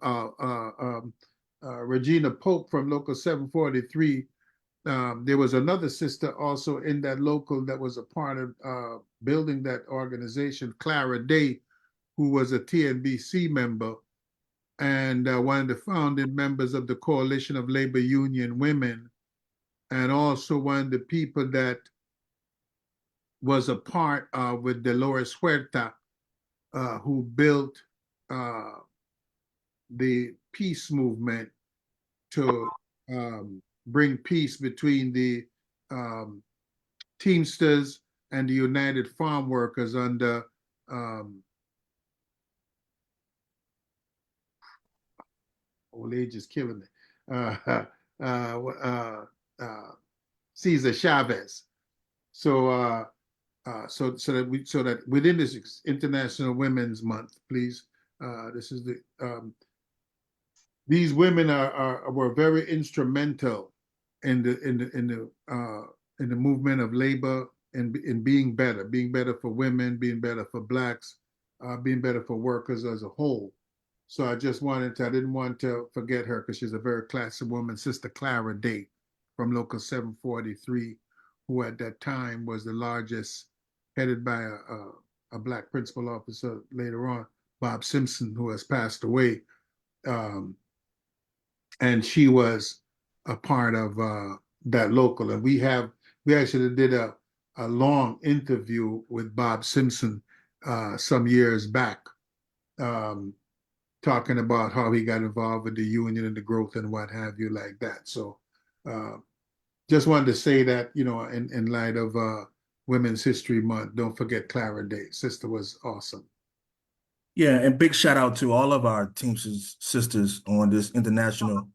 Regina Pope from Local 743, there was another sister also in that local that was a part of building that organization, Clara Day, who was a TNBC member and one of the founding members of the Coalition of Labor Union Women, and also one of the people that was a part with Dolores Huerta, who built the peace movement to bring peace between the Teamsters and the United Farm Workers under old age is killing me. Cesar Chavez. So that within this International Women's Month, please, this is these women were very instrumental in the movement of labor and in being better for women, being better for Blacks, being better for workers as a whole. So I didn't want to forget her because she's a very classy woman, Sister Clara Day from Local 743, who at that time was the largest, headed by a Black principal officer later on, Bob Simpson, who has passed away. And she was a part of that local. And we actually did a long interview with Bob Simpson some years back, talking about how he got involved with the union and the growth and what have you like that. So just wanted to say that, in light of Women's History Month, don't forget Clara Day. Sister was awesome.
Yeah, and big shout out to all of our Teamsters sisters on this International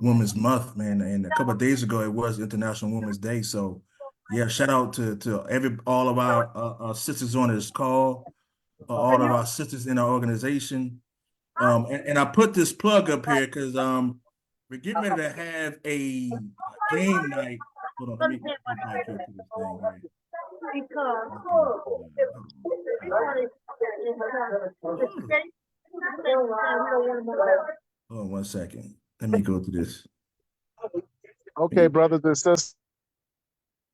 Women's Month, man. And a couple of days ago, it was International Women's Day. So, yeah, shout out to all of our sisters on this call, all of our sisters in our organization. And I put this plug up here because we're getting ready to have a game night. Hold on, let me get back here to this thing here. Hold on 1 second. Let me go to this.
Okay, brothers and sisters.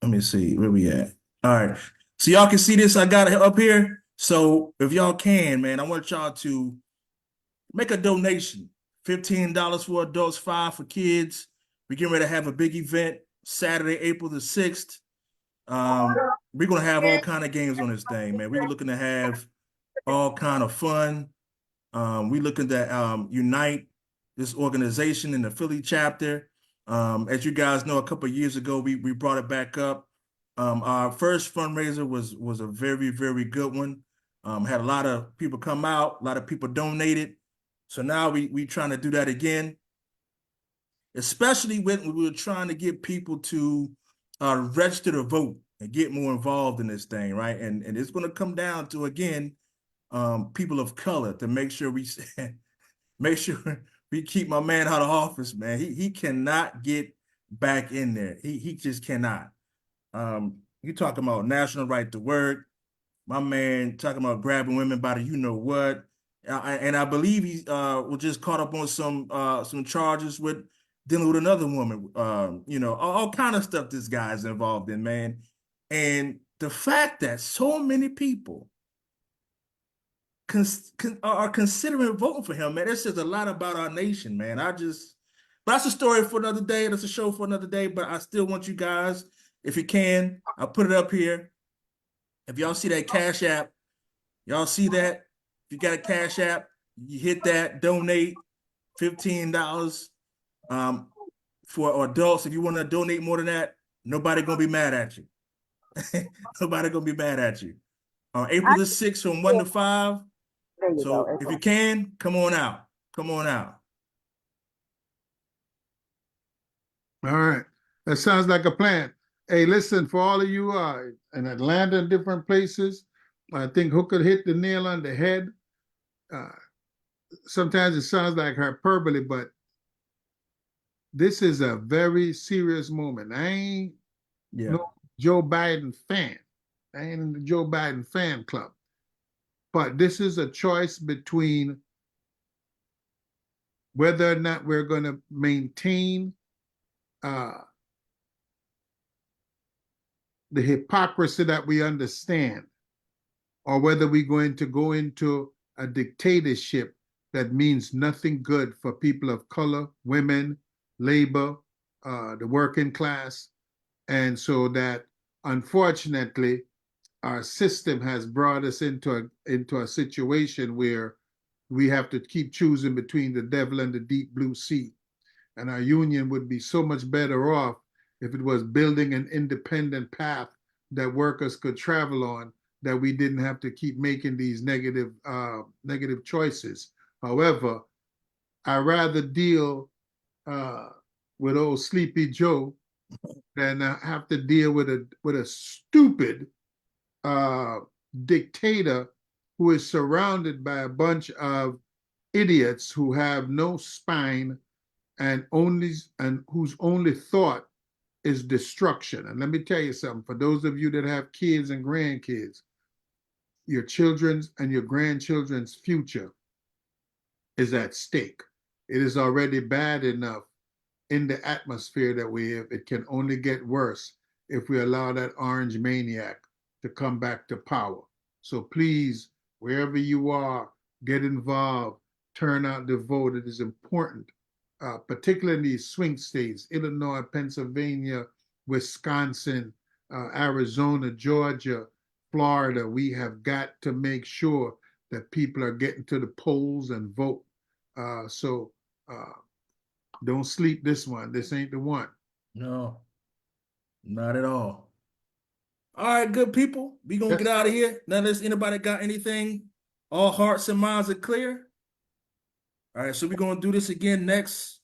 Let me see where we at. All right. So y'all can see this. I got it up here. So if y'all can, man, I want y'all to make a donation. $15 for adults, $5 for kids. We're getting ready to have a big event Saturday, April the 6th. We're gonna have all kind of games on this thing, man. We're looking to have all kind of fun. We're looking to unite this organization in the Philly chapter. As you guys know, a couple of years ago, we brought it back up. Our first fundraiser was a very, very good one. Had a lot of people come out, a lot of people donated. So now we trying to do that again, especially when we were trying to get people to register to vote and get more involved in this thing, right? And it's going to come down to, again, people of color, to make sure we keep my man out of office, man. He cannot get back in there. He just cannot. You talking about national right to work, my man talking about grabbing women by the you know what. And I believe he was just caught up on some charges with dealing with another woman. All kind of stuff this guy's involved in, man. And the fact that so many people are considering voting for him, man, that says a lot about our nation, man. But that's a story for another day. That's a show for another day. But I still want you guys, if you can, I'll put it up here. If y'all see that Cash App, y'all see that? If you got a Cash App, you hit that, donate $15 for adults. If you want to donate more than that, nobody gonna be mad at you. Nobody gonna be mad at you. April the 6th from 1 to 5. So if you can, come on out. Come on out.
All right. That sounds like a plan. Hey, listen, for all of you in Atlanta and different places, I think Hooker hit the nail on the head. Sometimes it sounds like hyperbole, but this is a very serious moment. I ain't no Joe Biden fan. I ain't in the Joe Biden fan club. But this is a choice between whether or not we're going to maintain the hypocrisy that we understand, or whether we're going to go into a dictatorship that means nothing good for people of color, women, labor, the working class. And so that, unfortunately, our system has brought us into a situation where we have to keep choosing between the devil and the deep blue sea. And our union would be so much better off if it was building an independent path that workers could travel on, that we didn't have to keep making these negative choices. However, I rather deal with old Sleepy Joe than have to deal with a stupid dictator who is surrounded by a bunch of idiots who have no spine and whose only thought is destruction. And let me tell you something, for those of you that have kids and grandkids, your children's and your grandchildren's future is at stake. It is already bad enough in the atmosphere that we have. It can only get worse if we allow that orange maniac to come back to power. So please, wherever you are, get involved, turn out to vote. It is important, particularly in these swing states, Illinois, Pennsylvania, Wisconsin, Arizona, Georgia, Florida. We have got to make sure that people are getting to the polls and vote. So don't sleep this one. This ain't the one.
No, not at all. All right, good people. We gonna get out of here. Now, unless anybody got anything All hearts and minds are clear. All right, so we're gonna do this again next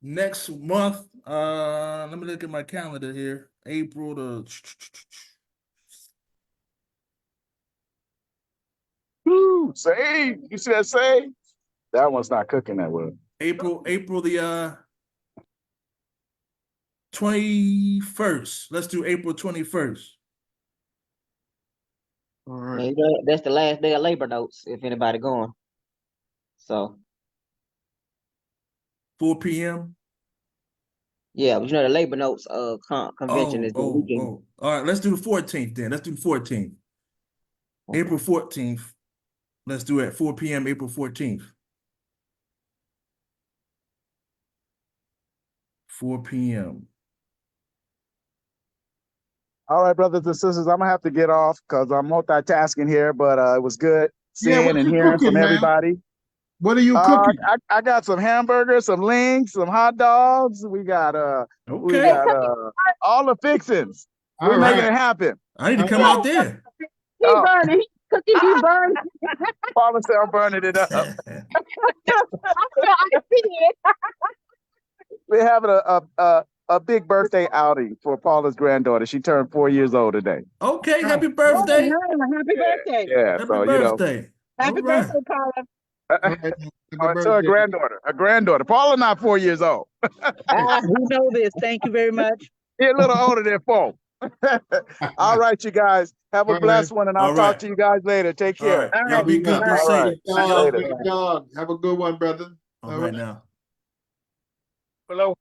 month. Let me look at my calendar here. April the
Woo, save. You see that save? That one's not cooking that well.
April the 21st. Let's do April 21st.
All
Yeah,
right.
you know, that's the last day of Labor Notes, if anybody going. So,
4 p.m.
yeah, but you know, the Labor Notes convention is the weekend.
Oh. All right, let's do the 14th then. Let's do the 14th. April 14th. Let's do it at 4 p.m. April 14th. 4 p.m.
All right, brothers and sisters, I'm gonna have to get off because I'm multitasking here, but it was good
Yeah,
seeing
what
and
you
hearing
cooking,
from
man?
everybody.
What are you cooking?
I got some hamburgers, some links, some hot dogs. We got
Okay.
all the fixings.
All
We're making
right.
it happen.
I need to come out there.
He
Oh.
burning. Cookie be burning.
Paula said I'm burning it up.
I see it.
We're having a big birthday outing for Paula's granddaughter. She turned 4 years old today.
Okay, happy
Oh,
birthday.
no, happy birthday.
Yeah,
Happy
so
birthday.
Happy
All right.
birthday, Paula.
All right. Happy
to her
birthday.
granddaughter. Paula not 4 years old.
We know this. Thank you very much.
She's a little older than 4. All right, you guys. Have a
All
blessed one, and I'll
All
talk
right.
to you guys later. Take
All
care.
right. Y'all be good. Be
All
safe.
right.
Dog,
Later.
big dog. Have a good one, brother.
All right now.
Hello.